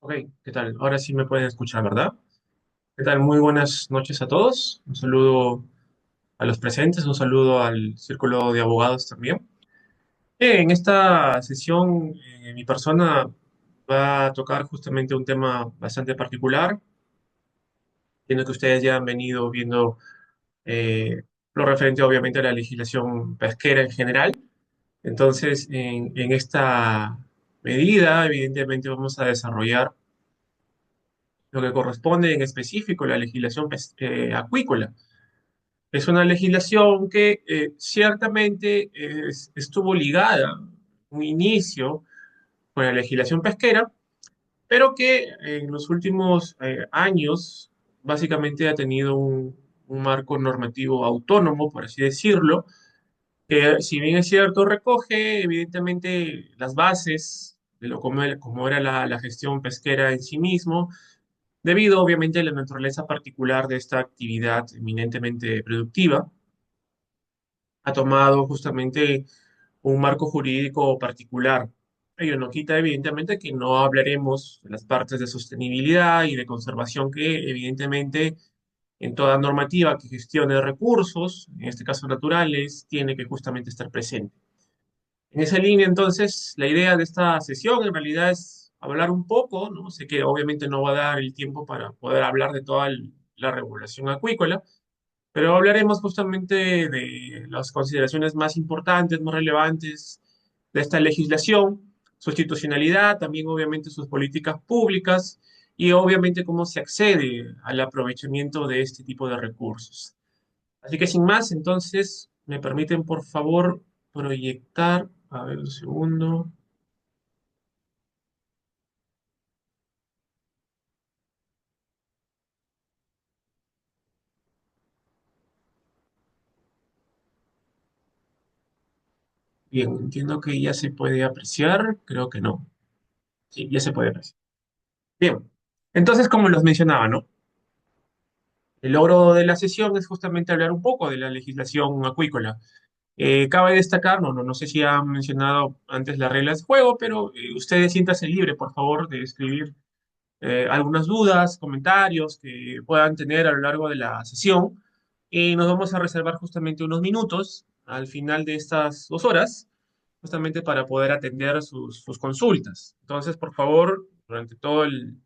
Ok, ¿qué tal? Ahora sí me pueden escuchar, ¿verdad? ¿Qué tal? Muy buenas noches a todos. Un saludo a los presentes, un saludo al Círculo de Abogados también. En esta sesión, mi persona va a tocar justamente un tema bastante particular. Entiendo que ustedes ya han venido viendo eh, lo referente obviamente a la legislación pesquera en general. Entonces, en esta medida, evidentemente vamos a desarrollar lo que corresponde en específico a la legislación acuícola. Es una legislación que ciertamente estuvo ligada un inicio con la legislación pesquera, pero que en los últimos años básicamente ha tenido un marco normativo autónomo, por así decirlo, que si bien es cierto, recoge evidentemente las bases de como era la gestión pesquera en sí mismo, debido obviamente a la naturaleza particular de esta actividad eminentemente productiva, ha tomado justamente un marco jurídico particular. Ello no quita evidentemente que no hablaremos de las partes de sostenibilidad y de conservación que evidentemente en toda normativa que gestione recursos, en este caso naturales, tiene que justamente estar presente. En esa línea, entonces, la idea de esta sesión en realidad es hablar un poco, ¿no? Sé que obviamente no va a dar el tiempo para poder hablar de toda la regulación acuícola, pero hablaremos justamente de las consideraciones más importantes, más relevantes de esta legislación, su institucionalidad, también obviamente sus políticas públicas y obviamente cómo se accede al aprovechamiento de este tipo de recursos. Así que sin más, entonces, me permiten por favor proyectar, a ver un segundo. Bien, entiendo que ya se puede apreciar, creo que no. Sí, ya se puede apreciar. Bien, entonces como los mencionaba, ¿no? El logro de la sesión es justamente hablar un poco de la legislación acuícola. Cabe destacar, no sé si han mencionado antes las reglas de juego, pero ustedes siéntanse libre, por favor, de escribir algunas dudas, comentarios que puedan tener a lo largo de la sesión. Y nos vamos a reservar justamente unos minutos al final de estas 2 horas, justamente para poder atender sus consultas. Entonces, por favor, durante todo el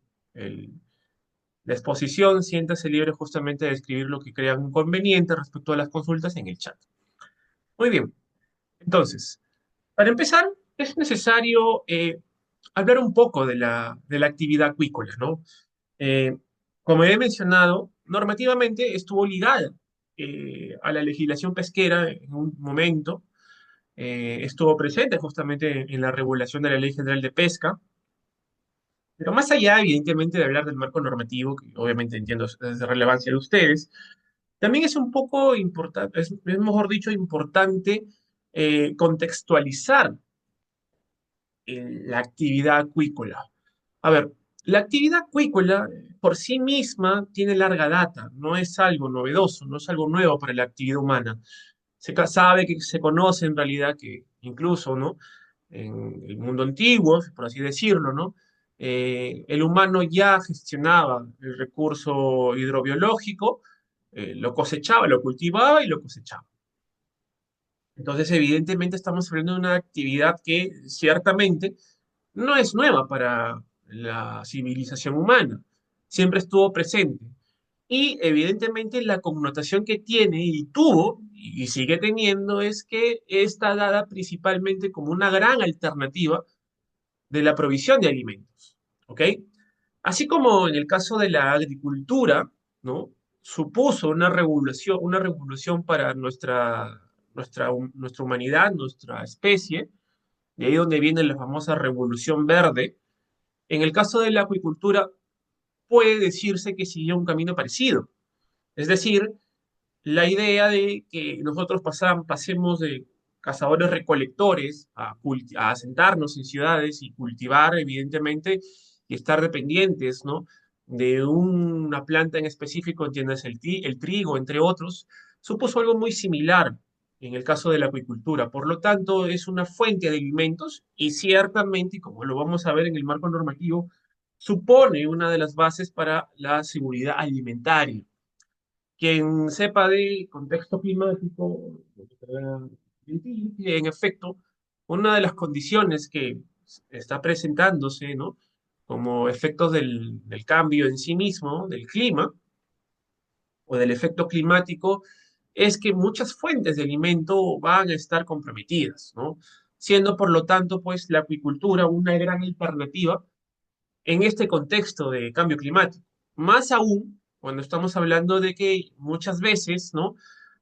la exposición, siéntase libre justamente de escribir lo que crean conveniente respecto a las consultas en el chat. Muy bien, entonces, para empezar, es necesario hablar un poco de la actividad acuícola, ¿no? Eh, Como he mencionado, normativamente estuvo ligada a la legislación pesquera en un momento, estuvo presente justamente en la regulación de la Ley General de Pesca, pero más allá, evidentemente, de hablar del marco normativo, que obviamente entiendo es de relevancia de ustedes, también es un poco importante, es mejor dicho, importante contextualizar la actividad acuícola. A ver, la actividad acuícola por sí misma tiene larga data, no es algo novedoso, no es algo nuevo para la actividad humana. Sabe que se conoce en realidad que incluso, ¿no? En el mundo antiguo, por así decirlo, ¿no? El humano ya gestionaba el recurso hidrobiológico, lo cosechaba, lo cultivaba y lo cosechaba. Entonces, evidentemente, estamos hablando de una actividad que ciertamente no es nueva para la civilización humana, siempre estuvo presente. Y evidentemente la connotación que tiene y tuvo y sigue teniendo es que está dada principalmente como una gran alternativa de la provisión de alimentos, ¿ok? Así como en el caso de la agricultura, ¿no? Supuso una revolución para nuestra humanidad, nuestra especie, de ahí donde viene la famosa revolución verde. En el caso de la acuicultura, puede decirse que siguió un camino parecido. Es decir, la idea de que nosotros pasemos de cazadores recolectores a asentarnos en ciudades y cultivar, evidentemente, y estar dependientes, ¿no? De una planta en específico, entiendes, el trigo, entre otros, supuso algo muy similar en el caso de la acuicultura. Por lo tanto, es una fuente de alimentos y ciertamente, y como lo vamos a ver en el marco normativo, supone una de las bases para la seguridad alimentaria. Quien sepa de contexto climático, en efecto, una de las condiciones que está presentándose, ¿no? Como efectos del cambio en sí mismo, del clima o del efecto climático, es que muchas fuentes de alimento van a estar comprometidas, ¿no? Siendo por lo tanto, pues, la acuicultura una gran alternativa en este contexto de cambio climático. Más aún cuando estamos hablando de que muchas veces, ¿no?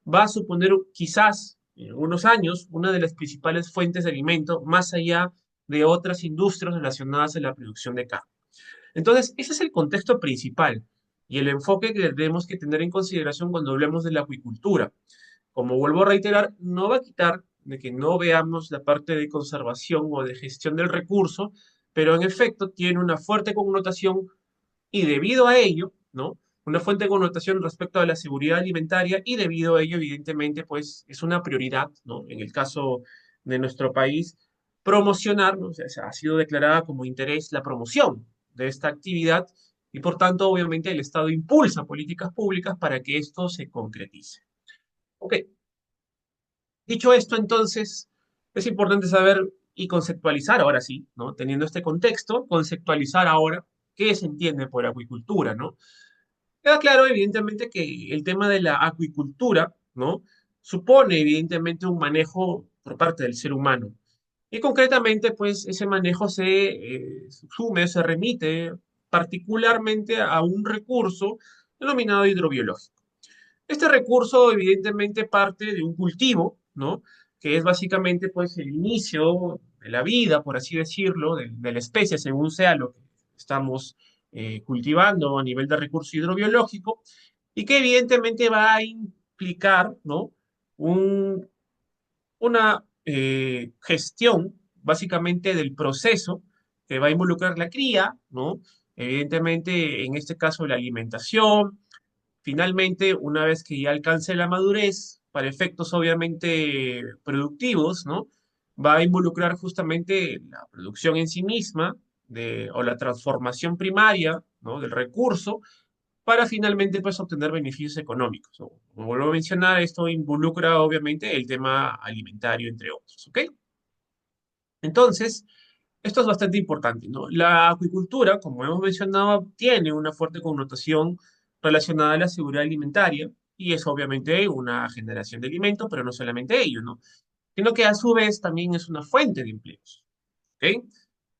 Va a suponer quizás en unos años una de las principales fuentes de alimento más allá de otras industrias relacionadas a la producción de carne. Entonces, ese es el contexto principal y el enfoque que tenemos que tener en consideración cuando hablemos de la acuicultura. Como vuelvo a reiterar, no va a quitar de que no veamos la parte de conservación o de gestión del recurso, pero en efecto tiene una fuerte connotación y debido a ello, ¿no? Una fuerte connotación respecto a la seguridad alimentaria y debido a ello, evidentemente, pues es una prioridad, ¿no? En el caso de nuestro país, promocionar, ¿no? O sea, ha sido declarada como interés la promoción de esta actividad y por tanto, obviamente, el Estado impulsa políticas públicas para que esto se concretice. Ok, dicho esto, entonces, es importante saber y conceptualizar ahora sí, ¿no? Teniendo este contexto, conceptualizar ahora qué se entiende por acuicultura, ¿no? Queda claro, evidentemente, que el tema de la acuicultura, ¿no? Supone, evidentemente, un manejo por parte del ser humano. Y concretamente, pues, ese manejo se remite particularmente a un recurso denominado hidrobiológico. Este recurso evidentemente parte de un cultivo, ¿no? Que es básicamente pues el inicio de la vida, por así decirlo, de la especie, según sea lo que estamos cultivando a nivel de recurso hidrobiológico, y que evidentemente va a implicar, ¿no? Un, una gestión básicamente del proceso que va a involucrar la cría, ¿no? Evidentemente, en este caso, la alimentación. Finalmente, una vez que ya alcance la madurez, para efectos obviamente productivos, ¿no? Va a involucrar justamente la producción en sí misma o la transformación primaria, ¿no? Del recurso para finalmente pues obtener beneficios económicos, ¿no? Como vuelvo a mencionar, esto involucra obviamente el tema alimentario, entre otros, ¿ok? Entonces, esto es bastante importante, ¿no? La acuicultura, como hemos mencionado, tiene una fuerte connotación relacionada a la seguridad alimentaria y es obviamente una generación de alimentos, pero no solamente ello, ¿no? Sino que a su vez también es una fuente de empleos, ¿ok?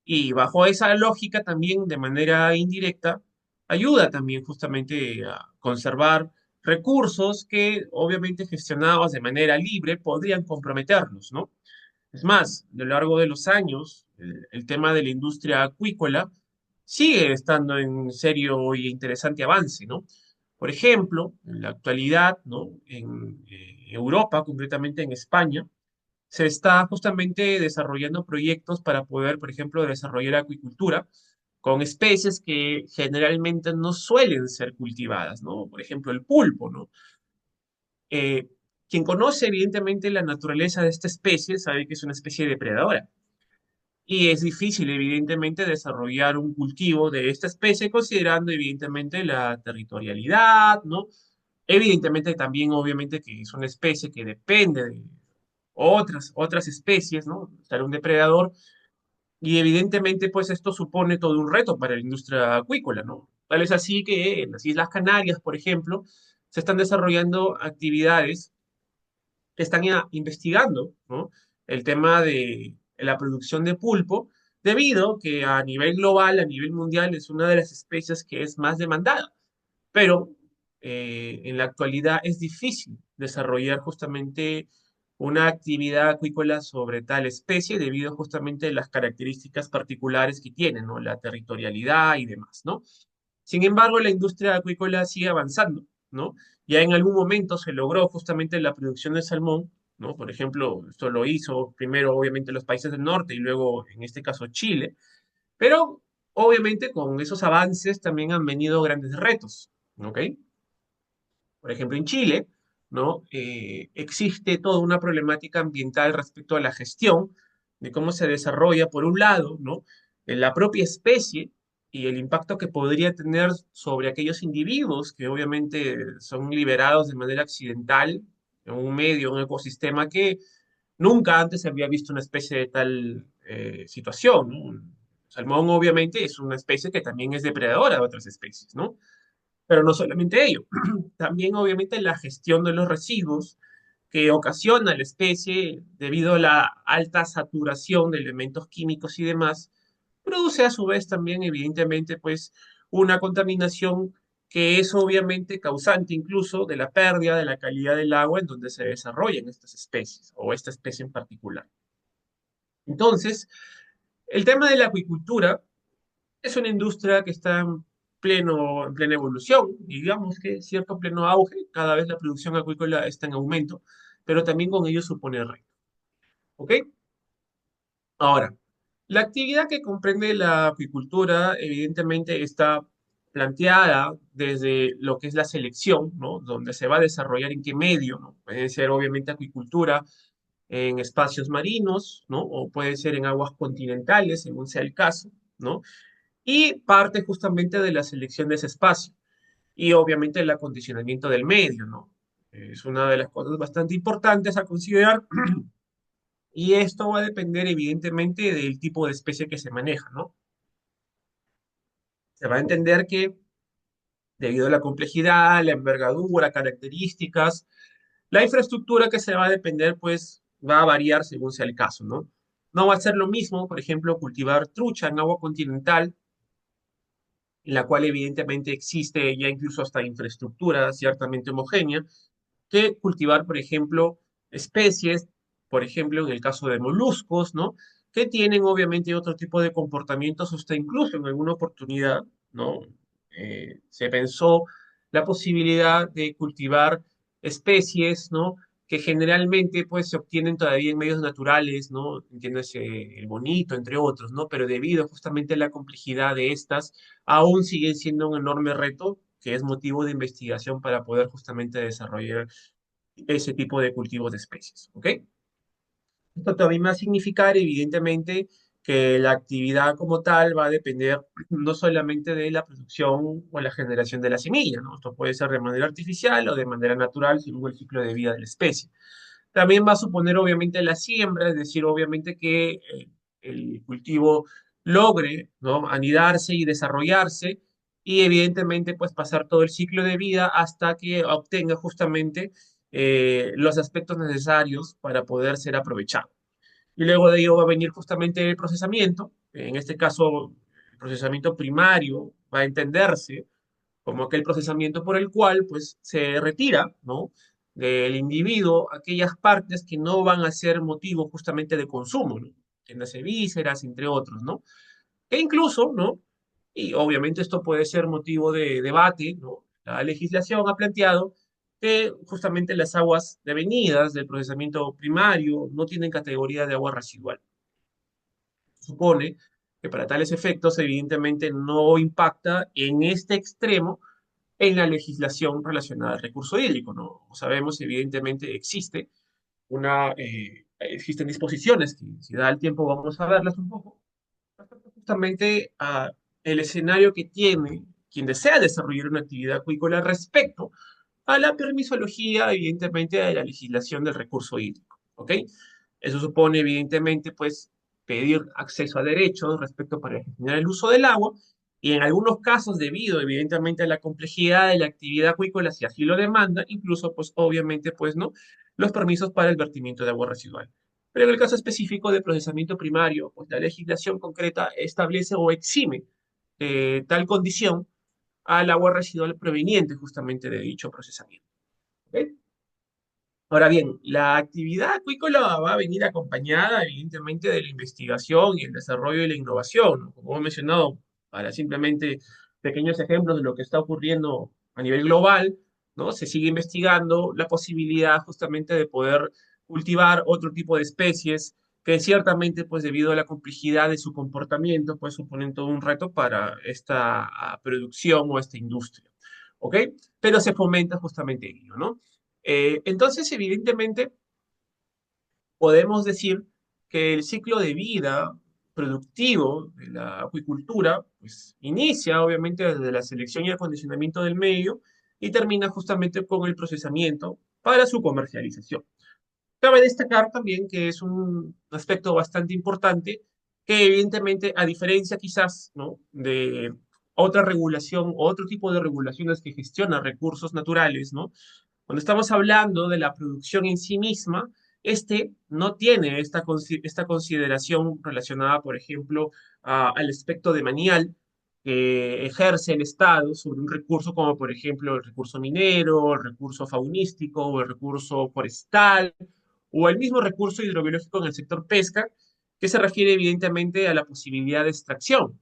Y bajo esa lógica también, de manera indirecta, ayuda también justamente a conservar recursos que obviamente gestionados de manera libre podrían comprometerlos, ¿no? Es más, a lo largo de los años, el tema de la industria acuícola sigue estando en serio y interesante avance, ¿no? Por ejemplo, en la actualidad, ¿no? En Europa, concretamente en España, se está justamente desarrollando proyectos para poder, por ejemplo, desarrollar acuicultura con especies que generalmente no suelen ser cultivadas, ¿no? Por ejemplo, el pulpo, ¿no? Eh, Quien conoce evidentemente la naturaleza de esta especie sabe que es una especie depredadora. Y es difícil, evidentemente, desarrollar un cultivo de esta especie, considerando, evidentemente, la territorialidad, ¿no? Evidentemente, también, obviamente, que es una especie que depende de otras especies, ¿no? Ser un depredador. Y evidentemente, pues esto supone todo un reto para la industria acuícola, ¿no? Tal es así que en las Islas Canarias, por ejemplo, se están desarrollando actividades que están ya investigando, ¿no? El tema de la producción de pulpo, debido que a nivel global, a nivel mundial, es una de las especies que es más demandada. Pero en la actualidad es difícil desarrollar justamente una actividad acuícola sobre tal especie debido justamente a las características particulares que tiene, ¿no? La territorialidad y demás, ¿no? Sin embargo, la industria acuícola sigue avanzando, ¿no? Ya en algún momento se logró justamente la producción de salmón, ¿no? Por ejemplo, esto lo hizo primero obviamente los países del norte y luego en este caso Chile, pero obviamente con esos avances también han venido grandes retos, ¿ok? Por ejemplo, en Chile, ¿no? Existe toda una problemática ambiental respecto a la gestión de cómo se desarrolla, por un lado, ¿no? La propia especie, y el impacto que podría tener sobre aquellos individuos que obviamente son liberados de manera accidental en un medio, un ecosistema que nunca antes se había visto una especie de tal situación, ¿no? El salmón obviamente es una especie que también es depredadora de otras especies, ¿no? Pero no solamente ello, también obviamente la gestión de los residuos que ocasiona la especie debido a la alta saturación de elementos químicos y demás, produce a su vez también evidentemente pues una contaminación que es obviamente causante incluso de la pérdida de la calidad del agua en donde se desarrollan estas especies o esta especie en particular. Entonces, el tema de la acuicultura es una industria que está en plena evolución, y digamos que cierto pleno auge, cada vez la producción acuícola está en aumento, pero también con ello supone reto. ¿Ok? Ahora, la actividad que comprende la acuicultura evidentemente está planteada desde lo que es la selección, ¿no? Donde se va a desarrollar en qué medio, ¿no? Puede ser obviamente acuicultura en espacios marinos, ¿no? O puede ser en aguas continentales, según sea el caso, ¿no? Y parte justamente de la selección de ese espacio y obviamente el acondicionamiento del medio, ¿no? Es una de las cosas bastante importantes a considerar y esto va a depender evidentemente del tipo de especie que se maneja, ¿no? Se va a entender que debido a la complejidad, la envergadura, características, la infraestructura que se va a depender, pues va a variar según sea el caso, ¿no? No va a ser lo mismo, por ejemplo, cultivar trucha en agua continental en la cual evidentemente existe ya incluso hasta infraestructura ciertamente homogénea, que cultivar, por ejemplo, especies, por ejemplo, en el caso de moluscos, ¿no? Que tienen obviamente otro tipo de comportamientos, hasta incluso en alguna oportunidad, ¿no? Se pensó la posibilidad de cultivar especies, ¿no? Que generalmente pues se obtienen todavía en medios naturales, ¿no? Entiéndase el bonito, entre otros, ¿no? Pero debido justamente a la complejidad de estas, aún siguen siendo un enorme reto que es motivo de investigación para poder justamente desarrollar ese tipo de cultivos de especies, ¿ok? Esto también va a significar, evidentemente, que la actividad como tal va a depender no solamente de la producción o la generación de la semilla, ¿no? Esto puede ser de manera artificial o de manera natural según el ciclo de vida de la especie. También va a suponer obviamente la siembra, es decir, obviamente que el cultivo logre, ¿no? Anidarse y desarrollarse y evidentemente pues pasar todo el ciclo de vida hasta que obtenga justamente los aspectos necesarios para poder ser aprovechado. Y luego de ello va a venir justamente el procesamiento, en este caso el procesamiento primario va a entenderse como aquel procesamiento por el cual pues se retira, ¿no? Del individuo aquellas partes que no van a ser motivo justamente de consumo, ¿no? Entiéndase vísceras, entre otros, ¿no? E incluso, ¿no? Y obviamente esto puede ser motivo de debate, ¿no? La legislación ha planteado que justamente las aguas devenidas del procesamiento primario no tienen categoría de agua residual. Supone que para tales efectos evidentemente no impacta en este extremo en la legislación relacionada al recurso hídrico, ¿no? Como sabemos, evidentemente existen disposiciones que si da el tiempo vamos a verlas un poco, justamente a el escenario que tiene quien desea desarrollar una actividad acuícola respecto a la permisología, evidentemente, de la legislación del recurso hídrico, ¿ok? Eso supone, evidentemente, pues, pedir acceso a derechos respecto para gestionar el uso del agua, y en algunos casos, debido, evidentemente, a la complejidad de la actividad acuícola, si así lo demanda, incluso, pues, obviamente, pues, ¿no? Los permisos para el vertimiento de agua residual. Pero en el caso específico de procesamiento primario, pues la legislación concreta establece o exime tal condición al agua residual proveniente justamente de dicho procesamiento. ¿Ok? Ahora bien, la actividad acuícola va a venir acompañada, evidentemente, de la investigación y el desarrollo y la innovación, ¿no? Como he mencionado, para simplemente pequeños ejemplos de lo que está ocurriendo a nivel global, ¿no? Se sigue investigando la posibilidad justamente de poder cultivar otro tipo de especies que ciertamente, pues debido a la complejidad de su comportamiento, pues suponen todo un reto para esta producción o esta industria, ¿ok? Pero se fomenta justamente ello, ¿no? Entonces, evidentemente, podemos decir que el ciclo de vida productivo de la acuicultura, pues inicia obviamente desde la selección y acondicionamiento del medio y termina justamente con el procesamiento para su comercialización. Cabe destacar también que es un aspecto bastante importante que evidentemente, a diferencia quizás, ¿no?, de otra regulación o otro tipo de regulaciones que gestionan recursos naturales, ¿no? Cuando estamos hablando de la producción en sí misma, este no tiene esta consideración relacionada, por ejemplo, al aspecto de manial que ejerce el Estado sobre un recurso como, por ejemplo, el recurso minero, el recurso faunístico o el recurso forestal o el mismo recurso hidrobiológico en el sector pesca, que se refiere evidentemente a la posibilidad de extracción,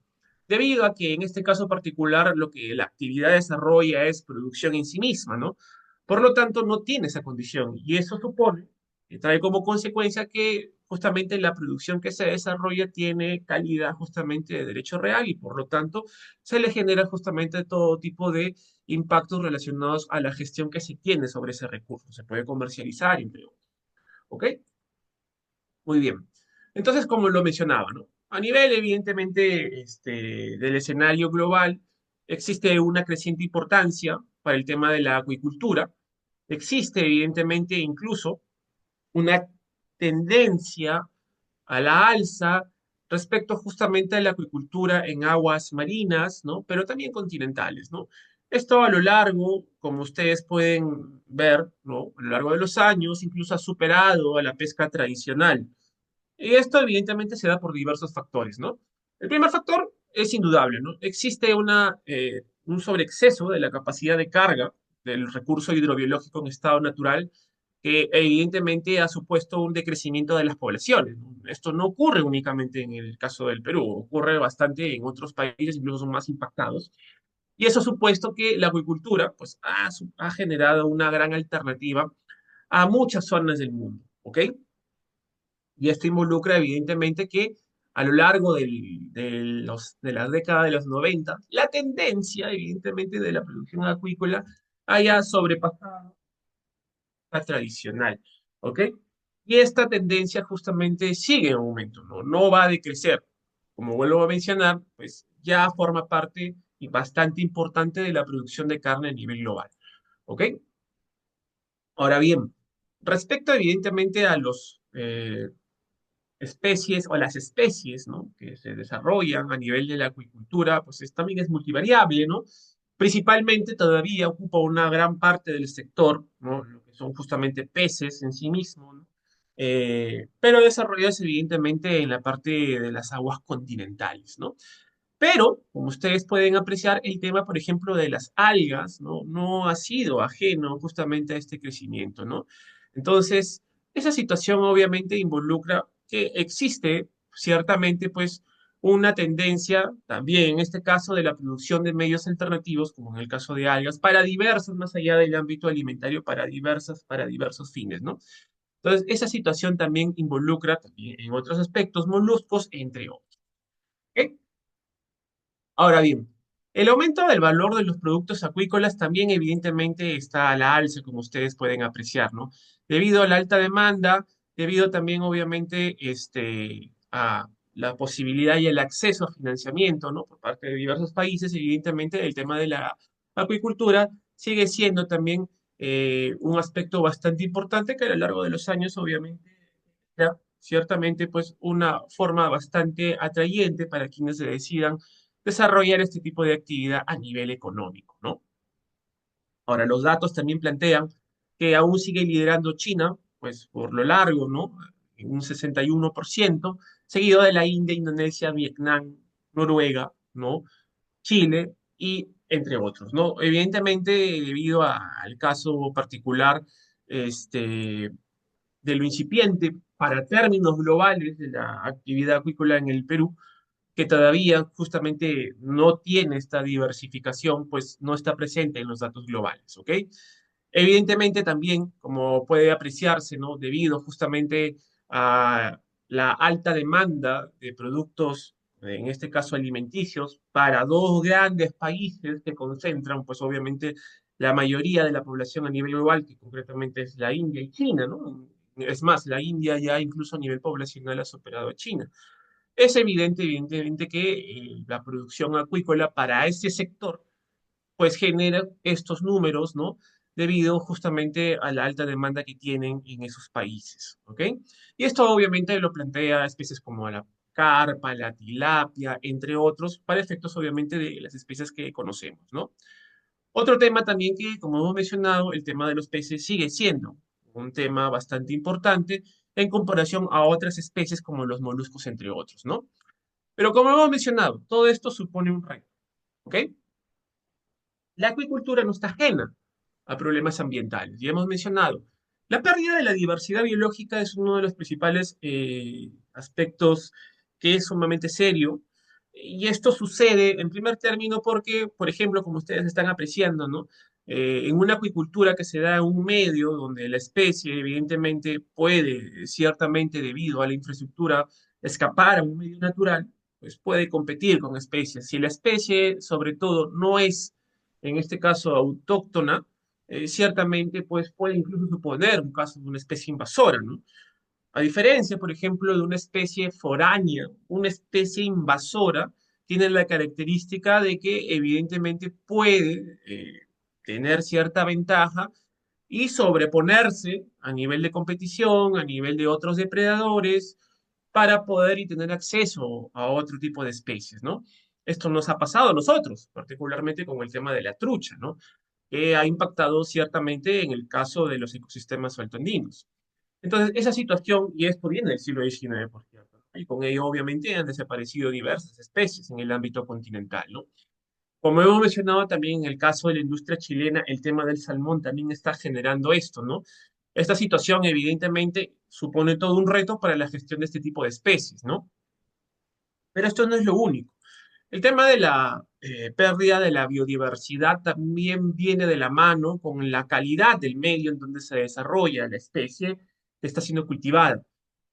debido a que en este caso particular lo que la actividad desarrolla es producción en sí misma, ¿no? Por lo tanto, no tiene esa condición y eso supone, que trae como consecuencia que justamente la producción que se desarrolla tiene calidad justamente de derecho real y por lo tanto se le genera justamente todo tipo de impactos relacionados a la gestión que se tiene sobre ese recurso. Se puede comercializar, entre otros. ¿Ok? Muy bien. Entonces, como lo mencionaba, ¿no? A nivel, evidentemente, del escenario global, existe una creciente importancia para el tema de la acuicultura. Existe, evidentemente, incluso una tendencia a la alza respecto justamente a la acuicultura en aguas marinas, ¿no? Pero también continentales, ¿no? Esto a lo largo, como ustedes pueden ver, ¿no? A lo largo de los años, incluso ha superado a la pesca tradicional. Y esto evidentemente se da por diversos factores, ¿no? El primer factor es indudable, ¿no? Existe un sobreexceso de la capacidad de carga del recurso hidrobiológico en estado natural que evidentemente ha supuesto un decrecimiento de las poblaciones, ¿no? Esto no ocurre únicamente en el caso del Perú, ocurre bastante en otros países, incluso son más impactados. Y eso ha supuesto que la acuicultura pues, ha generado una gran alternativa a muchas zonas del mundo, ¿ok? Y esto involucra evidentemente que a lo largo de la década de los 90 la tendencia evidentemente de la producción acuícola haya sobrepasado la tradicional, ¿ok? Y esta tendencia justamente sigue en aumento, ¿no? No va a decrecer. Como vuelvo a mencionar, pues ya forma parte y bastante importante de la producción de carne a nivel global, ¿ok? Ahora bien, respecto evidentemente a los especies o las especies, ¿no?, que se desarrollan a nivel de la acuicultura, pues también es multivariable, ¿no? Principalmente todavía ocupa una gran parte del sector, ¿no? Lo que son justamente peces en sí mismos, ¿no? Pero desarrollados evidentemente en la parte de las aguas continentales, ¿no? Pero, como ustedes pueden apreciar, el tema, por ejemplo, de las algas, ¿no? No ha sido ajeno justamente a este crecimiento, ¿no? Entonces, esa situación obviamente involucra que existe ciertamente, pues, una tendencia también, en este caso, de la producción de medios alternativos, como en el caso de algas, para diversos, más allá del ámbito alimentario, para diversos fines, ¿no? Entonces, esa situación también involucra, también en otros aspectos, moluscos, entre otros. ¿Ok? Ahora bien, el aumento del valor de los productos acuícolas también evidentemente está a la alza, como ustedes pueden apreciar, ¿no? Debido a la alta demanda, debido también obviamente a la posibilidad y el acceso a financiamiento, ¿no? Por parte de diversos países, evidentemente el tema de la acuicultura sigue siendo también un aspecto bastante importante que a lo largo de los años obviamente era ciertamente pues una forma bastante atrayente para quienes se decidan desarrollar este tipo de actividad a nivel económico, ¿no? Ahora, los datos también plantean que aún sigue liderando China, pues por lo largo, ¿no? En un 61%, seguido de la India, Indonesia, Vietnam, Noruega, ¿no? Chile y entre otros, ¿no? Evidentemente, debido al caso particular de lo incipiente para términos globales de la actividad acuícola en el Perú, que todavía justamente no tiene esta diversificación, pues no está presente en los datos globales, ¿ok? Evidentemente también, como puede apreciarse, ¿no? Debido justamente a la alta demanda de productos, en este caso alimenticios, para dos grandes países que concentran, pues obviamente, la mayoría de la población a nivel global, que concretamente es la India y China, ¿no? Es más, la India ya incluso a nivel poblacional ha superado a China. es evidente, evidentemente, que la producción acuícola para este sector pues genera estos números, ¿no? Debido justamente a la alta demanda que tienen en esos países, ¿ok? Y esto obviamente lo plantea especies como la carpa, la tilapia, entre otros, para efectos obviamente de las especies que conocemos, ¿no? Otro tema también que, como hemos mencionado, el tema de los peces sigue siendo un tema bastante importante en comparación a otras especies como los moluscos, entre otros, ¿no? Pero como hemos mencionado, todo esto supone un reto, ¿ok? La acuicultura no está ajena a problemas ambientales. Ya hemos mencionado, la pérdida de la diversidad biológica es uno de los principales aspectos que es sumamente serio. Y esto sucede en primer término porque, por ejemplo, como ustedes están apreciando, ¿no? En una acuicultura que se da en un medio donde la especie evidentemente puede, ciertamente debido a la infraestructura, escapar a un medio natural, pues puede competir con especies. Si la especie, sobre todo, no es en este caso autóctona, ciertamente pues, puede incluso suponer un caso de una especie invasora, ¿no? A diferencia, por ejemplo, de una especie foránea, una especie invasora tiene la característica de que evidentemente puede tener cierta ventaja y sobreponerse a nivel de competición, a nivel de otros depredadores, para poder y tener acceso a otro tipo de especies, ¿no? Esto nos ha pasado a nosotros, particularmente con el tema de la trucha, ¿no? Que ha impactado ciertamente en el caso de los ecosistemas sueltondinos. Entonces, esa situación, y esto viene del siglo XIX, por cierto, ¿no? Y con ello obviamente han desaparecido diversas especies en el ámbito continental, ¿no? Como hemos mencionado también en el caso de la industria chilena, el tema del salmón también está generando esto, ¿no? Esta situación evidentemente supone todo un reto para la gestión de este tipo de especies, ¿no? Pero esto no es lo único. El tema de la pérdida de la biodiversidad también viene de la mano con la calidad del medio en donde se desarrolla la especie que está siendo cultivada.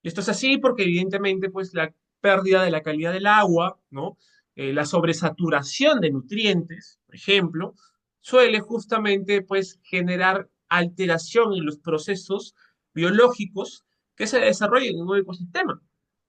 Y esto es así porque evidentemente pues la pérdida de la calidad del agua, ¿no? La sobresaturación de nutrientes, por ejemplo, suele justamente pues generar alteración en los procesos biológicos que se desarrollan en un ecosistema.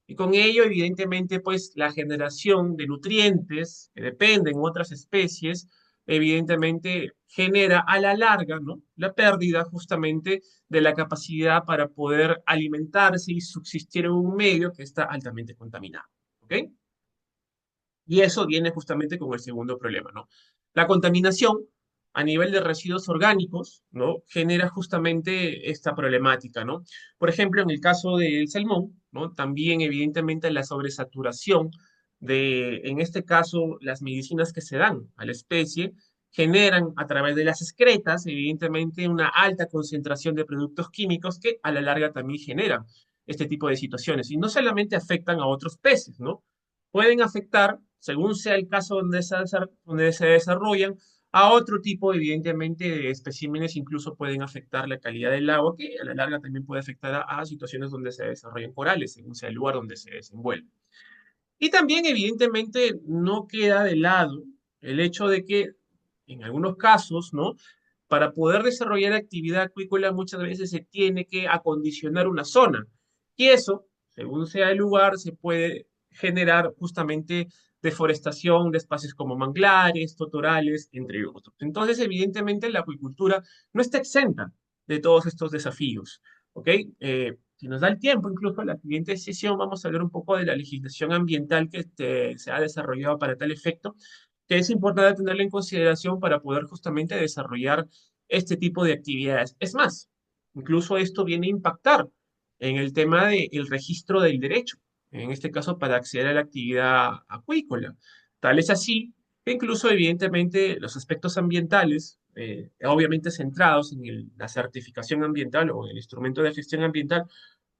Y con ello, evidentemente, pues la generación de nutrientes que dependen de otras especies, evidentemente genera a la larga, ¿no? La pérdida justamente de la capacidad para poder alimentarse y subsistir en un medio que está altamente contaminado, ¿ok? Y eso viene justamente con el segundo problema, ¿no? La contaminación a nivel de residuos orgánicos, ¿no? Genera justamente esta problemática, ¿no? Por ejemplo, en el caso del salmón, ¿no? También evidentemente la sobresaturación de, en este caso, las medicinas que se dan a la especie generan a través de las excretas, evidentemente, una alta concentración de productos químicos que a la larga también generan este tipo de situaciones. Y no solamente afectan a otros peces, ¿no? Pueden afectar, según sea el caso donde se desarrollan, a otro tipo, evidentemente, de especímenes, incluso pueden afectar la calidad del agua, que a la larga también puede afectar a situaciones donde se desarrollan corales, según sea el lugar donde se desenvuelve. Y también, evidentemente, no queda de lado el hecho de que, en algunos casos, ¿no? Para poder desarrollar actividad acuícola, muchas veces se tiene que acondicionar una zona. Y eso, según sea el lugar, se puede generar justamente deforestación de espacios como manglares, totorales, entre otros. Entonces, evidentemente, la acuicultura no está exenta de todos estos desafíos. ¿Ok? Si nos da el tiempo, incluso en la siguiente sesión vamos a hablar un poco de la legislación ambiental que se ha desarrollado para tal efecto, que es importante tenerla en consideración para poder justamente desarrollar este tipo de actividades. Es más, incluso esto viene a impactar en el tema del registro del derecho, en este caso para acceder a la actividad acuícola. Tal es así que incluso evidentemente los aspectos ambientales, obviamente centrados en la certificación ambiental o en el instrumento de gestión ambiental,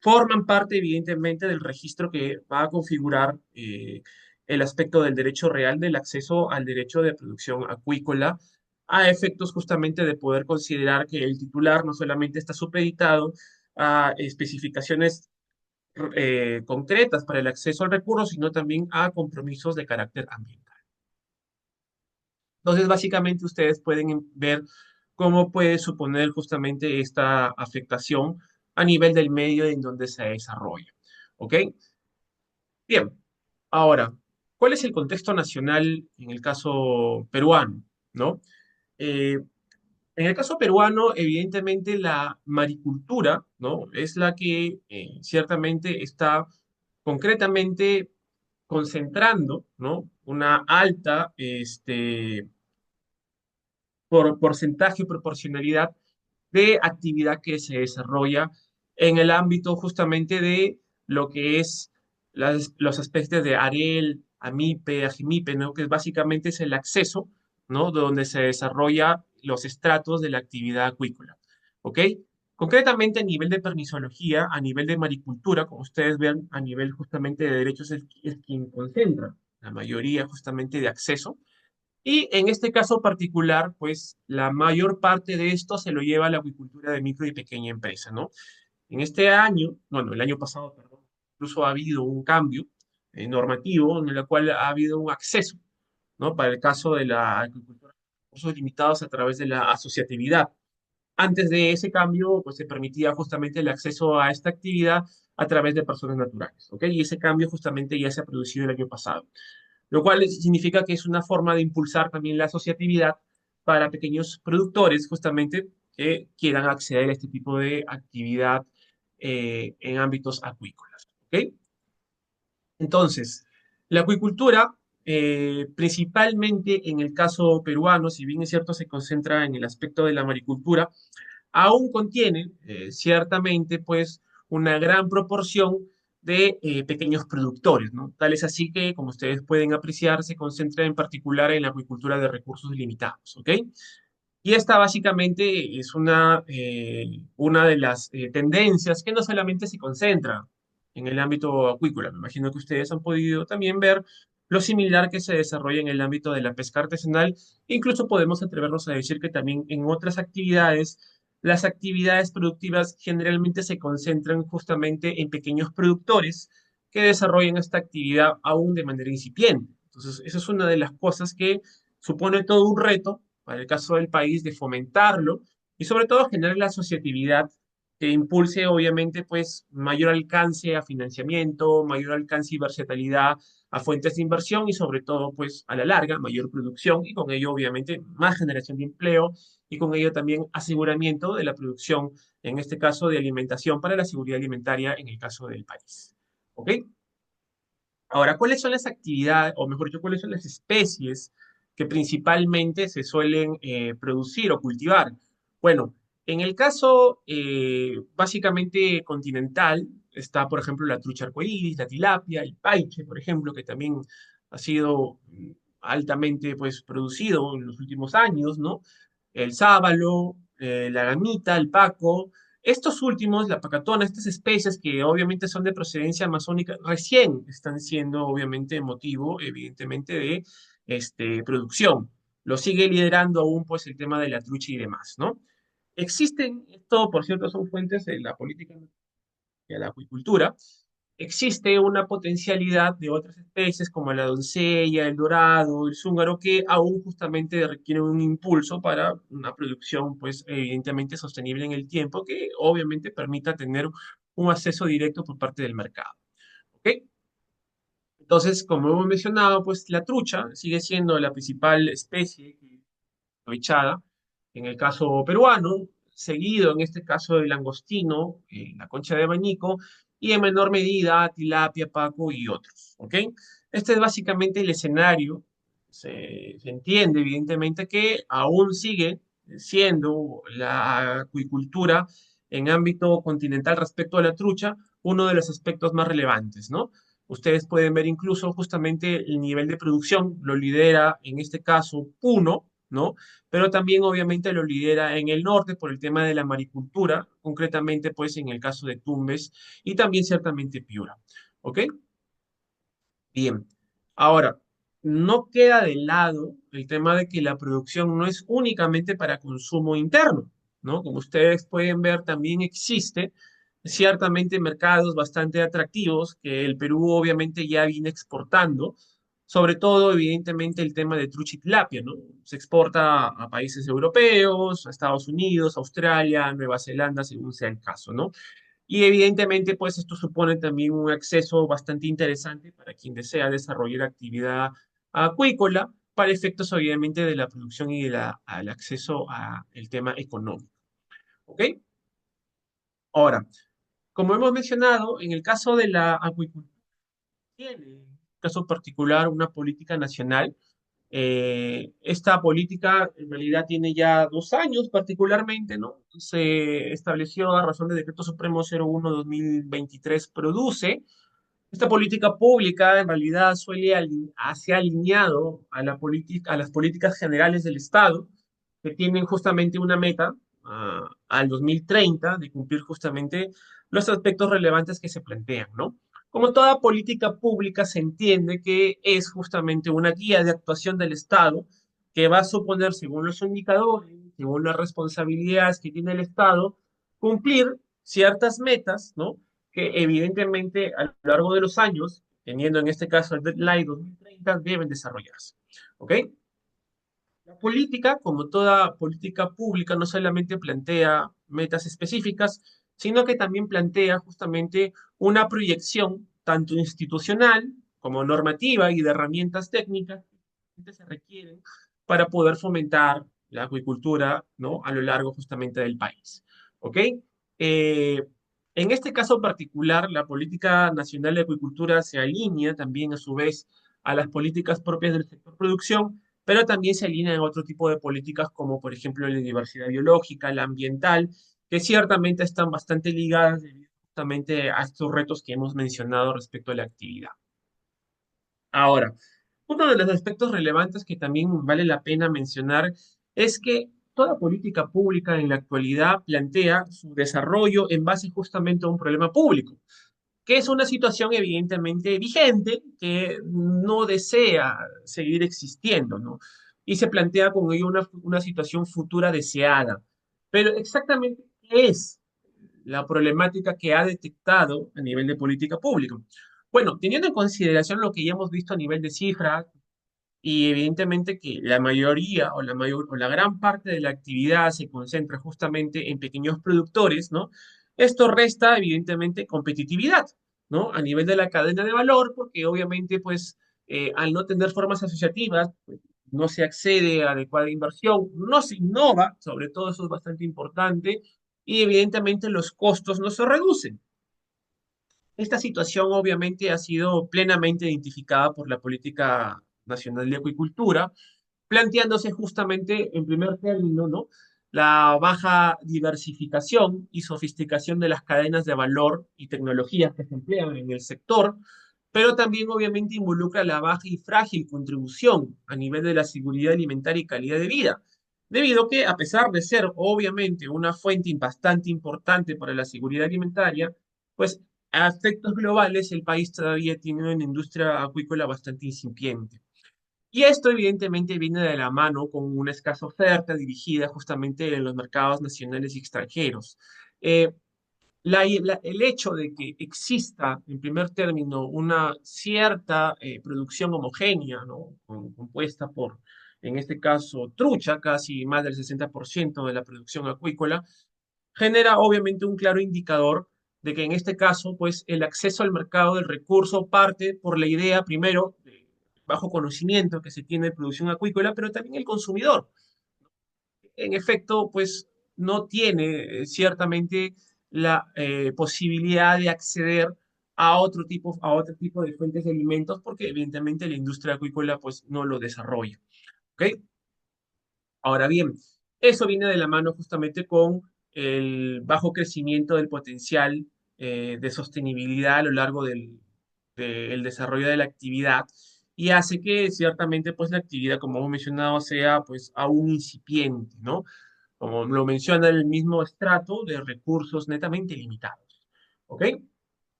forman parte evidentemente del registro que va a configurar el aspecto del derecho real del acceso al derecho de producción acuícola a efectos justamente de poder considerar que el titular no solamente está supeditado a especificaciones concretas para el acceso al recurso, sino también a compromisos de carácter ambiental. Entonces, básicamente ustedes pueden ver cómo puede suponer justamente esta afectación a nivel del medio en donde se desarrolla. ¿Ok? Bien. Ahora, ¿cuál es el contexto nacional en el caso peruano? ¿No? Eh, en el caso peruano, evidentemente la maricultura, ¿no? Es la que ciertamente está concretamente concentrando, ¿no? Una alta por porcentaje, proporcionalidad de actividad que se desarrolla en el ámbito justamente de lo que es los aspectos de AREL, AMIPE, AJIMIPE, ¿no? Que básicamente es el acceso, ¿no? Donde se desarrolla los estratos de la actividad acuícola, ¿ok? Concretamente a nivel de permisología, a nivel de maricultura, como ustedes ven, a nivel justamente de derechos es quien concentra la mayoría justamente de acceso, y en este caso particular, pues la mayor parte de esto se lo lleva a la acuicultura de micro y pequeña empresa, ¿no? En este año, bueno, el año pasado, perdón, incluso ha habido un cambio normativo en el cual ha habido un acceso, ¿no? Para el caso de la agricultura de recursos limitados a través de la asociatividad. Antes de ese cambio, pues se permitía justamente el acceso a esta actividad a través de personas naturales, ¿ok? Y ese cambio justamente ya se ha producido el año pasado, lo cual significa que es una forma de impulsar también la asociatividad para pequeños productores justamente que quieran acceder a este tipo de actividad en ámbitos acuícolas. ¿Ok? Entonces, la acuicultura, principalmente en el caso peruano, si bien es cierto, se concentra en el aspecto de la maricultura, aún contiene ciertamente pues una gran proporción de pequeños productores, ¿no? Tal es así que, como ustedes pueden apreciar, se concentra en particular en la acuicultura de recursos limitados, ¿ok? Y esta básicamente es una de las tendencias que no solamente se concentra en el ámbito acuícola. Me imagino que ustedes han podido también ver lo similar que se desarrolla en el ámbito de la pesca artesanal. Incluso podemos atrevernos a decir que también en otras actividades, las actividades productivas generalmente se concentran justamente en pequeños productores que desarrollan esta actividad aún de manera incipiente. Entonces, esa es una de las cosas que supone todo un reto para el caso del país de fomentarlo y sobre todo generar la asociatividad que impulse obviamente pues mayor alcance a financiamiento, mayor alcance y versatilidad a fuentes de inversión y sobre todo pues a la larga mayor producción y con ello obviamente más generación de empleo y con ello también aseguramiento de la producción, en este caso de alimentación para la seguridad alimentaria en el caso del país. ¿Ok? Ahora, ¿cuáles son las actividades, o mejor dicho, cuáles son las especies que principalmente se suelen producir o cultivar? Bueno, en el caso básicamente continental, está, por ejemplo, la trucha arcoíris, la tilapia, el paiche, por ejemplo, que también ha sido altamente pues, producido en los últimos años, ¿no? El sábalo, la gamita, el paco. Estos últimos, la pacatona, estas especies que obviamente son de procedencia amazónica, recién están siendo obviamente motivo, evidentemente, de producción. Lo sigue liderando aún pues el tema de la trucha y demás, ¿no? Existen, esto por cierto son fuentes de la política de la acuicultura, existe una potencialidad de otras especies como la doncella, el dorado, el zúngaro, que aún justamente requieren un impulso para una producción, pues evidentemente sostenible en el tiempo, que obviamente permita tener un acceso directo por parte del mercado. ¿Ok? Entonces, como hemos mencionado, pues la trucha sigue siendo la principal especie aprovechada en el caso peruano, seguido en este caso del langostino, la concha de abanico, y en menor medida tilapia, paco y otros. ¿Ok? Este es básicamente el escenario. Se entiende evidentemente que aún sigue siendo la acuicultura en ámbito continental respecto a la trucha uno de los aspectos más relevantes, ¿no? Ustedes pueden ver incluso justamente el nivel de producción, lo lidera en este caso Puno, ¿no? Pero también obviamente lo lidera en el norte por el tema de la maricultura, concretamente pues en el caso de Tumbes y también ciertamente Piura. ¿Ok? Bien. Ahora, no queda de lado el tema de que la producción no es únicamente para consumo interno, ¿no? Como ustedes pueden ver, también existe ciertamente mercados bastante atractivos que el Perú obviamente ya viene exportando, sobre todo evidentemente el tema de trucha y tilapia, ¿no? Se exporta a países europeos, a Estados Unidos, Australia, Nueva Zelanda, según sea el caso, ¿no? Y evidentemente, pues esto supone también un acceso bastante interesante para quien desea desarrollar actividad acuícola para efectos obviamente de la producción y de al acceso al tema económico. ¿Ok? Ahora, como hemos mencionado, en el caso de la acuicultura, tiene, en caso particular, una política nacional. Esta política en realidad tiene ya 2 años particularmente, ¿no? Se estableció a razón del Decreto Supremo 01/2023 produce. Esta política pública en realidad se ha alineado a a las políticas generales del Estado, que tienen justamente una meta al 2030 de cumplir justamente los aspectos relevantes que se plantean, ¿no? Como toda política pública se entiende que es justamente una guía de actuación del Estado que va a suponer, según los indicadores, según las responsabilidades que tiene el Estado, cumplir ciertas metas, ¿no? Que evidentemente a lo largo de los años, teniendo en este caso el deadline 2030, deben desarrollarse. ¿Ok? La política, como toda política pública, no solamente plantea metas específicas, sino que también plantea justamente una proyección tanto institucional como normativa y de herramientas técnicas que se requieren para poder fomentar la acuicultura, ¿no? A lo largo justamente del país. ¿Ok? Eh, en este caso particular, la política nacional de acuicultura se alinea también a su vez a las políticas propias del sector producción, pero también se alinean a otro tipo de políticas como por ejemplo la diversidad biológica, la ambiental, que ciertamente están bastante ligadas justamente a estos retos que hemos mencionado respecto a la actividad. Ahora, uno de los aspectos relevantes que también vale la pena mencionar es que toda política pública en la actualidad plantea su desarrollo en base justamente a un problema público, que es una situación evidentemente vigente que no desea seguir existiendo, ¿no? Y se plantea con ello una situación futura deseada. Pero exactamente, ¿qué es la problemática que ha detectado a nivel de política pública? Bueno, teniendo en consideración lo que ya hemos visto a nivel de cifras, y evidentemente que la mayoría o la gran parte de la actividad se concentra justamente en pequeños productores, ¿no? Esto resta evidentemente competitividad, ¿no? A nivel de la cadena de valor, porque obviamente pues al no tener formas asociativas, pues, no se accede a adecuada inversión, no se innova, sobre todo eso es bastante importante, y evidentemente los costos no se reducen. Esta situación obviamente ha sido plenamente identificada por la Política Nacional de Acuicultura, planteándose justamente en primer término, ¿no? La baja diversificación y sofisticación de las cadenas de valor y tecnologías que se emplean en el sector, pero también obviamente involucra la baja y frágil contribución a nivel de la seguridad alimentaria y calidad de vida, debido a que a pesar de ser obviamente una fuente bastante importante para la seguridad alimentaria, pues a efectos globales el país todavía tiene una industria acuícola bastante incipiente. Y esto evidentemente viene de la mano con una escasa oferta dirigida justamente en los mercados nacionales y extranjeros. Eh, el hecho de que exista, en primer término, una cierta producción homogénea, ¿no? Compuesta por, en este caso, trucha, casi más del 60% de la producción acuícola, genera obviamente un claro indicador de que en este caso, pues el acceso al mercado del recurso parte por la idea, primero, de bajo conocimiento que se tiene de producción acuícola, pero también el consumidor. En efecto, pues no tiene ciertamente la posibilidad de acceder a otro tipo de fuentes de alimentos porque evidentemente la industria acuícola pues no lo desarrolla. ¿Ok? Ahora bien, eso viene de la mano justamente con el bajo crecimiento del potencial de sostenibilidad a lo largo del desarrollo de la actividad y hace que ciertamente pues la actividad, como hemos mencionado, sea pues aún incipiente, ¿no? Como lo menciona el mismo estrato de recursos netamente limitados. ¿Ok?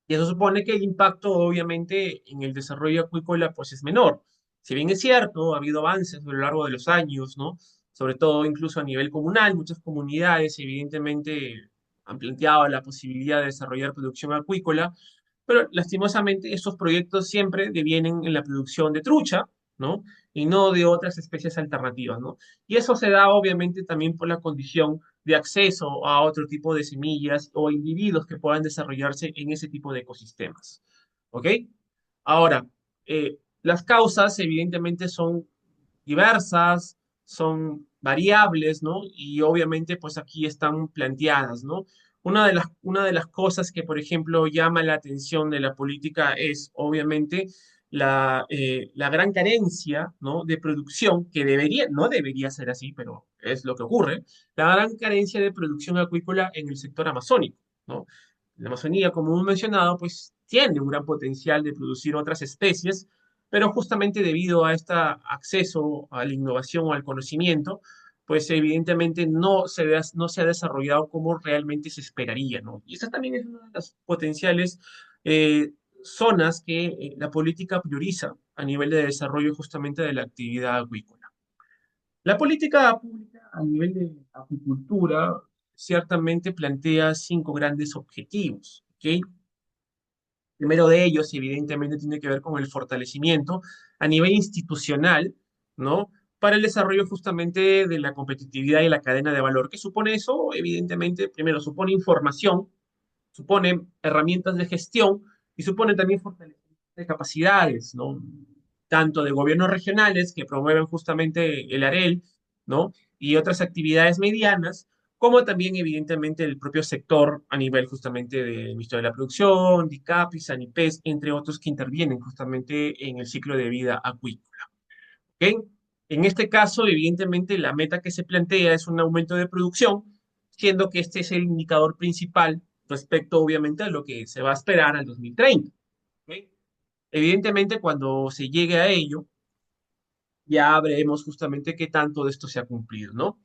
Y eso supone que el impacto, obviamente, en el desarrollo acuícola, pues es menor. Si bien es cierto, ha habido avances a lo largo de los años, ¿no? Sobre todo incluso a nivel comunal, muchas comunidades evidentemente han planteado la posibilidad de desarrollar producción acuícola, pero lastimosamente estos proyectos siempre devienen en la producción de trucha, ¿no? Y no de otras especies alternativas, ¿no? Y eso se da obviamente también por la condición de acceso a otro tipo de semillas o individuos que puedan desarrollarse en ese tipo de ecosistemas. ¿Ok? Ahora, las causas evidentemente son diversas, son variables, ¿no? Y obviamente pues aquí están planteadas, ¿no? Una de las cosas que, por ejemplo, llama la atención de la política es obviamente la gran carencia, ¿no? De producción, que no debería ser así, pero es lo que ocurre, la gran carencia de producción acuícola en el sector amazónico, ¿no? La Amazonía, como hemos mencionado, pues tiene un gran potencial de producir otras especies, pero justamente debido a este acceso a la innovación o al conocimiento, pues evidentemente no se ha desarrollado como realmente se esperaría, ¿no? Y esta también es una de las potenciales eh, zonas que la política prioriza a nivel de desarrollo justamente de la actividad acuícola. La política pública a nivel de acuicultura ciertamente plantea 5 grandes objetivos, ¿ok? Primero de ellos, evidentemente, tiene que ver con el fortalecimiento a nivel institucional, ¿no? Para el desarrollo justamente de la competitividad y la cadena de valor. ¿Qué supone eso? Evidentemente, primero, supone información, supone herramientas de gestión y supone también fortalecimiento de capacidades, ¿no? Tanto de gobiernos regionales que promueven justamente el AREL, ¿no? Y otras actividades medianas, como también evidentemente el propio sector a nivel justamente del Ministerio de la Producción, DICAPI, SANIPES, entre otros que intervienen justamente en el ciclo de vida acuícola. ¿Ok? En este caso, evidentemente, la meta que se plantea es un aumento de producción, siendo que este es el indicador principal respecto, obviamente, a lo que se va a esperar al 2030. ¿Ok? Evidentemente, cuando se llegue a ello, ya veremos justamente qué tanto de esto se ha cumplido, ¿no?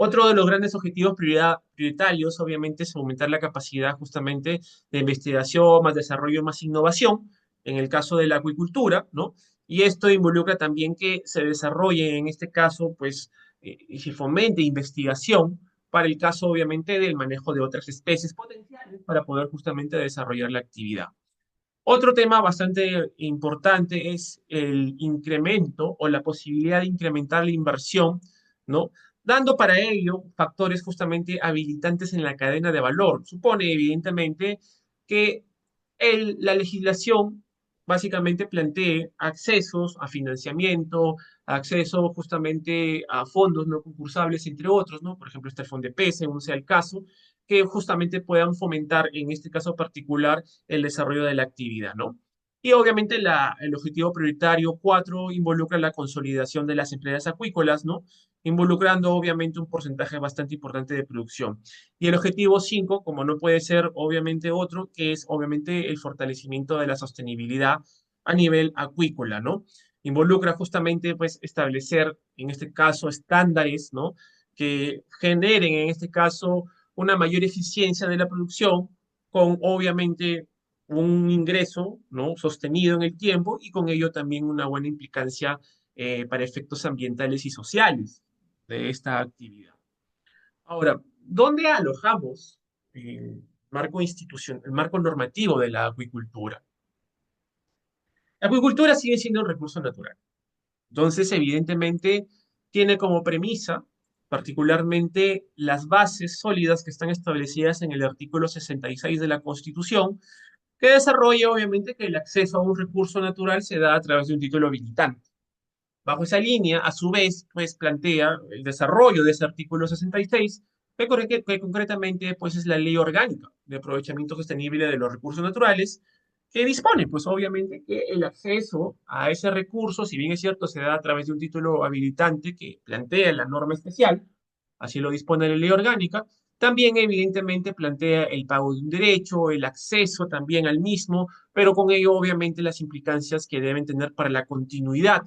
Otro de los grandes objetivos prioritarios, obviamente, es aumentar la capacidad justamente de investigación, más desarrollo, más innovación, en el caso de la acuicultura, ¿no? Y esto involucra también que se desarrolle, en este caso, pues, y se fomente investigación para el caso, obviamente, del manejo de otras especies potenciales para poder justamente desarrollar la actividad. Otro tema bastante importante es el incremento o la posibilidad de incrementar la inversión, ¿no? Dando para ello factores justamente habilitantes en la cadena de valor. Supone evidentemente que la legislación básicamente plantee accesos a financiamiento, acceso justamente a fondos no concursables, entre otros, ¿no? Por ejemplo, está el FONDEPE, según sea el caso, que justamente puedan fomentar, en este caso particular, el desarrollo de la actividad, ¿no? Y obviamente el objetivo prioritario 4 involucra la consolidación de las empresas acuícolas, ¿no? Involucrando obviamente un porcentaje bastante importante de producción. Y el objetivo 5, como no puede ser obviamente otro, que es obviamente el fortalecimiento de la sostenibilidad a nivel acuícola, ¿no? Involucra justamente pues establecer en este caso estándares, ¿no? Que generen en este caso una mayor eficiencia de la producción con obviamente un ingreso, ¿no? Sostenido en el tiempo y con ello también una buena implicancia para efectos ambientales y sociales de esta actividad. Ahora, ¿dónde alojamos el marco normativo de la acuicultura? La acuicultura sigue siendo un recurso natural. Entonces, evidentemente, tiene como premisa particularmente las bases sólidas que están establecidas en el artículo 66 de la Constitución, que desarrolla obviamente que el acceso a un recurso natural se da a través de un título habilitante. Bajo esa línea, a su vez, pues plantea el desarrollo de ese artículo 66, que concretamente pues es la Ley Orgánica de Aprovechamiento Sostenible de los Recursos Naturales, que dispone, pues obviamente, que el acceso a ese recurso, si bien es cierto, se da a través de un título habilitante que plantea la norma especial, así lo dispone la Ley Orgánica, también evidentemente plantea el pago de un derecho, el acceso también al mismo, pero con ello obviamente las implicancias que deben tener para la continuidad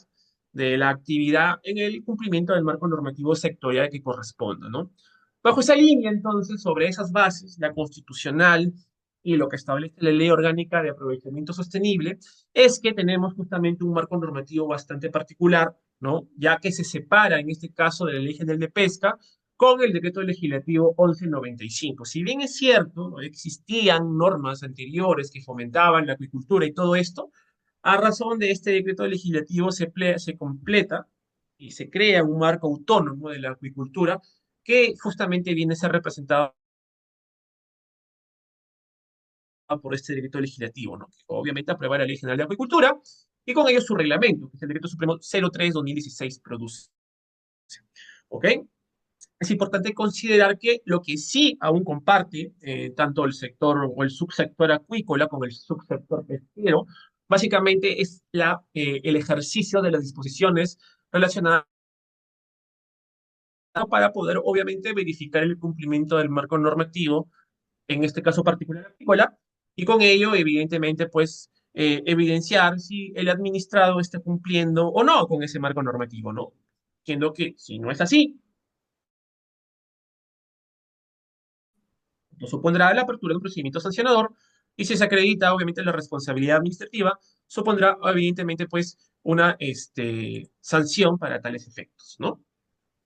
de la actividad en el cumplimiento del marco normativo sectorial que corresponda, ¿no? Bajo esa línea, entonces, sobre esas bases, la constitucional y lo que establece la Ley Orgánica de Aprovechamiento Sostenible, es que tenemos justamente un marco normativo bastante particular, ¿no? Ya que se separa, en este caso, de la Ley General de Pesca con el decreto legislativo 1195. Si bien es cierto, ¿no? Existían normas anteriores que fomentaban la acuicultura y todo esto, a razón de este decreto legislativo se completa y se crea un marco autónomo de la acuicultura que justamente viene a ser representado por este decreto legislativo, ¿no? Que obviamente aprueba la Ley General de Acuicultura y con ello su reglamento, que es el Decreto Supremo 03/2016 produce. ¿Ok? Es importante considerar que lo que sí aún comparte tanto el sector o el subsector acuícola como el subsector pesquero, básicamente es el ejercicio de las disposiciones relacionadas para poder, obviamente, verificar el cumplimiento del marco normativo, en este caso particular acuícola, y con ello, evidentemente, pues, evidenciar si el administrado está cumpliendo o no con ese marco normativo, ¿no? Siendo que si no es así, no supondrá la apertura de un procedimiento sancionador y si se acredita, obviamente, la responsabilidad administrativa, supondrá, evidentemente, pues, una sanción para tales efectos, ¿no?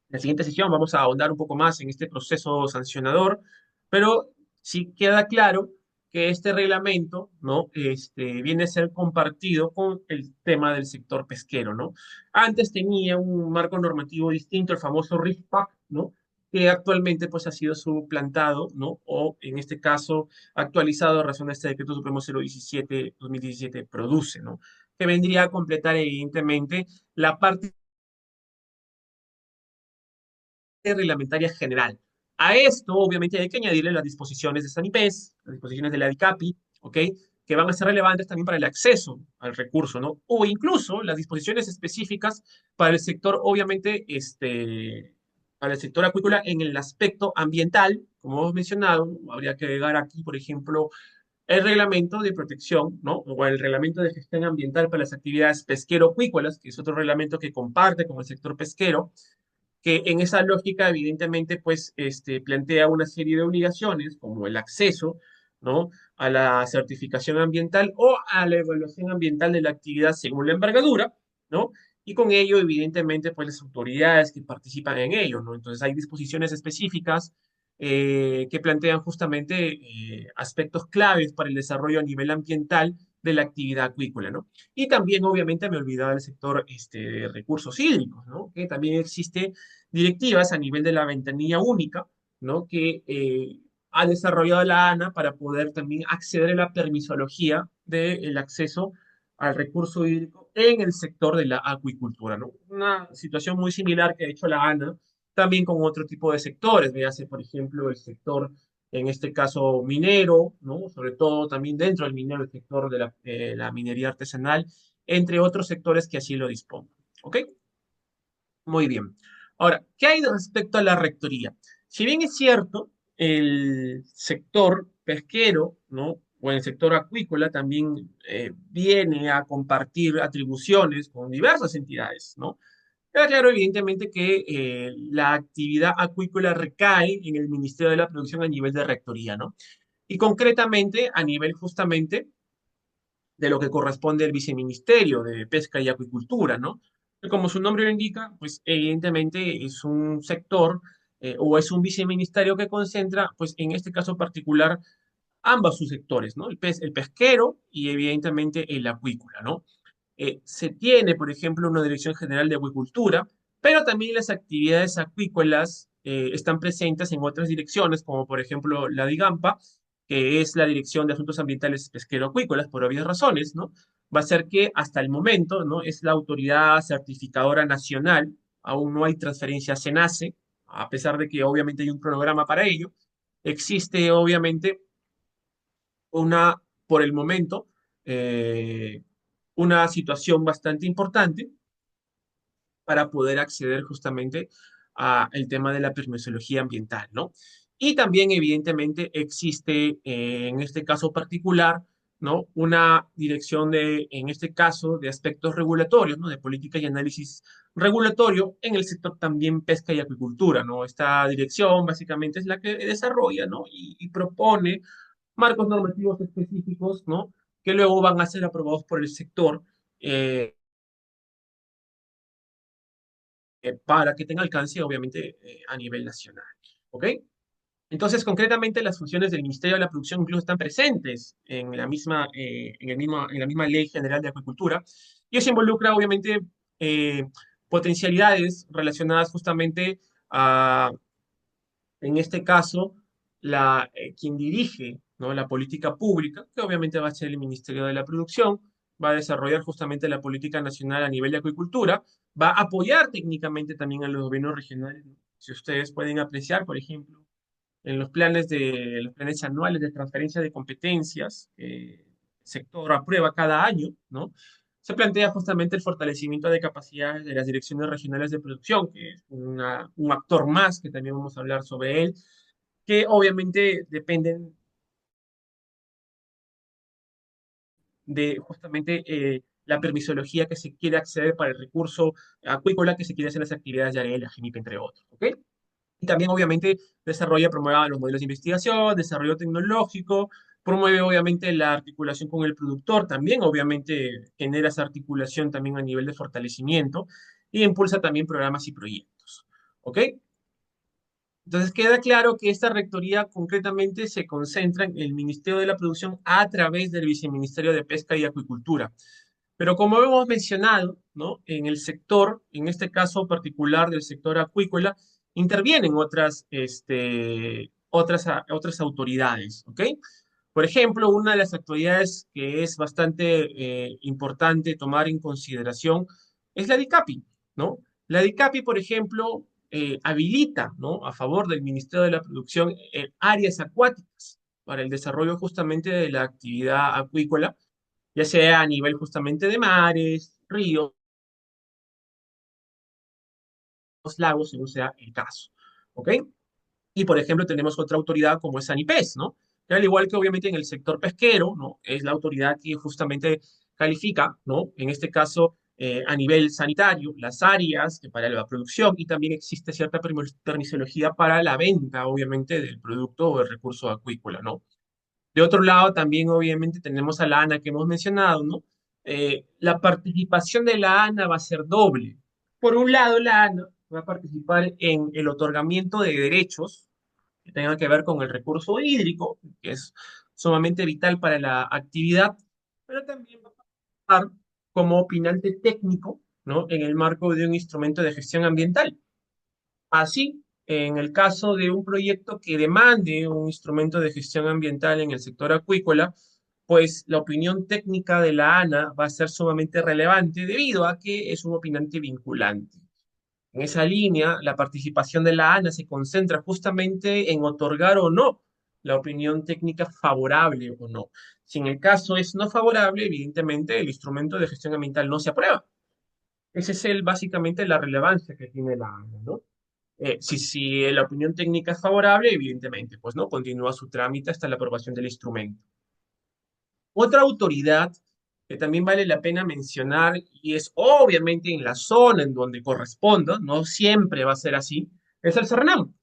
En la siguiente sesión vamos a ahondar un poco más en este proceso sancionador, pero sí queda claro que este reglamento, ¿no? Viene a ser compartido con el tema del sector pesquero, ¿no? Antes tenía un marco normativo distinto, el famoso RIFPAC, ¿no? Que actualmente pues ha sido suplantado, ¿no? O en este caso actualizado a razón de este decreto supremo 017/2017 produce, ¿no? Que vendría a completar evidentemente la parte reglamentaria general. A esto, obviamente, hay que añadirle las disposiciones de Sanipes, las disposiciones de la DICAPI, ¿ok? Que van a ser relevantes también para el acceso al recurso, ¿no? O incluso las disposiciones específicas para el sector, obviamente, para el sector acuícola en el aspecto ambiental, como hemos mencionado, habría que agregar aquí, por ejemplo, el reglamento de protección, ¿no? O el reglamento de gestión ambiental para las actividades pesquero-acuícolas, que es otro reglamento que comparte con el sector pesquero, que en esa lógica, evidentemente, pues, plantea una serie de obligaciones, como el acceso, ¿no? A la certificación ambiental o a la evaluación ambiental de la actividad según la envergadura, ¿no? Y con ello, evidentemente, pues las autoridades que participan en ello, ¿no? Entonces hay disposiciones específicas que plantean justamente aspectos claves para el desarrollo a nivel ambiental de la actividad acuícola, ¿no? Y también, obviamente, me olvidaba del sector de recursos hídricos, ¿no? Que también existe directivas a nivel de la ventanilla única, ¿no? Que ha desarrollado la ANA para poder también acceder a la permisología del acceso al recurso hídrico en el sector de la acuicultura, ¿no? Una situación muy similar que ha hecho la ANA también con otro tipo de sectores, véase, por ejemplo, el sector, en este caso, minero, ¿no? Sobre todo también dentro del minero, el sector de la minería artesanal, entre otros sectores que así lo dispongan, ¿ok? Muy bien. Ahora, ¿qué hay respecto a la rectoría? Si bien es cierto, el sector pesquero, ¿no? O el sector acuícola también viene a compartir atribuciones con diversas entidades, ¿no? Queda claro, evidentemente, que la actividad acuícola recae en el Ministerio de la Producción a nivel de rectoría, ¿no? Y concretamente a nivel justamente de lo que corresponde al viceministerio de Pesca y Acuicultura, ¿no? Que como su nombre lo indica, pues evidentemente es un sector o es un viceministerio que concentra, pues en este caso particular, ambos sus sectores, ¿no? El pesquero y evidentemente el acuícola, ¿no? Se tiene, por ejemplo, una Dirección General de Acuicultura, pero también las actividades acuícolas están presentes en otras direcciones, como por ejemplo la DIGAMPA, que es la Dirección de Asuntos Ambientales Pesquero-Acuícolas, por obvias razones, ¿no? Va a ser que hasta el momento, ¿no? Es la autoridad certificadora nacional, aún no hay transferencia a SENACE, a pesar de que obviamente hay un cronograma para ello. Existe obviamente por el momento, eh, una situación bastante importante para poder acceder justamente a el tema de la permisología ambiental, ¿no? Y también, evidentemente, existe en este caso particular, ¿no? Una dirección en este caso, de aspectos regulatorios, ¿no? De política y análisis regulatorio en el sector también pesca y acuicultura, ¿no? Esta dirección básicamente es la que desarrolla, ¿no? Y propone marcos normativos específicos, ¿no? Que luego van a ser aprobados por el sector eh, para que tenga alcance, obviamente, a nivel nacional. ¿Ok? Entonces, concretamente, las funciones del Ministerio de la Producción incluso están presentes en la misma, en la misma Ley General de Acuicultura, y eso involucra, obviamente, potencialidades relacionadas justamente a En este caso, quien dirige, ¿no?, la política pública, que obviamente va a ser el Ministerio de la Producción, va a desarrollar justamente la política nacional a nivel de acuicultura, va a apoyar técnicamente también a los gobiernos regionales, ¿no? Si ustedes pueden apreciar, por ejemplo, en los planes anuales de transferencia de competencias, el sector aprueba cada año, ¿no? Se plantea justamente el fortalecimiento de capacidades de las direcciones regionales de producción, que es un actor más, que también vamos a hablar sobre él, que obviamente dependen de justamente la permisología que se quiere acceder para el recurso acuícola que se quiere hacer en las actividades de área de la GENIP, entre otros, ¿ok? Y también, obviamente, desarrolla, promueve los modelos de investigación, desarrollo tecnológico, promueve, obviamente, la articulación con el productor, también, obviamente, genera esa articulación también a nivel de fortalecimiento y impulsa también programas y proyectos. ¿Ok? Entonces, queda claro que esta rectoría concretamente se concentra en el Ministerio de la Producción a través del Viceministerio de Pesca y Acuicultura. Pero como hemos mencionado, ¿no?, en el sector, en este caso particular del sector acuícola, intervienen otras autoridades, ¿ok? Por ejemplo, una de las autoridades que es bastante importante tomar en consideración es la DICAPI, ¿no? La DICAPI, por ejemplo, habilita, ¿no?, a favor del Ministerio de la Producción áreas acuáticas para el desarrollo justamente de la actividad acuícola, ya sea a nivel justamente de mares, ríos, lagos, según sea el caso. ¿Ok? Y por ejemplo, tenemos otra autoridad como es Sanipes, ¿no? Que al igual que obviamente en el sector pesquero, ¿no?, es la autoridad que justamente califica, ¿no?, en este caso a nivel sanitario, las áreas que para la producción y también existe cierta permisología para la venta, obviamente, del producto o del recurso acuícola, ¿no? De otro lado, también obviamente tenemos a la ANA que hemos mencionado, ¿no? La participación de la ANA va a ser doble. Por un lado, la ANA va a participar en el otorgamiento de derechos que tengan que ver con el recurso hídrico, que es sumamente vital para la actividad, pero también va a participar como opinante técnico, ¿no?, en el marco de un instrumento de gestión ambiental. Así, en el caso de un proyecto que demande un instrumento de gestión ambiental en el sector acuícola, pues la opinión técnica de la ANA va a ser sumamente relevante debido a que es un opinante vinculante. En esa línea, la participación de la ANA se concentra justamente en otorgar o no la opinión técnica favorable o no. Si en el caso es no favorable, evidentemente el instrumento de gestión ambiental no se aprueba. Esa es básicamente la relevancia que tiene la ANA, ¿no? Si la opinión técnica es favorable, evidentemente, pues no, continúa su trámite hasta la aprobación del instrumento. Otra autoridad que también vale la pena mencionar, y es obviamente en la zona en donde corresponda, no siempre va a ser así, es el CERNAM.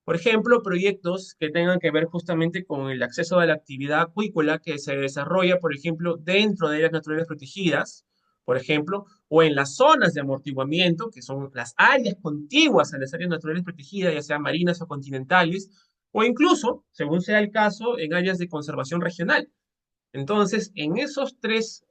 Por ejemplo, proyectos que tengan que ver justamente con el acceso a la actividad acuícola que se desarrolla, por ejemplo, dentro de áreas naturales protegidas, por ejemplo, o en las zonas de amortiguamiento, que son las áreas contiguas a las áreas naturales protegidas, ya sean marinas o continentales, o incluso, según sea el caso, en áreas de conservación regional. Entonces, en esos tres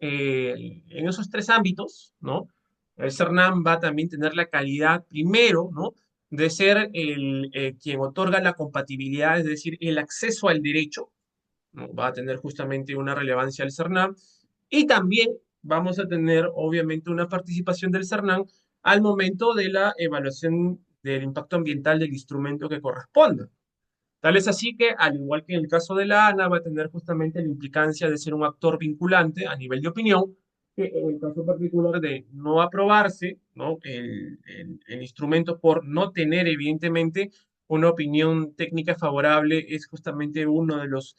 ámbitos, ¿no?, el CERNAM va a también tener la calidad, primero, ¿no?, de ser quien otorga la compatibilidad, es decir, el acceso al derecho, ¿no? Va a tener justamente una relevancia el CERNAM, y también vamos a tener, obviamente, una participación del CERNAM al momento de la evaluación del impacto ambiental del instrumento que corresponda. Tal es así que, al igual que en el caso de la ANA, va a tener justamente la implicancia de ser un actor vinculante a nivel de opinión, que en el caso particular de no aprobarse, ¿no?, el instrumento por no tener, evidentemente, una opinión técnica favorable, es justamente uno de los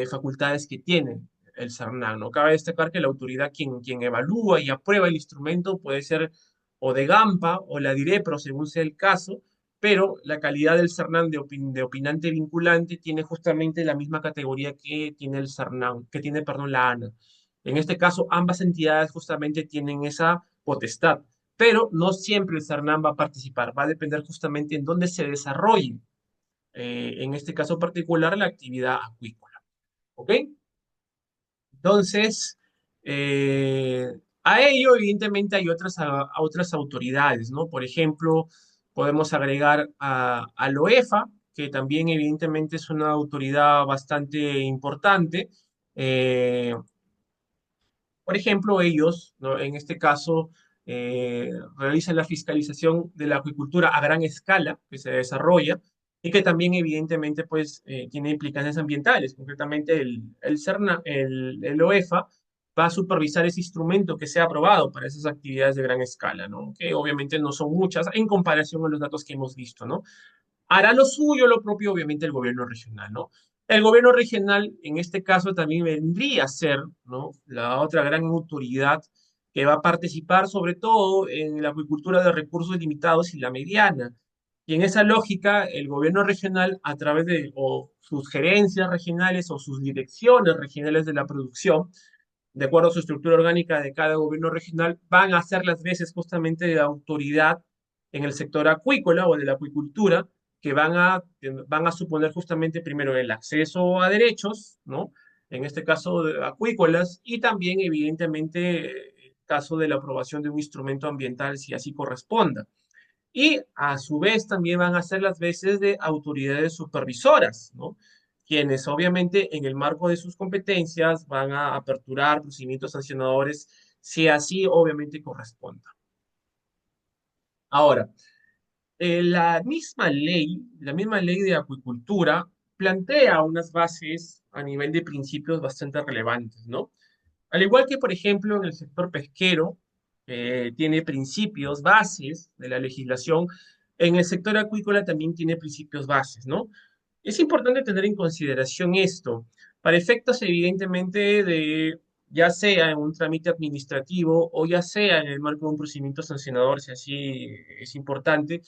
facultades que tiene el CERNAM, ¿no? Cabe destacar que la autoridad quien evalúa y aprueba el instrumento puede ser o de GAMPA o la DIREPRO, según sea el caso, pero la calidad del CERNAM de opinante vinculante tiene justamente la misma categoría que tiene el CERNAM, que tiene, perdón, la ANA. En este caso, ambas entidades justamente tienen esa potestad, pero no siempre el CERNAM va a participar, va a depender justamente en dónde se desarrolle, en este caso particular, la actividad acuícola. ¿Ok? Entonces, a ello, evidentemente, hay otras autoridades, ¿no? Por ejemplo, podemos agregar a la OEFA, que también evidentemente es una autoridad bastante importante. Eh, por ejemplo, ellos, ¿no? En este caso, realizan la fiscalización de la acuicultura a gran escala que se desarrolla y que también evidentemente pues, tiene implicancias ambientales. Concretamente, el CERNA, el OEFA va a supervisar ese instrumento que sea aprobado para esas actividades de gran escala, ¿no? Que obviamente no son muchas en comparación con los datos que hemos visto, ¿no? Hará lo suyo, lo propio, obviamente, el gobierno regional, ¿no? El gobierno regional, en este caso, también vendría a ser, ¿no? La otra gran autoridad que va a participar, sobre todo, en la acuicultura de recursos limitados y la mediana. Y en esa lógica, el gobierno regional, a través de o sus gerencias regionales o sus direcciones regionales de la producción, de acuerdo a su estructura orgánica de cada gobierno regional, van a hacer las veces justamente de autoridad en el sector acuícola o de la acuicultura, que van a suponer justamente primero el acceso a derechos, ¿no? En este caso de acuícolas, y también evidentemente el caso de la aprobación de un instrumento ambiental, si así corresponda. Y a su vez también van a ser las veces de autoridades supervisoras, ¿no? Quienes obviamente en el marco de sus competencias van a aperturar procedimientos sancionadores si así obviamente corresponda. Ahora, la misma ley de acuicultura plantea unas bases a nivel de principios bastante relevantes, ¿no? Al igual que, por ejemplo, en el sector pesquero, tiene principios bases de la legislación, en el sector acuícola también tiene principios bases, ¿no? Es importante tener en consideración esto, para efectos evidentemente de, ya sea en un trámite administrativo o ya sea en el marco de un procedimiento sancionador, si así es importante,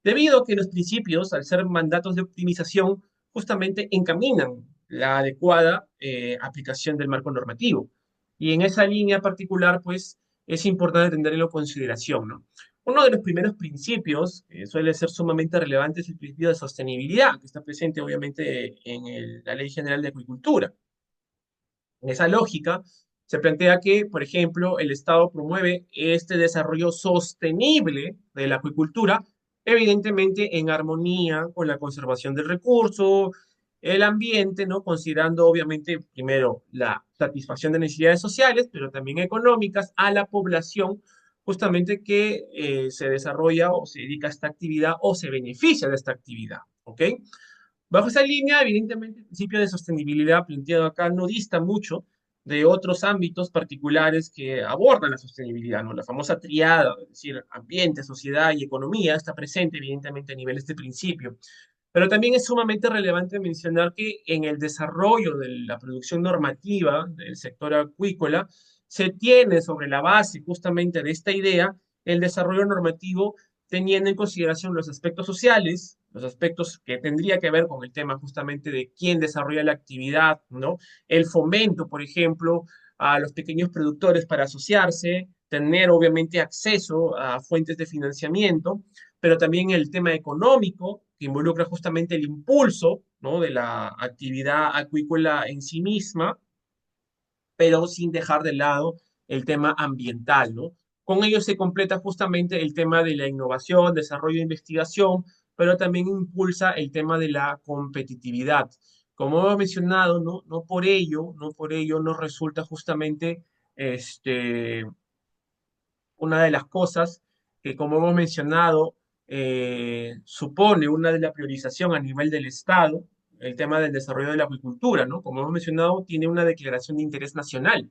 debido a que los principios, al ser mandatos de optimización, justamente encaminan la adecuada aplicación del marco normativo. Y en esa línea particular, pues, es importante tenerlo en consideración, ¿no? Uno de los primeros principios que suele ser sumamente relevante es el principio de sostenibilidad, que está presente obviamente en la Ley General de Acuicultura. En esa lógica, se plantea que, por ejemplo, el Estado promueve este desarrollo sostenible de la acuicultura, evidentemente en armonía con la conservación del recurso, el ambiente, ¿no? Considerando obviamente primero la satisfacción de necesidades sociales, pero también económicas a la población justamente que se desarrolla o se dedica a esta actividad o se beneficia de esta actividad, ¿ok? Bajo esa línea, evidentemente, el principio de sostenibilidad planteado acá no dista mucho de otros ámbitos particulares que abordan la sostenibilidad, ¿no? La famosa triada, es decir, ambiente, sociedad y economía, está presente evidentemente a nivel de este principio. Pero también es sumamente relevante mencionar que en el desarrollo de la producción normativa del sector acuícola, se tiene sobre la base justamente de esta idea el desarrollo normativo teniendo en consideración los aspectos sociales, los aspectos que tendría que ver con el tema justamente de quién desarrolla la actividad, ¿no? El fomento, por ejemplo, a los pequeños productores para asociarse, tener obviamente acceso a fuentes de financiamiento, pero también el tema económico, que involucra justamente el impulso, ¿no? De la actividad acuícola en sí misma, pero sin dejar de lado el tema ambiental, ¿no? Con ello se completa justamente el tema de la innovación, desarrollo e investigación, pero también impulsa el tema de la competitividad. Como he mencionado, no por ello nos resulta justamente este, una de las cosas que, como hemos mencionado, supone una de la priorización a nivel del Estado, el tema del desarrollo de la acuicultura, ¿no? Como hemos mencionado, tiene una declaración de interés nacional.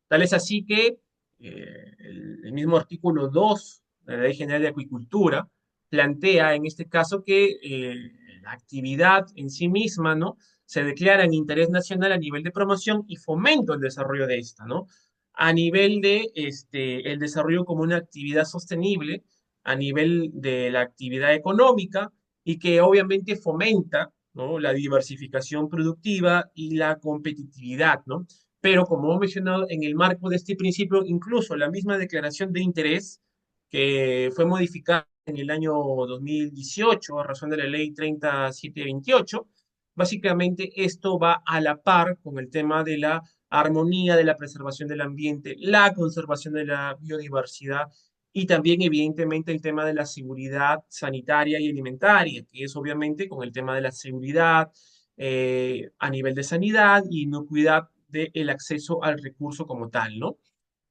Tal es así que el mismo artículo 2 de la Ley General de Acuicultura plantea en este caso que la actividad en sí misma, ¿no? Se declara en interés nacional a nivel de promoción y fomento el desarrollo de esta, ¿no? A nivel de el desarrollo como una actividad sostenible, a nivel de la actividad económica y que obviamente fomenta, ¿no? La diversificación productiva y la competitividad, ¿no? Pero como hemos mencionado, en el marco de este principio, incluso la misma declaración de interés que fue modificada en el año 2018 a razón de la ley 3728, básicamente esto va a la par con el tema de la armonía, de la preservación del ambiente, la conservación de la biodiversidad y también evidentemente el tema de la seguridad sanitaria y alimentaria, que es obviamente con el tema de la seguridad a nivel de sanidad y inocuidad del acceso al recurso como tal, ¿no?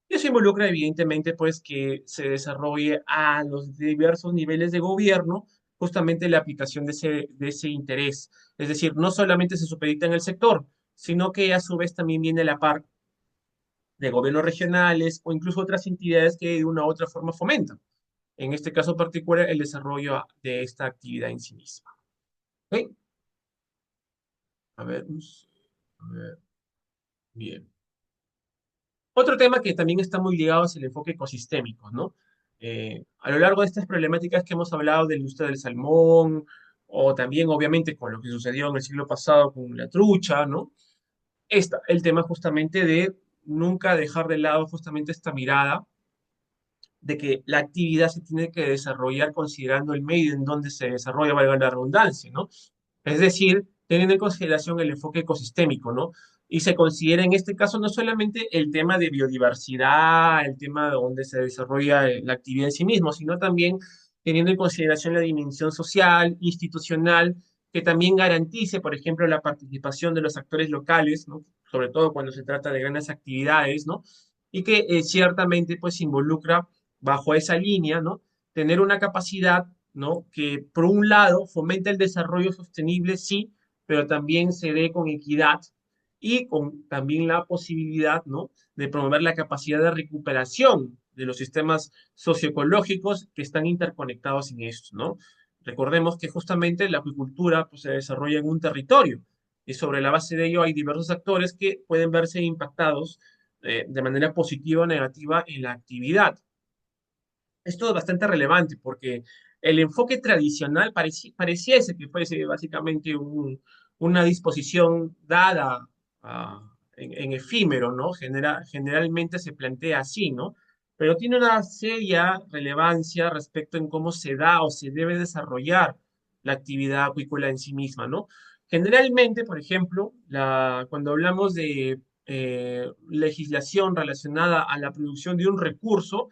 Y eso involucra evidentemente pues que se desarrolle a los diversos niveles de gobierno justamente la aplicación de ese interés. Es decir, no solamente se supedita en el sector, sino que a su vez también viene la par de gobiernos regionales o incluso otras entidades que de una u otra forma fomentan. En este caso particular, el desarrollo de esta actividad en sí misma. ¿Ok? A ver, a ver, bien. Otro tema que también está muy ligado es el enfoque ecosistémico, ¿no? A lo largo de estas problemáticas que hemos hablado del uso del salmón, o también obviamente con lo que sucedió en el siglo pasado con la trucha, ¿no? Está el tema justamente de nunca dejar de lado justamente esta mirada de que la actividad se tiene que desarrollar considerando el medio en donde se desarrolla, valga la redundancia, ¿no? Es decir, teniendo en consideración el enfoque ecosistémico, ¿no? Y se considera en este caso no solamente el tema de biodiversidad, el tema de donde se desarrolla la actividad en sí mismo, sino también teniendo en consideración la dimensión social, institucional, que también garantice, por ejemplo, la participación de los actores locales, ¿no? Sobre todo cuando se trata de grandes actividades, ¿no? Y que ciertamente pues involucra bajo esa línea, ¿no? Tener una capacidad, ¿no? Que por un lado fomente el desarrollo sostenible, sí, pero también se dé con equidad y con también la posibilidad, ¿no? De promover la capacidad de recuperación de los sistemas socioecológicos que están interconectados en esto, ¿no? Recordemos que justamente la acuicultura pues, se desarrolla en un territorio y sobre la base de ello hay diversos actores que pueden verse impactados de manera positiva o negativa en la actividad. Esto es bastante relevante porque el enfoque tradicional pareciese que fuese básicamente una disposición dada en efímero, ¿no? Generalmente se plantea así, ¿no? Pero tiene una seria relevancia respecto en cómo se da o se debe desarrollar la actividad acuícola en sí misma, ¿no? Generalmente, por ejemplo, cuando hablamos de legislación relacionada a la producción de un recurso,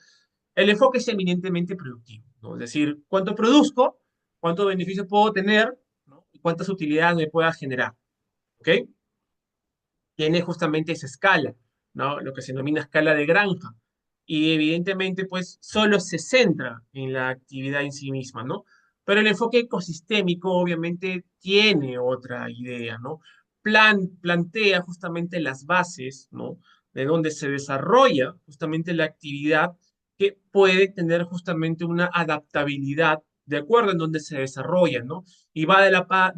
el enfoque es eminentemente productivo, ¿no? Es decir, cuánto produzco, cuántos beneficios puedo tener, ¿no? Y cuántas utilidades me pueda generar, ¿ok? Tiene justamente esa escala, ¿no? Lo que se denomina escala de granja. Y evidentemente, pues, solo se centra en la actividad en sí misma, ¿no? Pero el enfoque ecosistémico obviamente tiene otra idea, ¿no? Plantea justamente las bases, ¿no? De donde se desarrolla justamente la actividad que puede tener justamente una adaptabilidad de acuerdo en donde se desarrolla, ¿no? Y va de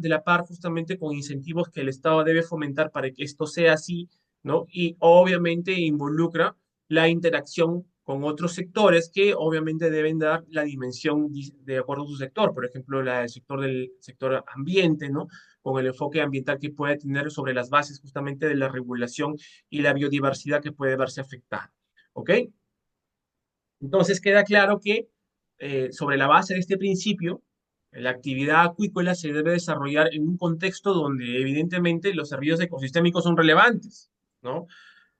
la par justamente con incentivos que el Estado debe fomentar para que esto sea así, ¿no? Y obviamente involucra la interacción con otros sectores que obviamente deben dar la dimensión de acuerdo a su sector, por ejemplo, el sector del sector ambiente, ¿no? Con el enfoque ambiental que puede tener sobre las bases justamente de la regulación y la biodiversidad que puede verse afectada, ¿ok? Entonces queda claro que sobre la base de este principio, la actividad acuícola se debe desarrollar en un contexto donde evidentemente los servicios ecosistémicos son relevantes, ¿no?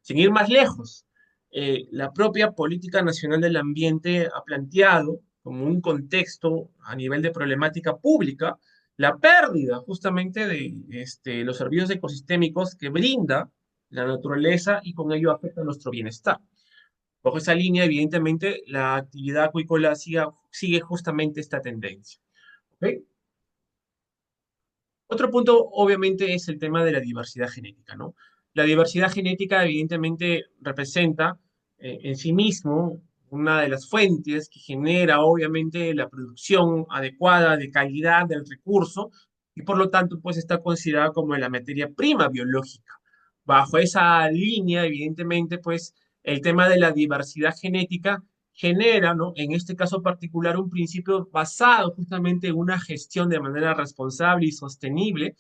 Sin ir más lejos, la propia Política Nacional del Ambiente ha planteado como un contexto a nivel de problemática pública la pérdida justamente de los servicios ecosistémicos que brinda la naturaleza y con ello afecta nuestro bienestar. Bajo esa línea, evidentemente, la actividad acuícola sigue justamente esta tendencia. ¿Ok? Otro punto, obviamente, es el tema de la diversidad genética, ¿no? La diversidad genética, evidentemente, representa en sí mismo una de las fuentes que genera, obviamente, la producción adecuada de calidad del recurso y, por lo tanto, pues está considerada como la materia prima biológica. Bajo esa línea, evidentemente, pues el tema de la diversidad genética genera, ¿no? En este caso particular, un principio basado justamente en una gestión de manera responsable y sostenible,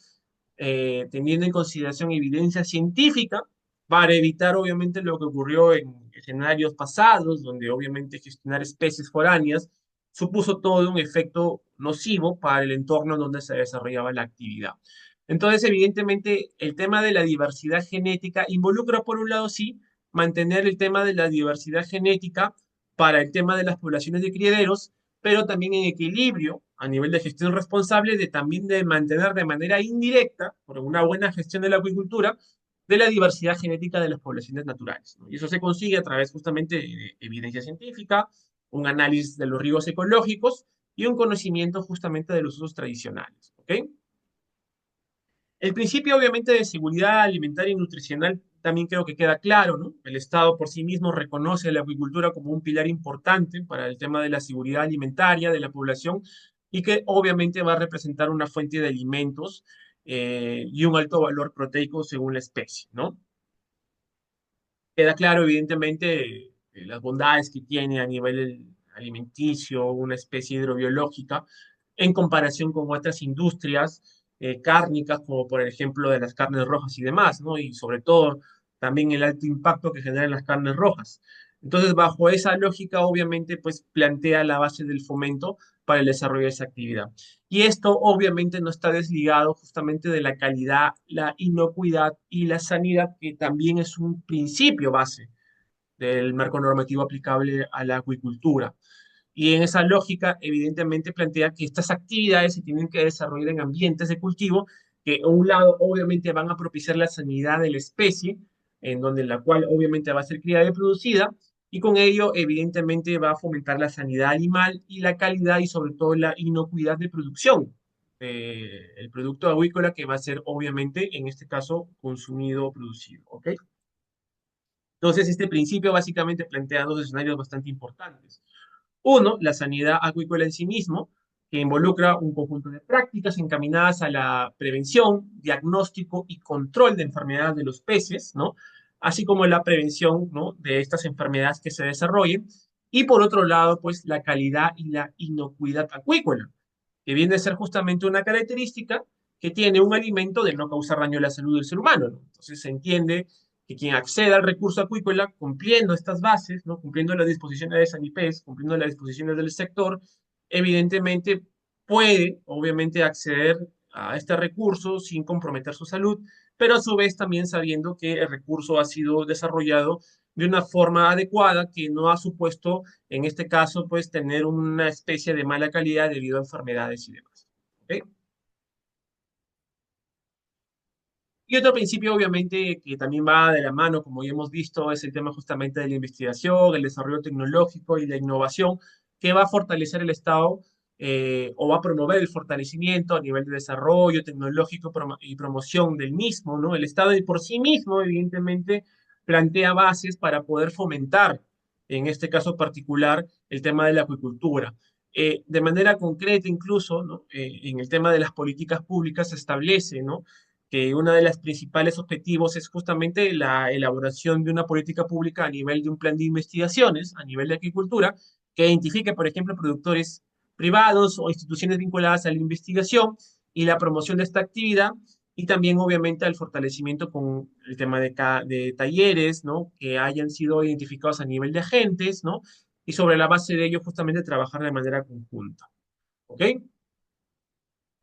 teniendo en consideración evidencia científica para evitar, obviamente, lo que ocurrió en escenarios pasados, donde obviamente gestionar especies foráneas supuso todo un efecto nocivo para el entorno donde se desarrollaba la actividad. Entonces, evidentemente, el tema de la diversidad genética involucra, por un lado, sí, mantener el tema de la diversidad genética para el tema de las poblaciones de criaderos, pero también en equilibrio a nivel de gestión responsable de también de mantener de manera indirecta, por una buena gestión de la acuicultura, de la diversidad genética de las poblaciones naturales, ¿no? Y eso se consigue a través justamente de evidencia científica, un análisis de los riesgos ecológicos y un conocimiento justamente de los usos tradicionales, ¿ok? El principio, obviamente, de seguridad alimentaria y nutricional también creo que queda claro, ¿no? El Estado por sí mismo reconoce la acuicultura como un pilar importante para el tema de la seguridad alimentaria de la población y que obviamente va a representar una fuente de alimentos y un alto valor proteico según la especie, ¿no? Queda claro, evidentemente, las bondades que tiene a nivel alimenticio una especie hidrobiológica en comparación con otras industrias cárnicas, como por ejemplo de las carnes rojas y demás, ¿no? Y sobre todo también el alto impacto que generan las carnes rojas. Entonces, bajo esa lógica, obviamente, pues plantea la base del fomento para el desarrollo de esa actividad. Y esto obviamente no está desligado justamente de la calidad, la inocuidad y la sanidad, que también es un principio base del marco normativo aplicable a la acuicultura. Y en esa lógica, evidentemente, plantea que estas actividades se tienen que desarrollar en ambientes de cultivo que, a un lado, obviamente van a propiciar la sanidad de la especie, en donde la cual obviamente va a ser criada y producida, y con ello, evidentemente, va a fomentar la sanidad animal y la calidad y sobre todo la inocuidad de producción. El producto avícola que va a ser, obviamente, en este caso, consumido o producido. ¿Ok? Entonces, este principio básicamente plantea dos escenarios bastante importantes. Uno, la sanidad acuícola en sí mismo, que involucra un conjunto de prácticas encaminadas a la prevención, diagnóstico y control de enfermedades de los peces, ¿no? Así como la prevención, ¿no? de estas enfermedades que se desarrollen. Y por otro lado, pues la calidad y la inocuidad acuícola, que viene a ser justamente una característica que tiene un alimento de no causar daño a la salud del ser humano, ¿no? Entonces se entiende que quien acceda al recurso acuícola cumpliendo estas bases, ¿no? Cumpliendo las disposiciones de Sanipes, cumpliendo las disposiciones del sector, evidentemente puede, obviamente, acceder a este recurso sin comprometer su salud, pero a su vez también sabiendo que el recurso ha sido desarrollado de una forma adecuada que no ha supuesto, en este caso, pues tener una especie de mala calidad debido a enfermedades y demás. ¿Ok? Y otro principio, obviamente, que también va de la mano, como ya hemos visto, es el tema justamente de la investigación, el desarrollo tecnológico y la innovación, que va a fortalecer el Estado o va a promover el fortalecimiento a nivel de desarrollo tecnológico y promoción del mismo, ¿no? El Estado por sí mismo, evidentemente, plantea bases para poder fomentar, en este caso particular, el tema de la acuicultura. De manera concreta, incluso, ¿no? En el tema de las políticas públicas se establece, ¿no? que uno de los principales objetivos es justamente la elaboración de una política pública a nivel de un plan de investigaciones, a nivel de agricultura, que identifique, por ejemplo, productores privados o instituciones vinculadas a la investigación y la promoción de esta actividad, y también, obviamente, al fortalecimiento con el tema de talleres, ¿no? Que hayan sido identificados a nivel de agentes, ¿no? Y sobre la base de ello, justamente, trabajar de manera conjunta. ¿Ok?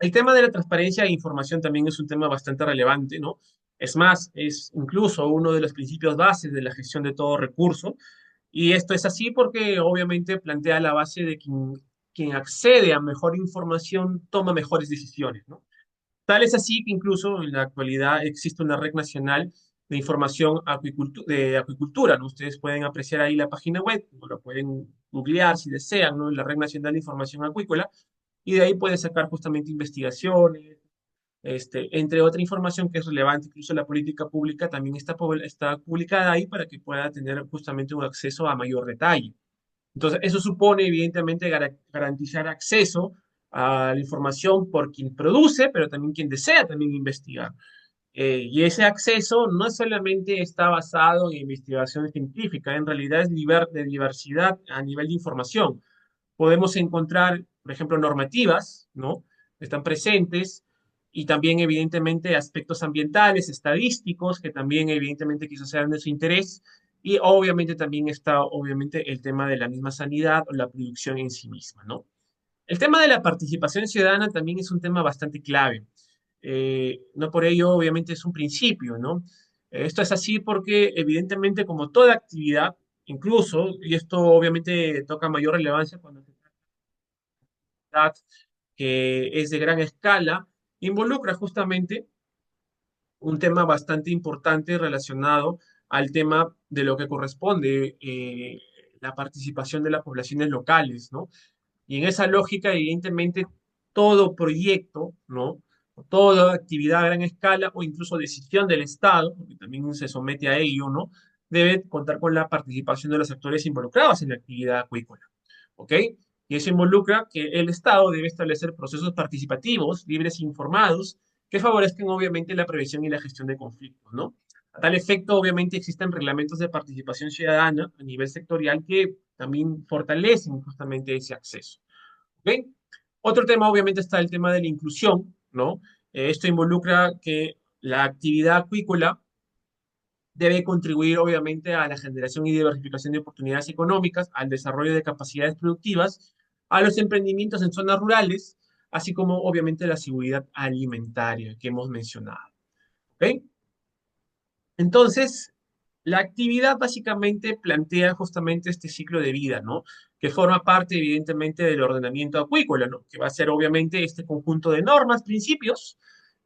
El tema de la transparencia e información también es un tema bastante relevante, ¿no? Es más, es incluso uno de los principios bases de la gestión de todo recurso. Y esto es así porque obviamente plantea la base de quien accede a mejor información toma mejores decisiones, ¿no? Tal es así que incluso en la actualidad existe una red nacional de información de acuicultura, ¿no? Ustedes pueden apreciar ahí la página web, o lo pueden googlear si desean, ¿no? La Red Nacional de Información Acuícola, y de ahí pueden sacar justamente investigaciones, entre otra información que es relevante, incluso la política pública también está publicada ahí para que pueda tener justamente un acceso a mayor detalle. Entonces, eso supone, evidentemente, garantizar acceso a la información por quien produce, pero también quien desea también investigar. Y ese acceso no solamente está basado en investigación científica, en realidad es de diversidad a nivel de información. Podemos encontrar, por ejemplo, normativas, ¿no? Están presentes y también, evidentemente, aspectos ambientales, estadísticos, que también, evidentemente, quizás sean de su interés. Y obviamente también está, obviamente, el tema de la misma sanidad o la producción en sí misma, ¿no? El tema de la participación ciudadana también es un tema bastante clave. No por ello, obviamente, es un principio, ¿no? Esto es así porque, evidentemente, como toda actividad, incluso, y esto obviamente toca mayor relevancia cuando se trata que es de gran escala, involucra justamente un tema bastante importante relacionado al tema de lo que corresponde la participación de las poblaciones locales, ¿no? Y en esa lógica, evidentemente, todo proyecto, ¿no? Toda actividad a gran escala o incluso decisión del Estado, porque también se somete a ello, ¿no? Debe contar con la participación de los actores involucrados en la actividad acuícola, ¿ok? Y eso involucra que el Estado debe establecer procesos participativos, libres e informados, que favorezcan obviamente la prevención y la gestión de conflictos, ¿no? A tal efecto, obviamente existen reglamentos de participación ciudadana a nivel sectorial que también fortalecen justamente ese acceso. ¿Ok? Otro tema, obviamente, está el tema de la inclusión, ¿no? Esto involucra que la actividad acuícola debe contribuir, obviamente, a la generación y diversificación de oportunidades económicas, al desarrollo de capacidades productivas, a los emprendimientos en zonas rurales, así como, obviamente, la seguridad alimentaria que hemos mencionado. ¿Ok? Entonces, la actividad básicamente plantea justamente este ciclo de vida, ¿no? Que forma parte, evidentemente, del ordenamiento acuícola, ¿no? Que va a ser, obviamente, este conjunto de normas, principios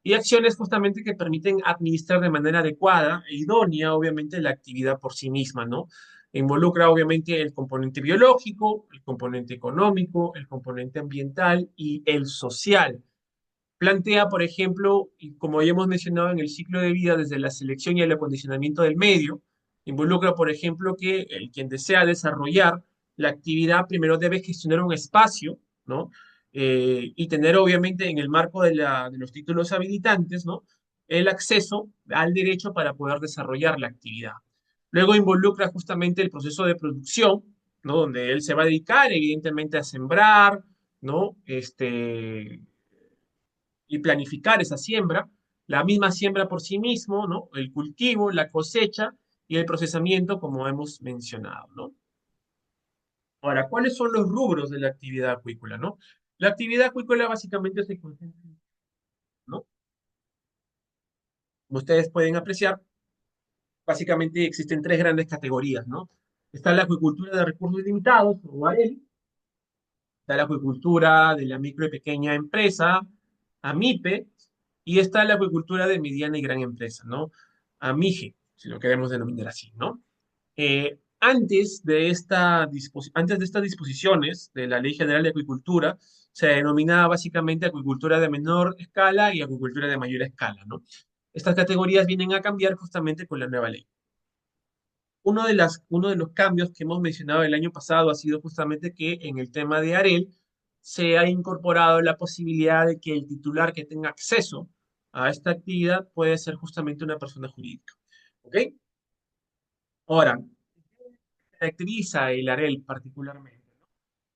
y acciones justamente que permiten administrar de manera adecuada e idónea, obviamente, la actividad por sí misma, ¿no? Involucra, obviamente, el componente biológico, el componente económico, el componente ambiental y el social. Plantea, por ejemplo, y como ya hemos mencionado en el ciclo de vida, desde la selección y el acondicionamiento del medio, involucra, por ejemplo, que el quien desea desarrollar la actividad primero debe gestionar un espacio, ¿no? Y tener, obviamente, en el marco de los títulos habilitantes, ¿no? El acceso al derecho para poder desarrollar la actividad. Luego involucra justamente el proceso de producción, ¿no? Donde él se va a dedicar, evidentemente, a sembrar, ¿no? Y planificar esa siembra, la misma siembra por sí mismo, ¿no? El cultivo, la cosecha y el procesamiento, como hemos mencionado, ¿no? Ahora, ¿cuáles son los rubros de la actividad acuícola, no? La actividad acuícola básicamente se concentra, ¿no? Como ustedes pueden apreciar, básicamente existen tres grandes categorías, ¿no? Está la acuicultura de recursos limitados, o AREL, está la acuicultura de la micro y pequeña empresa, AMIPE, y está la acuicultura de mediana y gran empresa, ¿no? AMIGE, si lo queremos denominar así, ¿no? Antes de estas disposiciones de la Ley General de Acuicultura, se denominaba básicamente acuicultura de menor escala y acuicultura de mayor escala, ¿no? Estas categorías vienen a cambiar justamente con la nueva ley. Uno de los cambios que hemos mencionado el año pasado ha sido justamente que en el tema de AREL se ha incorporado la posibilidad de que el titular que tenga acceso a esta actividad puede ser justamente una persona jurídica. ¿Ok? Ahora, ¿qué caracteriza el AREL particularmente?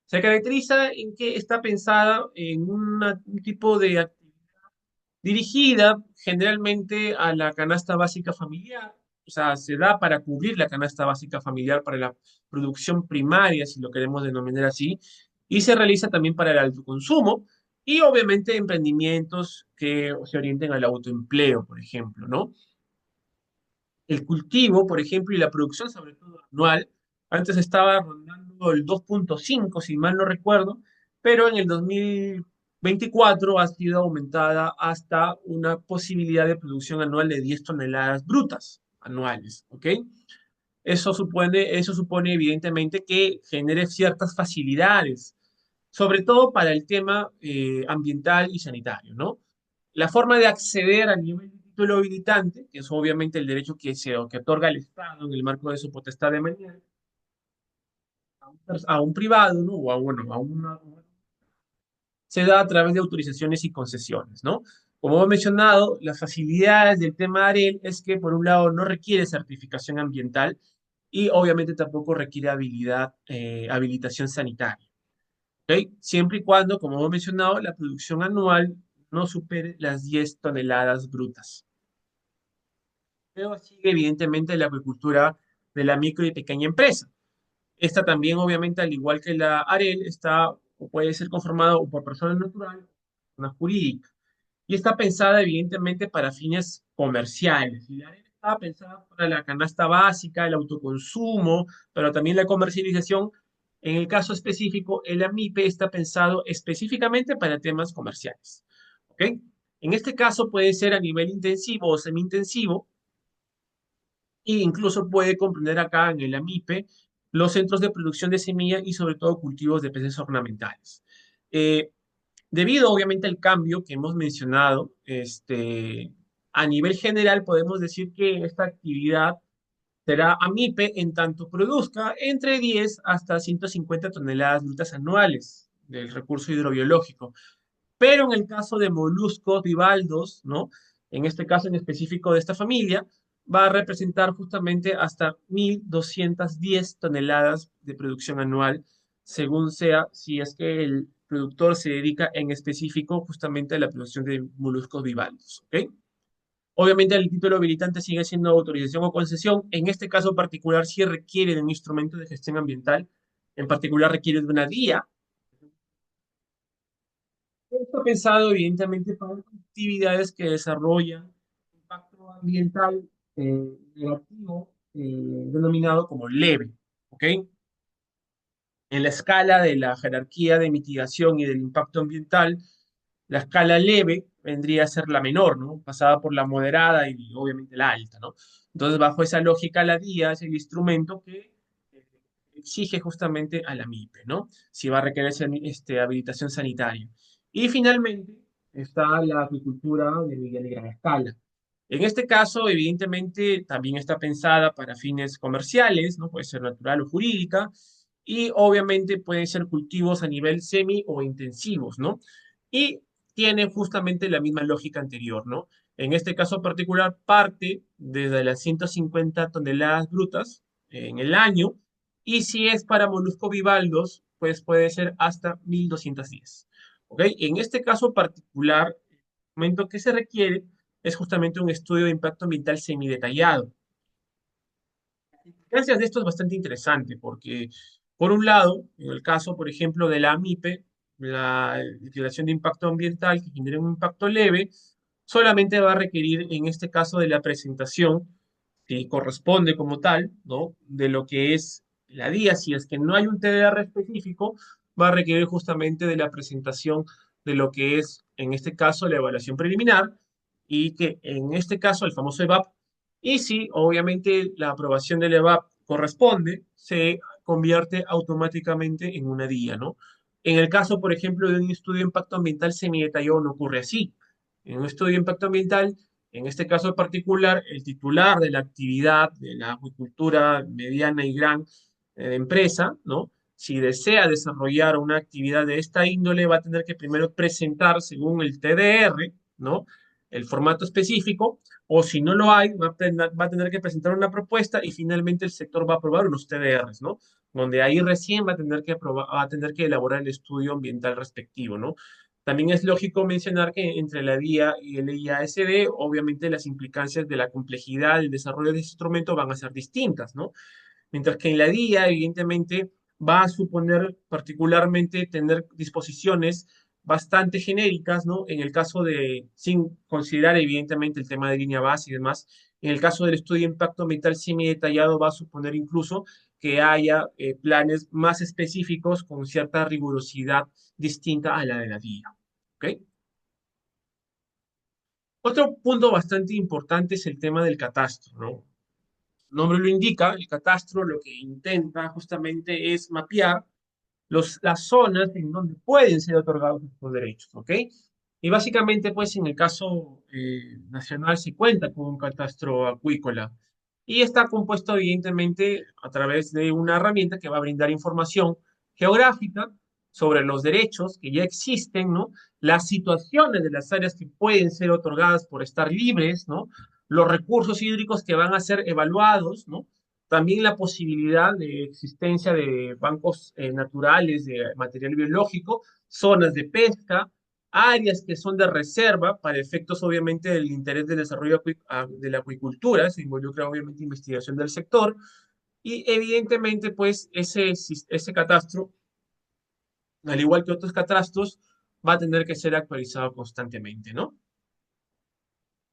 Se caracteriza en que está pensada en un tipo de actividad dirigida generalmente a la canasta básica familiar, o sea, se da para cubrir la canasta básica familiar para la producción primaria, si lo queremos denominar así, y se realiza también para el autoconsumo y obviamente emprendimientos que se orienten al autoempleo, por ejemplo, ¿no? El cultivo, por ejemplo, y la producción, sobre todo anual, antes estaba rondando el 2,5, si mal no recuerdo, pero en el 2024 ha sido aumentada hasta una posibilidad de producción anual de 10 toneladas brutas anuales, ¿ok? Eso supone evidentemente que genere ciertas facilidades, sobre todo para el tema ambiental y sanitario, ¿no? La forma de acceder al nivel de título habilitante, que es obviamente el derecho que otorga el Estado en el marco de su potestad de manejo, a un privado, ¿no? O a, bueno, se da a través de autorizaciones y concesiones, ¿no? Como he mencionado, las facilidades del tema AREL es que, por un lado, no requiere certificación ambiental y obviamente tampoco requiere habilitación sanitaria, ¿ok? Siempre y cuando, como hemos mencionado, la producción anual no supere las 10 toneladas brutas. Luego sigue, evidentemente, la acuicultura de la micro y pequeña empresa. Esta también, obviamente, al igual que la AREL, está o puede ser conformada o por personas naturales o personas jurídicas. Y está pensada, evidentemente, para fines comerciales. Y la AREL estaba pensada para la canasta básica, el autoconsumo, pero también la comercialización. En el caso específico, el AMIPE está pensado específicamente para temas comerciales. ¿Ok? En este caso puede ser a nivel intensivo o semi-intensivo, e incluso puede comprender acá en el AMIPE los centros de producción de semillas y sobre todo cultivos de peces ornamentales. Eh, Debido obviamente al cambio que hemos mencionado, a nivel general podemos decir que esta actividad será AMIPE en tanto produzca entre 10 hasta 150 toneladas brutas anuales del recurso hidrobiológico. Pero en el caso de moluscos bivaldos, ¿no? En este caso en específico de esta familia, va a representar justamente hasta 1.210 toneladas de producción anual, según sea, si es que el productor se dedica en específico justamente a la producción de moluscos bivaldos, ¿ok? Obviamente el título habilitante sigue siendo autorización o concesión. En este caso particular sí requiere de un instrumento de gestión ambiental. En particular requiere de una guía. Está pensado evidentemente para actividades que desarrollan impacto ambiental negativo, denominado como leve, ¿ok? En la escala de la jerarquía de mitigación y del impacto ambiental, la escala leve vendría a ser la menor, ¿no? Pasada por la moderada y obviamente la alta, ¿no? Entonces, bajo esa lógica, la DIA es el instrumento que exige justamente a la MIPE, ¿no? Si va a requerir habilitación sanitaria. Y finalmente está la agricultura de mediana y gran escala. En este caso, evidentemente, también está pensada para fines comerciales, ¿no? Puede ser natural o jurídica, y obviamente pueden ser cultivos a nivel semi o intensivos, ¿no? Y tiene justamente la misma lógica anterior, ¿no? En este caso particular, parte desde las 150 toneladas brutas en el año, y si es para moluscos bivaldos, pues puede ser hasta 1.210. ¿Ok? En este caso particular, el momento que se requiere es justamente un estudio de impacto ambiental semidetallado. Las implicancias de esto es bastante interesante porque, por un lado, en el caso, por ejemplo, de la AMIPE, la declaración de impacto ambiental que genere un impacto leve, solamente va a requerir, en este caso, de la presentación, que corresponde como tal, ¿no? De lo que es la DIA. Si es que no hay un TDR específico, va a requerir justamente de la presentación de lo que es, en este caso, la evaluación preliminar, y que en este caso, el famoso EVAP, y si obviamente la aprobación del EVAP corresponde, se convierte automáticamente en una DIA, ¿no? En el caso, por ejemplo, de un estudio de impacto ambiental semidetallado, no ocurre así. En un estudio de impacto ambiental, en este caso en particular, el titular de la actividad de la acuicultura mediana y gran empresa, ¿no? Si desea desarrollar una actividad de esta índole, va a tener que primero presentar, según el TDR, ¿no? El formato específico, o si no lo hay, va a tener que presentar una propuesta y finalmente el sector va a aprobar unos TDRs, ¿no? Donde ahí recién va a tener que elaborar el estudio ambiental respectivo, ¿no? También es lógico mencionar que entre la DIA y el IASD, obviamente las implicancias de la complejidad del desarrollo de este instrumento van a ser distintas, ¿no? Mientras que en la DIA, evidentemente, va a suponer particularmente tener disposiciones bastante genéricas, ¿no? En el caso de, sin considerar evidentemente el tema de línea base y demás, en el caso del estudio de impacto ambiental semi-detallado va a suponer incluso que haya planes más específicos con cierta rigurosidad distinta a la de la DIA. ¿Ok? Otro punto bastante importante es el tema del catastro, ¿no? El nombre lo indica, el catastro lo que intenta justamente es mapear las zonas en donde pueden ser otorgados estos derechos, ¿ok? Y básicamente, pues en el caso nacional se cuenta con un catastro acuícola y está compuesto evidentemente a través de una herramienta que va a brindar información geográfica sobre los derechos que ya existen, ¿no? Las situaciones de las áreas que pueden ser otorgadas por estar libres, ¿no? Los recursos hídricos que van a ser evaluados, ¿no? También la posibilidad de existencia de bancos naturales de material biológico, zonas de pesca, áreas que son de reserva para efectos obviamente del interés del desarrollo de la acuicultura, se involucra obviamente investigación del sector y evidentemente pues ese catastro, al igual que otros catastros, va a tener que ser actualizado constantemente, ¿no?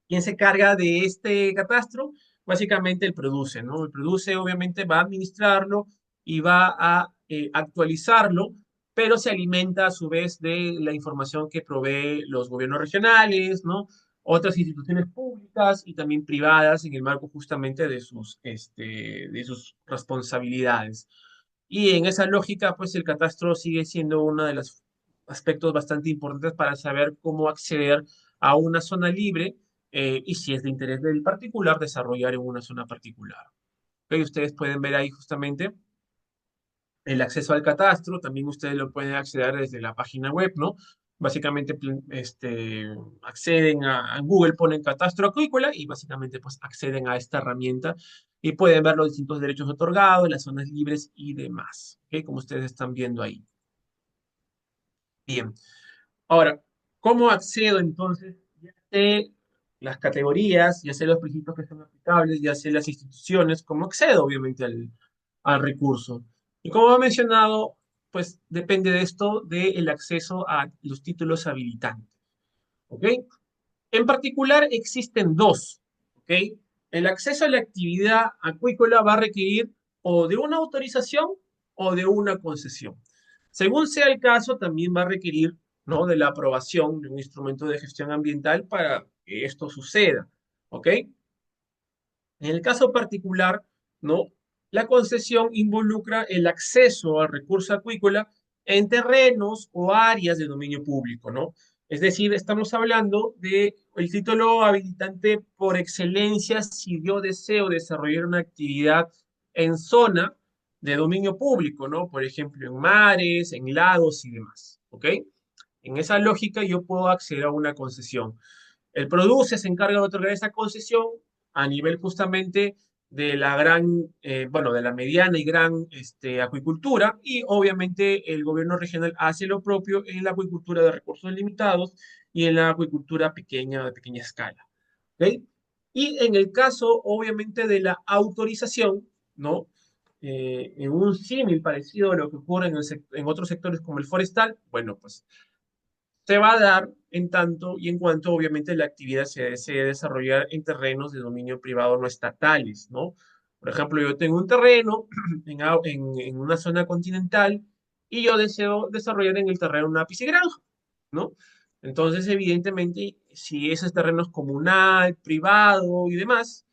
¿Quién se carga de este catastro? básicamente el produce, ¿no? El produce obviamente va a administrarlo y va a actualizarlo, pero se alimenta a su vez de la información que provee los gobiernos regionales, ¿no? Otras instituciones públicas y también privadas en el marco justamente de sus responsabilidades. Y en esa lógica, pues el catastro sigue siendo uno de los aspectos bastante importantes para saber cómo acceder a una zona libre y si es de interés del particular, desarrollar en una zona particular. Ok, ustedes pueden ver ahí justamente el acceso al catastro, también ustedes lo pueden acceder desde la página web, ¿no? Básicamente acceden a Google, ponen catastro acuícola y básicamente pues acceden a esta herramienta y pueden ver los distintos derechos otorgados, las zonas libres y demás, ¿ok? Como ustedes están viendo ahí. Bien. Ahora, ¿cómo accedo entonces? Ya sé las categorías, ya sé los principios que son aplicables, ya sé las instituciones, ¿cómo accedo obviamente al recurso? Y como he mencionado, pues depende de esto del acceso a los títulos habilitantes, ¿ok? En particular existen dos, ¿ok? El acceso a la actividad acuícola va a requerir o de una autorización o de una concesión. Según sea el caso, también va a requerir, ¿no?, de la aprobación de un instrumento de gestión ambiental para que esto suceda, ¿ok? En el caso particular, ¿no? La concesión involucra el acceso al recurso acuícola en terrenos o áreas de dominio público, ¿no? Es decir, estamos hablando de el título habilitante por excelencia si yo deseo desarrollar una actividad en zona de dominio público, ¿no? Por ejemplo, en mares, en lagos y demás, ¿ok? En esa lógica yo puedo acceder a una concesión. El produce se encarga de otorgar esa concesión a nivel justamente de la bueno, de la mediana y gran acuicultura y obviamente el gobierno regional hace lo propio en la acuicultura de recursos limitados y en la acuicultura pequeña, de pequeña escala. ¿Ok? Y en el caso, obviamente, de la autorización, ¿no? En un símil parecido a lo que ocurre en otros sectores como el forestal, bueno, pues se va a dar en tanto y en cuanto obviamente la actividad se desee desarrollar en terrenos de dominio privado no estatales, ¿no? Por ejemplo, yo tengo un terreno en una zona continental y yo deseo desarrollar en el terreno una piscigranja, ¿no? Entonces, evidentemente, si ese terreno es comunal, privado y demás,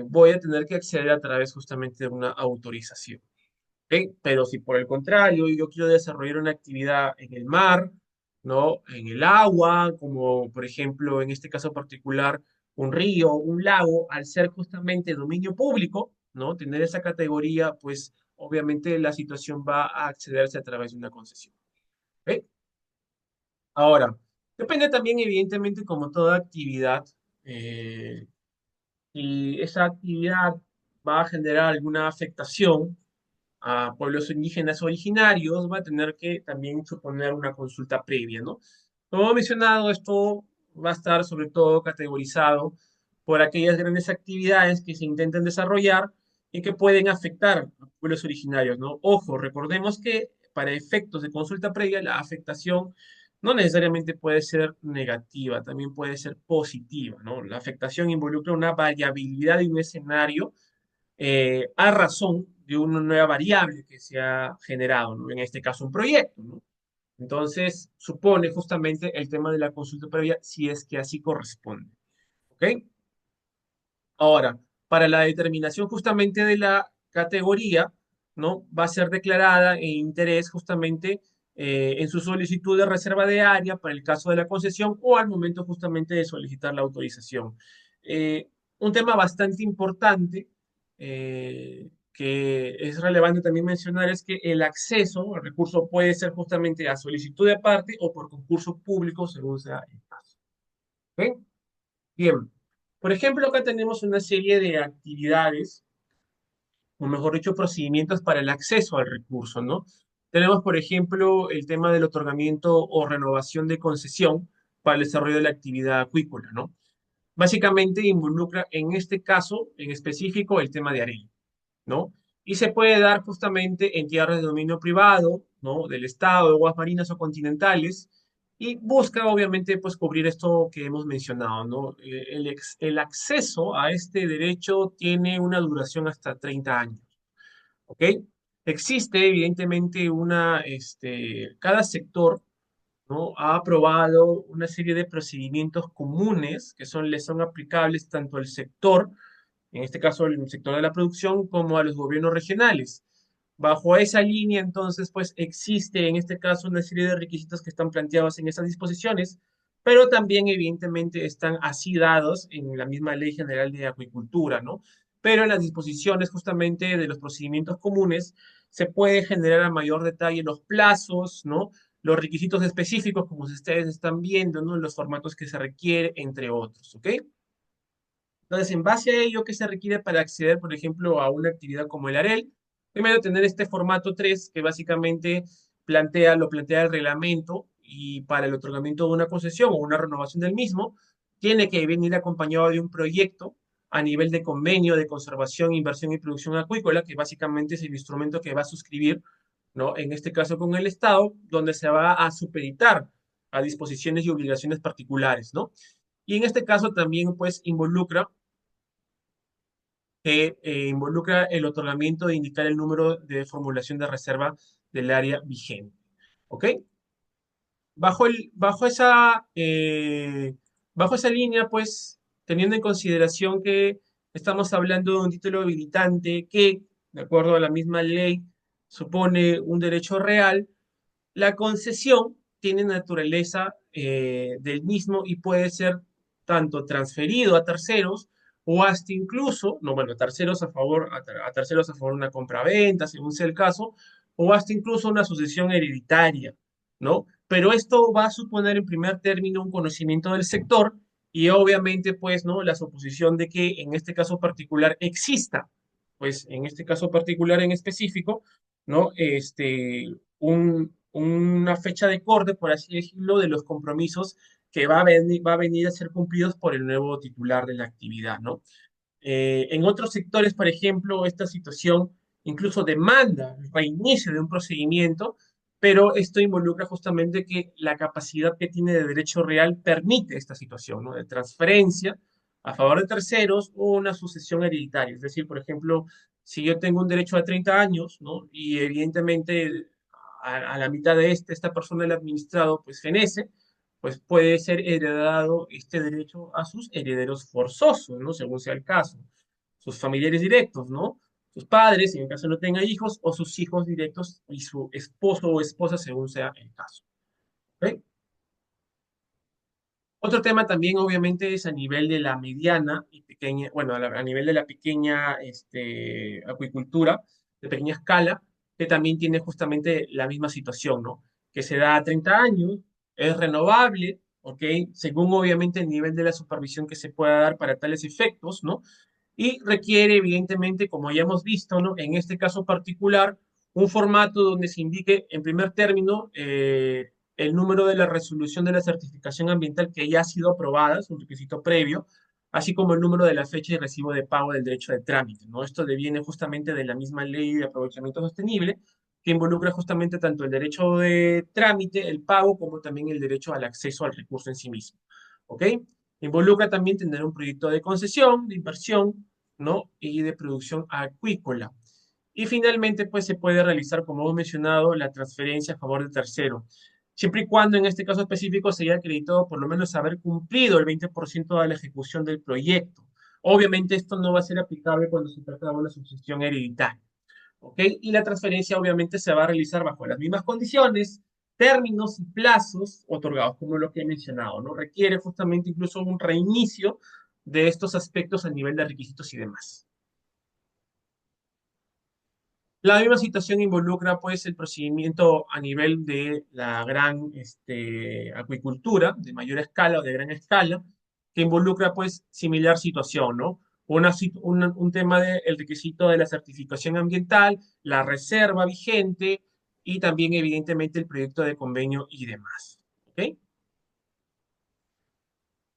voy a tener que acceder a través justamente de una autorización. ¿Ok? Pero si por el contrario yo quiero desarrollar una actividad en el mar, ¿no? En el agua, como por ejemplo en este caso particular un río, un lago, al ser justamente dominio público, ¿no? Tener esa categoría, pues obviamente la situación va a accederse a través de una concesión. ¿Ok? Ahora, depende también evidentemente como toda actividad, eh, si esa actividad va a generar alguna afectación a pueblos indígenas originarios, va a tener que también suponer una consulta previa, ¿no? Como mencionado, esto va a estar sobre todo categorizado por aquellas grandes actividades que se intenten desarrollar y que pueden afectar a pueblos originarios, ¿no? Ojo, recordemos que para efectos de consulta previa, la afectación no necesariamente puede ser negativa, también puede ser positiva, ¿no? La afectación involucra una variabilidad de un escenario a razón de una nueva variable que se ha generado, ¿no? En este caso, un proyecto, ¿no? Entonces, supone justamente el tema de la consulta previa si es que así corresponde. ¿Ok? Ahora, para la determinación justamente de la categoría, ¿no? Va a ser declarada en interés justamente en su solicitud de reserva de área para el caso de la concesión o al momento justamente de solicitar la autorización. Un tema bastante importante que es relevante también mencionar es que el acceso al recurso puede ser justamente a solicitud de parte o por concurso público según sea el caso. ¿Ok? Bien, por ejemplo, acá tenemos una serie de actividades, o mejor dicho, procedimientos para el acceso al recurso, ¿no? Tenemos, por ejemplo, el tema del otorgamiento o renovación de concesión para el desarrollo de la actividad acuícola, ¿no? Básicamente involucra en este caso, en específico, el tema de arena, ¿no? Y se puede dar justamente en tierras de dominio privado, ¿no? Del Estado, de aguas marinas o continentales, y busca obviamente pues cubrir esto que hemos mencionado, ¿no? El acceso a este derecho tiene una duración hasta 30 años, ¿ok? Existe evidentemente cada sector, ¿no? Ha aprobado una serie de procedimientos comunes que les son aplicables tanto al sector, en este caso el sector de la producción, como a los gobiernos regionales. Bajo esa línea, entonces, pues existe en este caso una serie de requisitos que están planteados en esas disposiciones, pero también evidentemente están así dados en la misma Ley General de Acuicultura, ¿no? Pero en las disposiciones justamente de los procedimientos comunes se puede generar a mayor detalle los plazos, ¿no? Los requisitos específicos, como ustedes están viendo, ¿no? Los formatos que se requiere, entre otros, ¿ok? Entonces, en base a ello, ¿qué se requiere para acceder, por ejemplo, a una actividad como el AREL? Primero, tener este formato 3 que básicamente lo plantea el reglamento y para el otorgamiento de una concesión o una renovación del mismo, tiene que venir acompañado de un proyecto a nivel de convenio de conservación, inversión y producción acuícola, que básicamente es el instrumento que va a suscribir, ¿no? En este caso con el Estado, donde se va a supeditar a disposiciones y obligaciones particulares, ¿no? Y en este caso también, pues, involucra el otorgamiento de indicar el número de formulación de reserva del área vigente. ¿Ok? Bajo, el, bajo, esa, bajo esa línea, pues, teniendo en consideración que estamos hablando de un título habilitante que, de acuerdo a la misma ley, supone un derecho real, la concesión tiene naturaleza del mismo y puede ser tanto transferido a terceros o hasta incluso, no, bueno, a terceros a favor de una compra-venta, según sea el caso, o hasta incluso una sucesión hereditaria, ¿no? Pero esto va a suponer en primer término un conocimiento del sector y obviamente, pues, ¿no? La suposición de que en este caso particular exista, pues, en este caso particular en específico, ¿no? Una fecha de corte, por así decirlo, de los compromisos que va a venir a ser cumplidos por el nuevo titular de la actividad, ¿no? En otros sectores, por ejemplo, esta situación incluso demanda el reinicio de un procedimiento, pero esto involucra justamente que la capacidad que tiene de derecho real permite esta situación, ¿no? De transferencia a favor de terceros o una sucesión hereditaria. Es decir, por ejemplo, si yo tengo un derecho a 30 años, ¿no? Y evidentemente a la mitad de esta persona, el administrado, pues fenece, pues puede ser heredado este derecho a sus herederos forzosos, ¿no? Según sea el caso. Sus familiares directos, ¿no? Sus padres, en el caso no tenga hijos, o sus hijos directos y su esposo o esposa, según sea el caso. ¿Ok? Otro tema también, obviamente, es a nivel de la mediana y pequeña, bueno, a nivel de la pequeña acuicultura, de pequeña escala, que también tiene justamente la misma situación, ¿no? Que se da a 30 años, es renovable, ¿ok? Según, obviamente, el nivel de la supervisión que se pueda dar para tales efectos, ¿no? Y requiere, evidentemente, como ya hemos visto, ¿no? En este caso particular, un formato donde se indique, en primer término, el número de la resolución de la certificación ambiental que ya ha sido aprobada, es un requisito previo, así como el número de la fecha y recibo de pago del derecho de trámite, ¿no? Esto deviene justamente de la misma ley de aprovechamiento sostenible, que involucra justamente tanto el derecho de trámite, el pago, como también el derecho al acceso al recurso en sí mismo, ¿ok? Involucra también tener un proyecto de concesión, de inversión, ¿no? Y de producción acuícola. Y finalmente, pues se puede realizar, como hemos mencionado, la transferencia a favor de tercero, siempre y cuando en este caso específico se haya acreditado por lo menos haber cumplido el 20% de la ejecución del proyecto. Obviamente esto no va a ser aplicable cuando se trata de una sucesión hereditaria. ¿Ok? Y la transferencia obviamente se va a realizar bajo las mismas condiciones, términos y plazos otorgados, como lo que he mencionado, ¿no? Requiere justamente incluso un reinicio de estos aspectos a nivel de requisitos y demás. La misma situación involucra pues el procedimiento a nivel de la gran acuicultura, de mayor escala o de gran escala, que involucra pues similar situación, ¿no? Un tema del requisito de la certificación ambiental, la reserva vigente y también evidentemente el proyecto de convenio y demás. ¿Ok?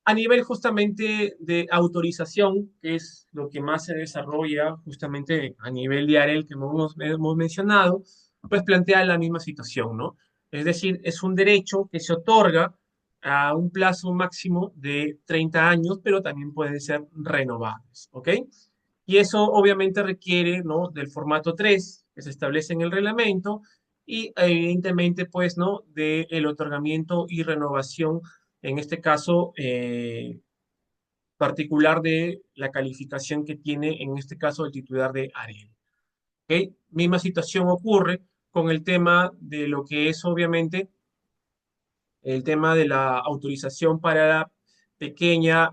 A nivel justamente de autorización, que es lo que más se desarrolla justamente a nivel de AREL que hemos mencionado, pues plantea la misma situación, ¿no? Es decir, es un derecho que se otorga a un plazo máximo de 30 años, pero también pueden ser renovables, ¿ok? Y eso obviamente requiere, ¿no?, del formato 3 que se establece en el reglamento y evidentemente, pues, ¿no?, del otorgamiento y renovación, en este caso particular de la calificación que tiene, en este caso, el titular de AREL. ¿Ok? Misma situación ocurre con el tema de lo que es, obviamente, el tema de la autorización para la pequeña,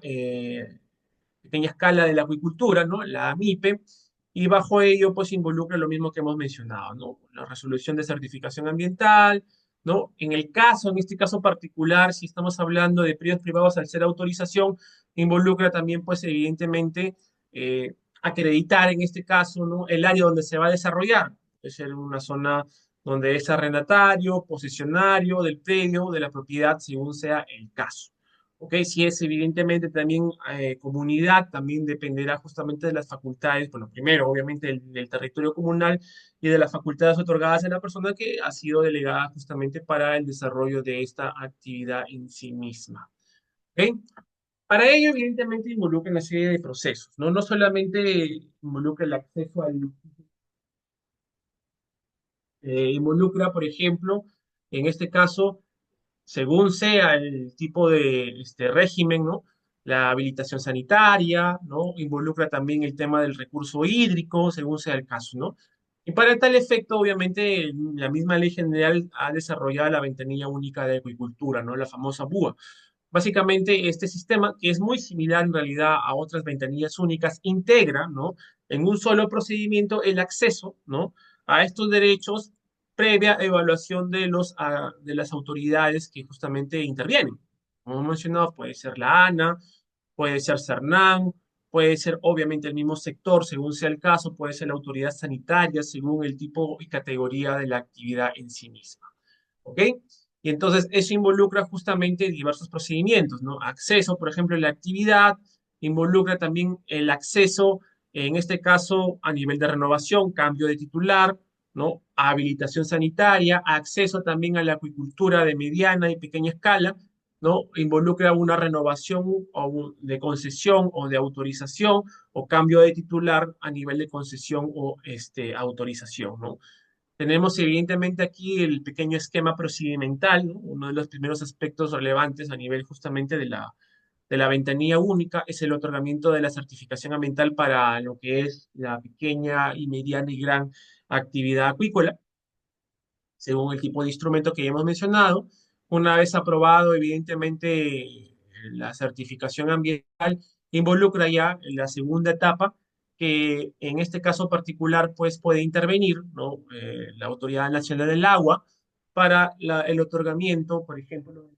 pequeña escala de la acuicultura, ¿no? La MIPE, y bajo ello pues involucra lo mismo que hemos mencionado, ¿no? La resolución de certificación ambiental, ¿no? En este caso particular, si estamos hablando de periodos privados al ser autorización, involucra también pues evidentemente acreditar en este caso, ¿no?, el área donde se va a desarrollar. Es ser una zona donde es arrendatario, posesionario del predio, de la propiedad, según sea el caso. ¿Ok? Si es evidentemente también comunidad, también dependerá justamente de las facultades, bueno, primero, obviamente, del territorio comunal y de las facultades otorgadas a la persona que ha sido delegada justamente para el desarrollo de esta actividad en sí misma. ¿Ok? Para ello, evidentemente, involucra una serie de procesos, ¿no? No solamente involucra el acceso al involucra, por ejemplo, en este caso, según sea el tipo de régimen, ¿no? La habilitación sanitaria, ¿no? Involucra también el tema del recurso hídrico, según sea el caso, ¿no? Y para tal efecto, obviamente, la misma ley general ha desarrollado la ventanilla única de acuicultura, ¿no? La famosa BUA. Básicamente, este sistema, que es muy similar en realidad a otras ventanillas únicas, integra, ¿no?, en un solo procedimiento el acceso, ¿no?, a estos derechos previa evaluación de de las autoridades que justamente intervienen. Como hemos mencionado, puede ser la ANA, puede ser CERNAN, puede ser obviamente el mismo sector, según sea el caso, puede ser la autoridad sanitaria, según el tipo y categoría de la actividad en sí misma. ¿Ok? Y entonces eso involucra justamente diversos procedimientos, ¿no? Acceso, por ejemplo, en la actividad, involucra también el acceso, en este caso, a nivel de renovación, cambio de titular, ¿no? Habilitación sanitaria, acceso también a la acuicultura de mediana y pequeña escala, ¿no? Involucra una renovación de concesión o de autorización o cambio de titular a nivel de concesión o autorización, ¿no? Tenemos evidentemente aquí el pequeño esquema procedimental, ¿no? Uno de los primeros aspectos relevantes a nivel justamente de la ventanilla única es el otorgamiento de la certificación ambiental para lo que es la pequeña y mediana y gran actividad acuícola, según el tipo de instrumento que ya hemos mencionado. Una vez aprobado, evidentemente, la certificación ambiental involucra ya la segunda etapa, que en este caso particular, pues puede intervenir, ¿no? La Autoridad Nacional del Agua para el otorgamiento, por ejemplo,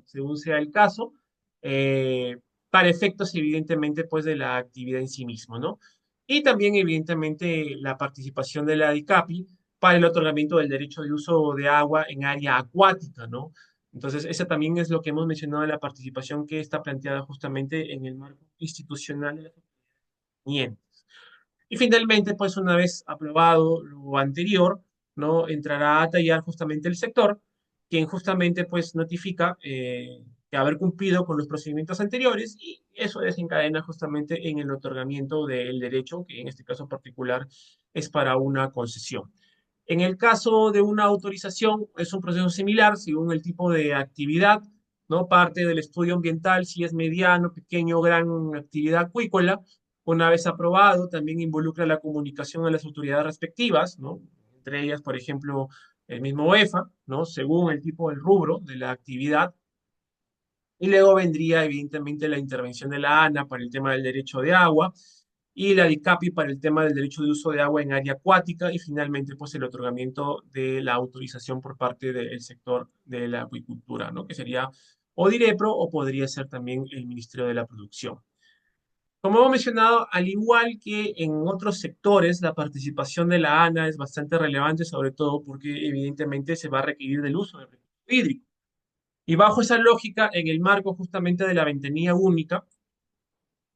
según sea el caso, para efectos, evidentemente, pues de la actividad en sí mismo, ¿no? Y también, evidentemente, la participación de la DICAPI para el otorgamiento del derecho de uso de agua en área acuática, ¿no? Entonces, esa también es lo que hemos mencionado de la participación que está planteada justamente en el marco institucional de las autoridades. Y finalmente, pues una vez aprobado lo anterior, ¿no?, entrará a tallar justamente el sector, quien justamente pues notifica que haber cumplido con los procedimientos anteriores y eso desencadena justamente en el otorgamiento del derecho, que en este caso particular es para una concesión. En el caso de una autorización, es un proceso similar, según el tipo de actividad, ¿no? Parte del estudio ambiental, si es mediano, pequeño o gran actividad acuícola. Una vez aprobado, también involucra la comunicación a las autoridades respectivas, ¿no? Entre ellas, por ejemplo, el mismo EFA, ¿no? Según el tipo del rubro de la actividad. Y luego vendría, evidentemente, la intervención de la ANA para el tema del derecho de agua y la DICAPI para el tema del derecho de uso de agua en área acuática y finalmente, pues, el otorgamiento de la autorización por parte del sector de la acuicultura, ¿no? Que sería o DIREPRO o podría ser también el Ministerio de la Producción. Como hemos mencionado, al igual que en otros sectores, la participación de la ANA es bastante relevante, sobre todo porque evidentemente se va a requerir del uso del recurso hídrico. Y bajo esa lógica, en el marco justamente de la ventanilla única,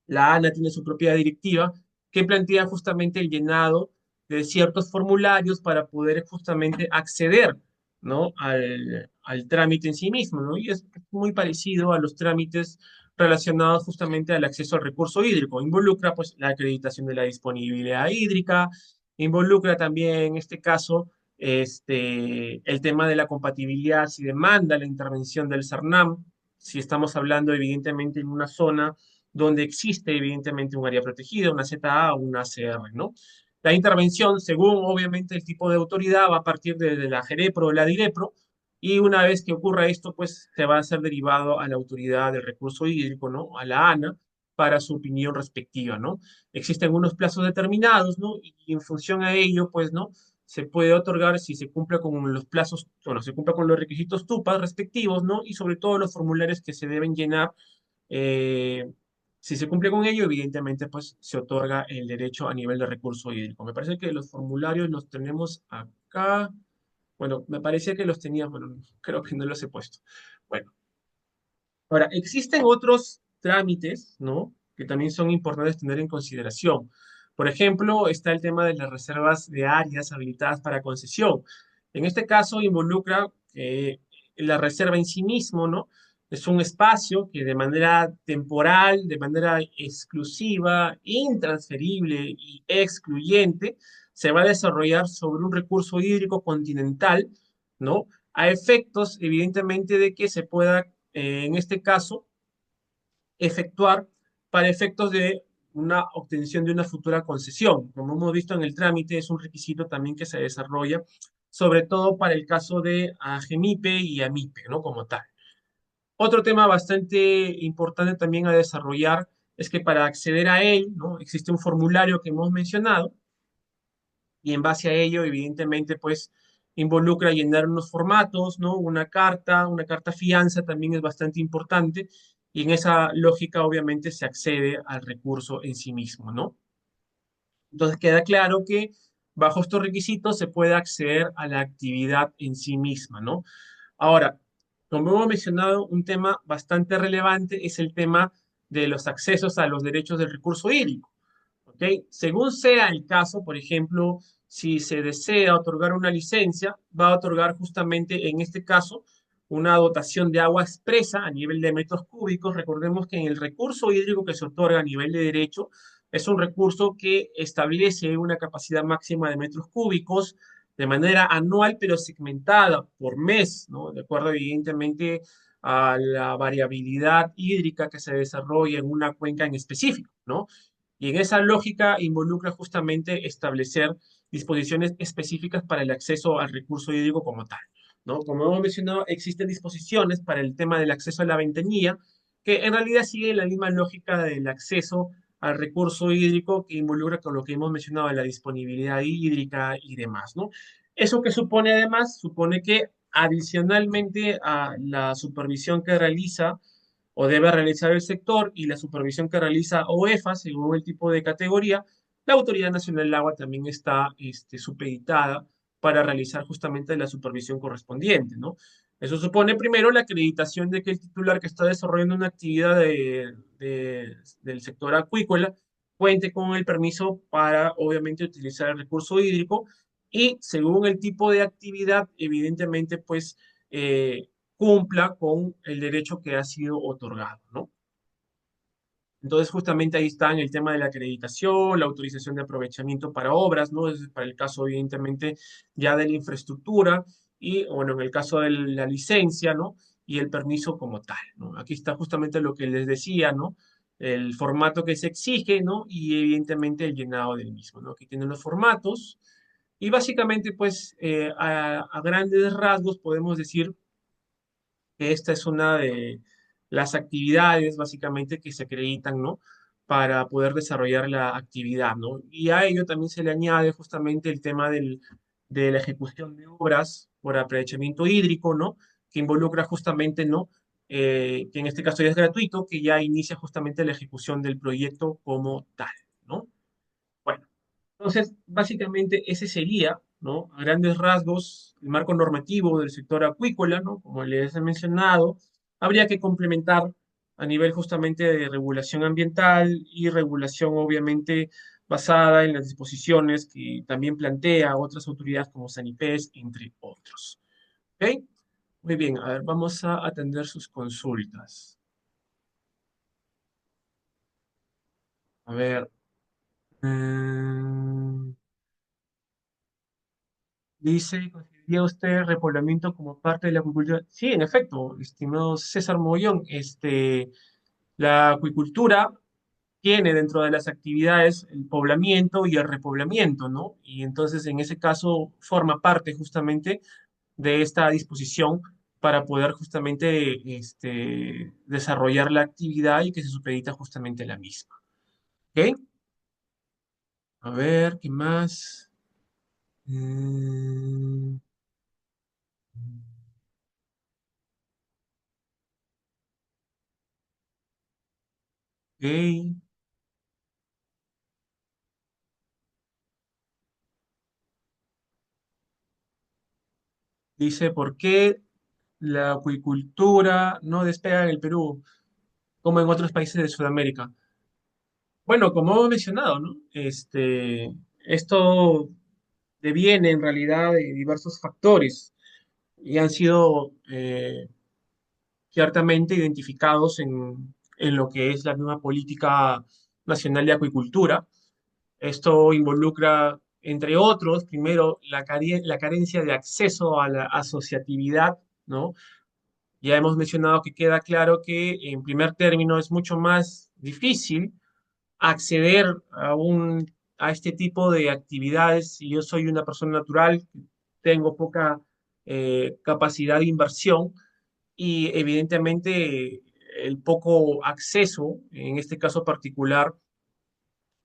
la ANA tiene su propia directiva que plantea justamente el llenado de ciertos formularios para poder justamente acceder ¿no? Al trámite en sí mismo, ¿no? Y es muy parecido a los trámites relacionados justamente al acceso al recurso hídrico. Involucra, pues, la acreditación de la disponibilidad hídrica, involucra también, en este caso, el tema de la compatibilidad, si demanda la intervención del CERNAM, si estamos hablando, evidentemente, en una zona donde existe, evidentemente, un área protegida, una ZA o una ACR, ¿no? La intervención, según obviamente el tipo de autoridad, va a partir de la GEREPRO o la DIREPRO, y una vez que ocurra esto, pues se va a ser derivado a la autoridad del recurso hídrico, ¿no? A la ANA, para su opinión respectiva, ¿no? Existen unos plazos determinados, ¿no? Y en función a ello, pues, ¿no? Se puede otorgar si se cumple con los plazos, bueno, se cumple con los requisitos TUPA respectivos, ¿no? Y sobre todo los formularios que se deben llenar eh, si se cumple con ello, evidentemente, pues se otorga el derecho a nivel de recurso hídrico. Me parece que los formularios los tenemos acá. Bueno, me parecía que los tenía, pero creo que no los he puesto. Bueno, ahora, existen otros trámites, ¿no? Que también son importantes tener en consideración. Por ejemplo, está el tema de las reservas de áreas habilitadas para concesión. En este caso, involucra la reserva en sí mismo, ¿no? Es un espacio que de manera temporal, de manera exclusiva, intransferible y excluyente, se va a desarrollar sobre un recurso hídrico continental, ¿no? A efectos, evidentemente, de que se pueda en este caso, efectuar para efectos de una obtención de una futura concesión. Como hemos visto en el trámite, es un requisito también que se desarrolla, sobre todo para el caso de AGEMIPE y AMIPE, ¿no? Como tal. Otro tema bastante importante también a desarrollar es que para acceder a él, ¿no? Existe un formulario que hemos mencionado, y en base a ello, evidentemente, pues involucra llenar unos formatos, ¿no? Una carta fianza también es bastante importante y en esa lógica obviamente se accede al recurso en sí mismo, ¿no? Entonces queda claro que bajo estos requisitos se puede acceder a la actividad en sí misma, ¿no? Ahora, como hemos mencionado, un tema bastante relevante es el tema de los accesos a los derechos del recurso hídrico. ¿Ok? Según sea el caso, por ejemplo, si se desea otorgar una licencia, va a otorgar justamente en este caso una dotación de agua expresa a nivel de metros cúbicos. Recordemos que en el recurso hídrico que se otorga a nivel de derecho es un recurso que establece una capacidad máxima de metros cúbicos de manera anual, pero segmentada por mes, ¿no? De acuerdo, evidentemente, a la variabilidad hídrica que se desarrolla en una cuenca en específico, ¿no? Y en esa lógica involucra justamente establecer disposiciones específicas para el acceso al recurso hídrico como tal, ¿no? Como hemos mencionado, existen disposiciones para el tema del acceso a la ventanilla, que en realidad sigue la misma lógica del acceso al recurso hídrico que involucra con lo que hemos mencionado, la disponibilidad hídrica y demás, ¿no? Eso que supone además, supone que adicionalmente a la supervisión que realiza o debe realizar el sector y la supervisión que realiza OEFA, según el tipo de categoría, la Autoridad Nacional del Agua también está supeditada para realizar justamente la supervisión correspondiente, ¿no? Eso supone primero la acreditación de que el titular que está desarrollando una actividad del sector acuícola cuente con el permiso para, obviamente, utilizar el recurso hídrico y según el tipo de actividad, evidentemente, pues, cumpla con el derecho que ha sido otorgado, ¿no? Entonces, justamente ahí está en el tema de la acreditación, la autorización de aprovechamiento para obras, ¿no? Es para el caso, evidentemente, ya de la infraestructura y, bueno, en el caso de la licencia, ¿no? Y el permiso como tal, ¿no? Aquí está justamente lo que les decía, ¿no? El formato que se exige, ¿no? Y evidentemente el llenado del mismo, ¿no? Aquí tienen los formatos y básicamente, pues, a grandes rasgos podemos decir que esta es una de las actividades básicamente que se acreditan, ¿no? Para poder desarrollar la actividad, ¿no? Y a ello también se le añade justamente el tema de la ejecución de obras por aprovechamiento hídrico, ¿no? Que involucra justamente, ¿no? Que en este caso ya es gratuito, que ya inicia justamente la ejecución del proyecto como tal, ¿no? Bueno, entonces, básicamente ese sería, ¿no? A grandes rasgos, el marco normativo del sector acuícola, ¿no? Como les he mencionado, habría que complementar a nivel justamente de regulación ambiental y regulación, obviamente, basada en las disposiciones que también plantea otras autoridades como Sanipes, entre otros. ¿Ok? Muy bien, a ver, vamos a atender sus consultas. A ver, mm, dice, ¿consideraría usted repoblamiento como parte de la acuicultura? Sí, en efecto, estimado César Mogollón, la acuicultura tiene dentro de las actividades el poblamiento y el repoblamiento, ¿no? Y entonces en ese caso forma parte justamente de esta disposición para poder justamente desarrollar la actividad y que se supedita justamente la misma. ¿Ok? A ver, ¿qué más? Mm, ok. Dice, ¿por qué la acuicultura no despega en el Perú como en otros países de Sudamérica? Bueno, como hemos mencionado, ¿no? Esto deviene en realidad de diversos factores y han sido ciertamente identificados en lo que es la nueva política nacional de acuicultura. Esto involucra, entre otros, primero, la carencia de acceso a la asociatividad, ¿no? Ya hemos mencionado que queda claro que, en primer término, es mucho más difícil acceder a este tipo de actividades. Si yo soy una persona natural, tengo poca capacidad de inversión y evidentemente el poco acceso, en este caso particular,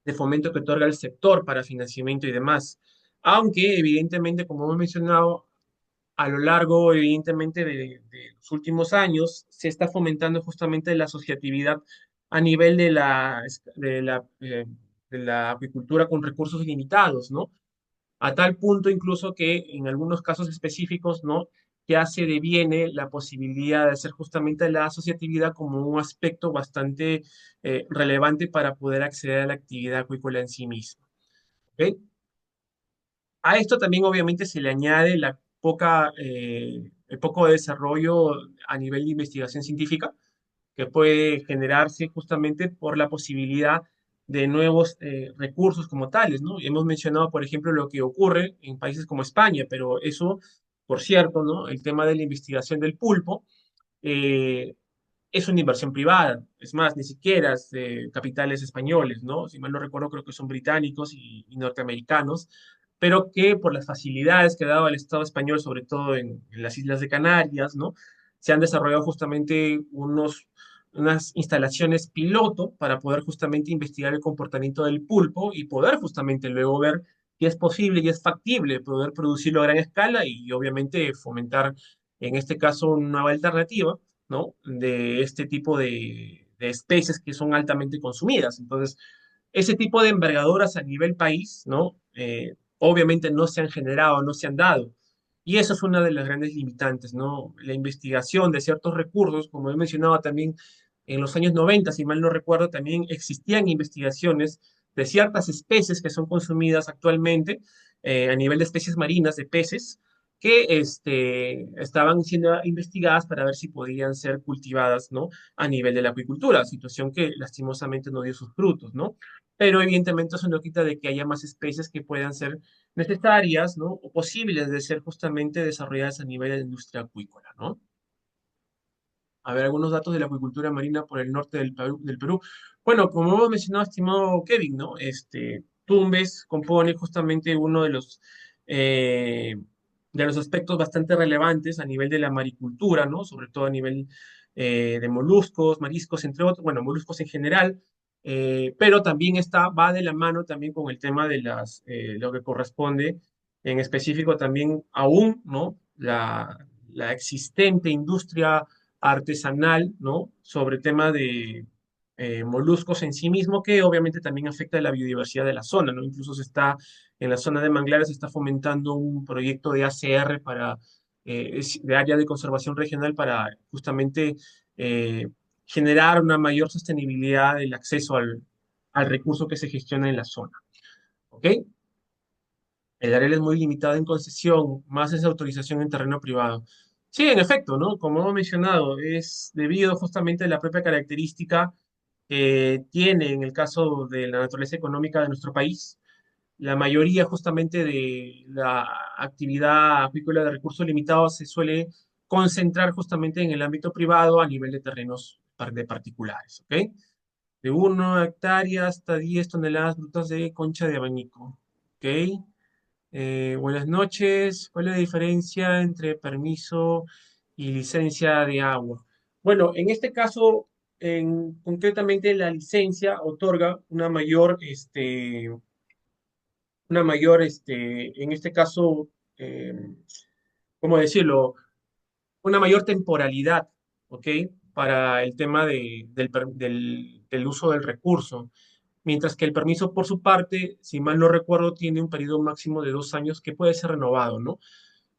de fomento que otorga el sector para financiamiento y demás. Aunque evidentemente, como hemos mencionado, a lo largo, evidentemente, de los últimos años, se está fomentando justamente la asociatividad a nivel de la acuicultura con recursos limitados, ¿no? A tal punto incluso que en algunos casos específicos, ¿no? Ya se deviene la posibilidad de hacer justamente la asociatividad como un aspecto bastante relevante para poder acceder a la actividad acuícola en sí misma. ¿Ok? A esto también obviamente se le añade el poco desarrollo a nivel de investigación científica que puede generarse justamente por la posibilidad de nuevos recursos como tales, ¿no? Y hemos mencionado, por ejemplo, lo que ocurre en países como España, pero eso, por cierto, ¿no? El tema de la investigación del pulpo, eh, es una inversión privada. Es más, ni siquiera es de capitales españoles, ¿no? Si mal no recuerdo, creo que son británicos y norteamericanos, pero que por las facilidades que ha dado el Estado español, sobre todo en las Islas de Canarias, ¿no? Se han desarrollado justamente unas instalaciones piloto para poder justamente investigar el comportamiento del pulpo y poder justamente luego ver si es posible y es factible poder producirlo a gran escala y obviamente fomentar, en este caso, una nueva alternativa, ¿no? De este tipo de especies que son altamente consumidas. Entonces, ese tipo de envergaduras a nivel país, ¿no? Obviamente no se han generado, no se han dado. Y eso es una de las grandes limitantes, ¿no? La investigación de ciertos recursos, como he mencionado también en los años 90, si mal no recuerdo, también existían investigaciones de ciertas especies que son consumidas actualmente a nivel de especies marinas de peces que estaban siendo investigadas para ver si podían ser cultivadas, ¿no? A nivel de la acuicultura, situación que lastimosamente no dio sus frutos, ¿no? Pero evidentemente eso no quita de que haya más especies que puedan ser necesarias, ¿no? O posibles de ser justamente desarrolladas a nivel de la industria acuícola, ¿no? A ver, algunos datos de la acuicultura marina por el norte del Perú. Bueno, como hemos mencionado, estimado Kevin, ¿no? Tumbes compone justamente uno de los aspectos bastante relevantes a nivel de la maricultura, ¿no? Sobre todo a nivel de moluscos, mariscos, entre otros, bueno, moluscos en general, pero también va de la mano también con el tema de lo que corresponde en específico también aún, ¿no? La existente industria artesanal, ¿no? Sobre tema de moluscos en sí mismo, que obviamente también afecta a la biodiversidad de la zona, ¿no? Incluso en la zona de manglares se está fomentando un proyecto de ACR de área de conservación regional para justamente eh, generar una mayor sostenibilidad del acceso al recurso que se gestiona en la zona, ¿ok? El área es muy limitada en concesión, más esa autorización en terreno privado. Sí, en efecto, ¿no? Como hemos mencionado, es debido justamente a la propia característica que tiene en el caso de la naturaleza económica de nuestro país. La mayoría justamente de la actividad acuícola de recursos limitados se suele concentrar justamente en el ámbito privado a nivel de terrenos de particulares, ¿ok? De 1 hectárea hasta 10 toneladas brutas de concha de abanico, ¿ok? Buenas noches. ¿Cuál es la diferencia entre permiso y licencia de agua? Bueno, en este caso, concretamente la licencia otorga en este caso, eh, ¿cómo decirlo? Una mayor temporalidad, ¿ok? Para el tema del uso del recurso. Mientras que el permiso, por su parte, si mal no recuerdo, tiene un periodo máximo de 2 años que puede ser renovado, ¿no?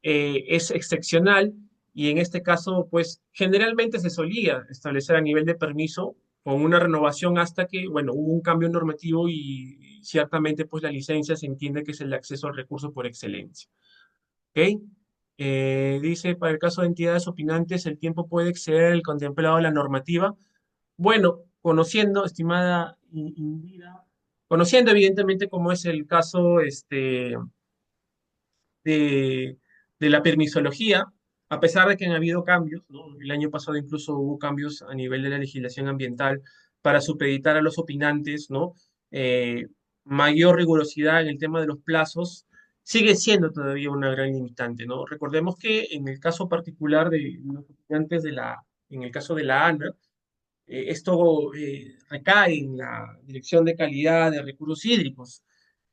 Es excepcional y en este caso, pues generalmente se solía establecer a nivel de permiso con una renovación hasta que, bueno, hubo un cambio normativo y ciertamente pues la licencia se entiende que es el acceso al recurso por excelencia. ¿Ok? Dice, para el caso de entidades opinantes, el tiempo puede exceder el contemplado de la normativa. Bueno, conociendo, estimada Indira, conociendo evidentemente cómo es el caso de, de la permisología, a pesar de que han habido cambios, ¿no? El año pasado incluso hubo cambios a nivel de la legislación ambiental para supeditar a los opinantes, ¿no? Eh, Mayor rigurosidad en el tema de los plazos, sigue siendo todavía una gran limitante, ¿no? Recordemos que en el caso particular de los opinantes en el caso de la ANA, esto recae en la Dirección de Calidad de Recursos Hídricos.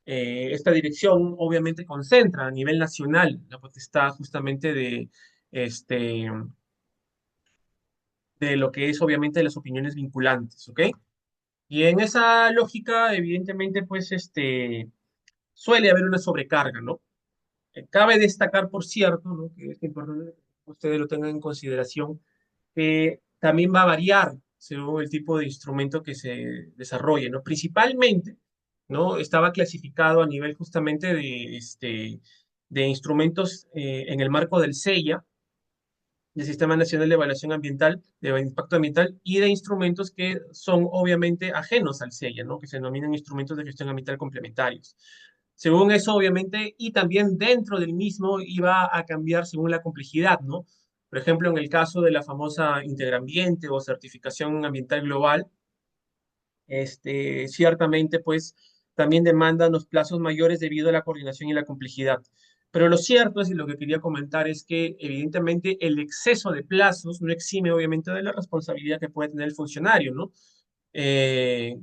Esta dirección obviamente concentra a nivel nacional la potestad justamente este, de lo que es obviamente las opiniones vinculantes, ¿ok? Y en esa lógica, evidentemente, pues suele haber una sobrecarga, ¿no? Cabe destacar, por cierto, ¿no? Que es importante que ustedes lo tengan en consideración, que también va a variar según el tipo de instrumento que se desarrolle, ¿no? Principalmente, ¿no? Estaba clasificado a nivel justamente de instrumentos en el marco del SEIA, del Sistema Nacional de Evaluación Ambiental, de Impacto Ambiental, y de instrumentos que son obviamente ajenos al SEIA, ¿no? Que se denominan instrumentos de gestión ambiental complementarios. Según eso, obviamente, y también dentro del mismo iba a cambiar según la complejidad, ¿no? Por ejemplo, en el caso de la famosa Interambiente o certificación ambiental global, ciertamente, pues, también demandan los plazos mayores debido a la coordinación y la complejidad. Pero lo cierto es, y lo que quería comentar es que, evidentemente, el exceso de plazos no exime, obviamente, de la responsabilidad que puede tener el funcionario, ¿no? Eh,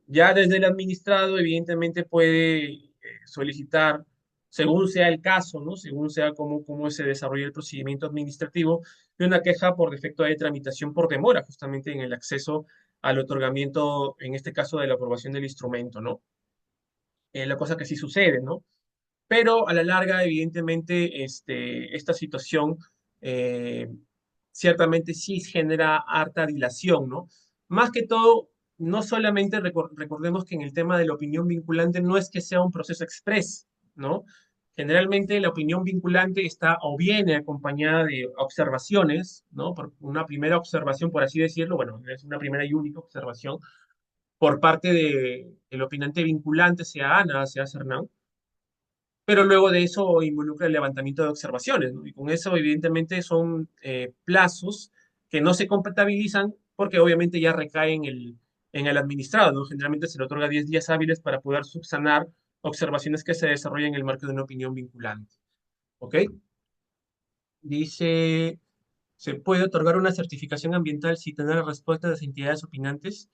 ya desde el administrado, evidentemente, puede solicitar, según sea el caso, ¿no? Según sea cómo se desarrolla el procedimiento administrativo, de una queja por defecto de tramitación por demora, justamente en el acceso al otorgamiento, en este caso, de la aprobación del instrumento, ¿no? La cosa que sí sucede, ¿no? Pero a la larga, evidentemente, esta situación eh, ciertamente sí genera harta dilación, ¿no? Más que todo, no solamente recordemos que en el tema de la opinión vinculante no es que sea un proceso express, ¿no? Generalmente la opinión vinculante está o viene acompañada de observaciones, ¿no? Por una primera observación, por así decirlo, bueno, es una primera y única observación por parte del opinante vinculante, sea Ana, sea Cernán, pero luego de eso involucra el levantamiento de observaciones, ¿no? Y con eso, evidentemente, son plazos que no se compatibilizan porque obviamente ya recae en el administrado, ¿no? Generalmente se le otorga 10 días hábiles para poder subsanar observaciones que se desarrollen en el marco de una opinión vinculante. ¿Ok? Dice, ¿se puede otorgar una certificación ambiental sin tener respuesta de las entidades opinantes?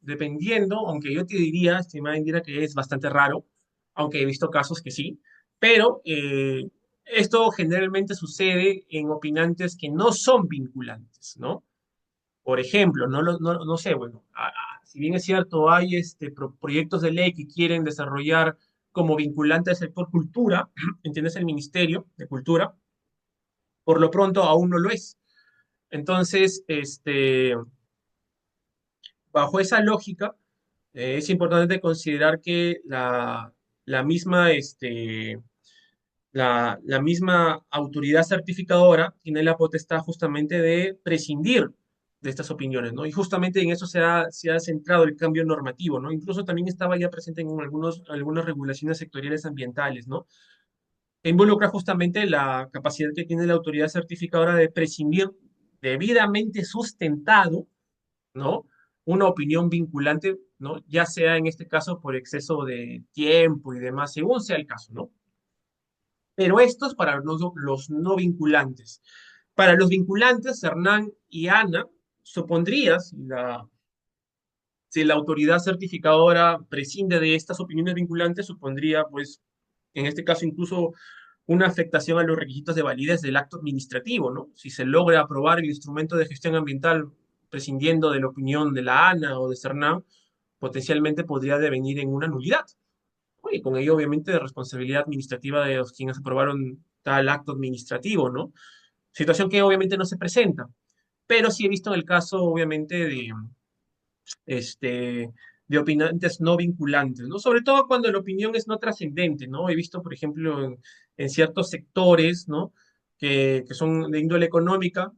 Dependiendo, aunque yo te diría, estimada Indira, que es bastante raro, aunque he visto casos que sí, pero esto generalmente sucede en opinantes que no son vinculantes, ¿no? Por ejemplo, no sé, bueno, si bien es cierto, hay proyectos de ley que quieren desarrollar como vinculante al sector cultura, ¿entiendes? El Ministerio de Cultura, por lo pronto aún no lo es. Entonces, bajo esa lógica, Es importante considerar que la misma, la misma autoridad certificadora tiene la potestad justamente de prescindir de estas opiniones, ¿no? Y justamente en eso se ha centrado el cambio normativo, ¿no? Incluso también estaba ya presente en algunas regulaciones sectoriales ambientales, ¿no? Que involucra justamente la capacidad que tiene la autoridad certificadora de prescindir debidamente sustentado, ¿no? Una opinión vinculante, ¿no? Ya sea en este caso por exceso de tiempo y demás, según sea el caso, ¿no? Pero esto es para los no vinculantes. Para los vinculantes, Hernán y Ana, supondría, si la autoridad certificadora prescinde de estas opiniones vinculantes, supondría, pues, en este caso incluso una afectación a los requisitos de validez del acto administrativo, ¿no? Si se logra aprobar el instrumento de gestión ambiental prescindiendo de la opinión de la ANA o de Cernam, potencialmente podría devenir en una nulidad. Y con ello, obviamente, de responsabilidad administrativa de los quienes aprobaron tal acto administrativo, ¿no? Situación que obviamente no se presenta, pero sí he visto en el caso, obviamente, este, de opinantes no vinculantes, ¿no? Sobre todo cuando la opinión es no trascendente, ¿no? He visto, por ejemplo, en ciertos sectores, ¿no? Que son de índole económica,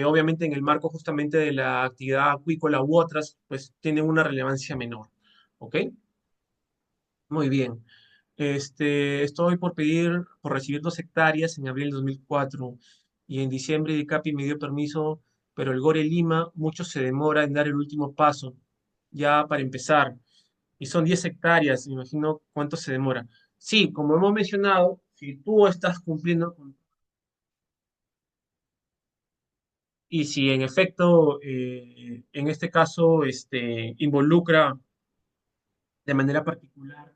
obviamente en el marco justamente de la actividad acuícola u otras, pues tienen una relevancia menor, ¿ok? Muy bien. Estoy por pedir, por recibir 2 hectáreas en abril de 2004 y en diciembre ICAPI me dio permiso, pero el Gore Lima mucho se demora en dar el último paso, ya para empezar. Y son 10 hectáreas, me imagino cuánto se demora. Sí, como hemos mencionado, si tú estás cumpliendo y si en efecto, en este caso, involucra de manera particular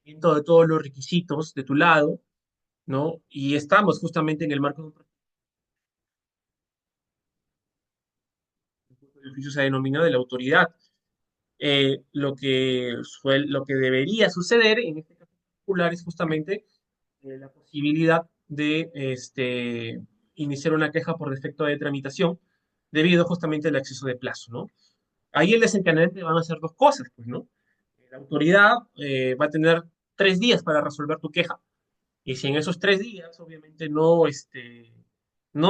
dentro de todos los requisitos de tu lado, ¿no? Y estamos justamente en el marco de un proceso de oficio se denomina de la autoridad. Lo que debería suceder en este caso particular es justamente la posibilidad de iniciar una queja por defecto de tramitación debido justamente al exceso de plazo, ¿no? Ahí el desencadenante van a ser dos cosas, pues, ¿no? La autoridad va a tener 3 días para resolver tu queja. Y si en esos 3 días, obviamente, no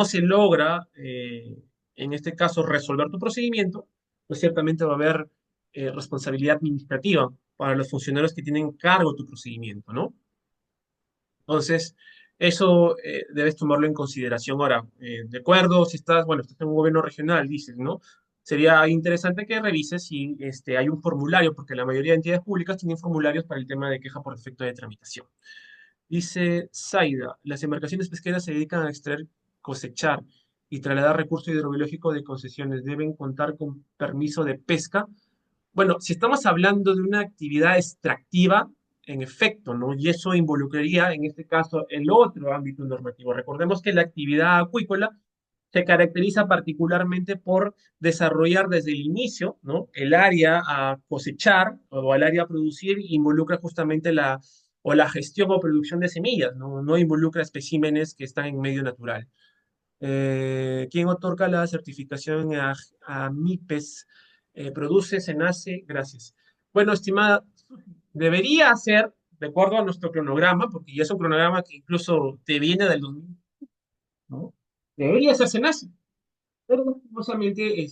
se logra, en este caso, resolver tu procedimiento, pues ciertamente va a haber responsabilidad administrativa para los funcionarios que tienen cargo tu procedimiento, ¿no? Entonces, eso debes tomarlo en consideración. Ahora, de acuerdo, si estás, bueno, estás en un gobierno regional, dices, ¿no? Sería interesante que revises si hay un formulario, porque la mayoría de entidades públicas tienen formularios para el tema de queja por defecto de tramitación. Dice Zaida, las embarcaciones pesqueras se dedican a extraer, cosechar y trasladar recursos hidrobiológicos de concesiones. Deben contar con permiso de pesca. Bueno, si estamos hablando de una actividad extractiva, en efecto, ¿no? Y eso involucraría, en este caso, el otro ámbito normativo. Recordemos que la actividad acuícola se caracteriza particularmente por desarrollar desde el inicio, ¿no? El área a cosechar o al área a producir involucra justamente la gestión o producción de semillas, ¿no? No involucra especímenes que están en medio natural. ¿Quién otorga la certificación a MIPES? ¿Produce, se nace? Gracias. Bueno, estimada, debería ser, de acuerdo a nuestro cronograma, porque ya es un cronograma que incluso te viene del 2000, ¿no? Debería ser SENACE, pero lastimosamente,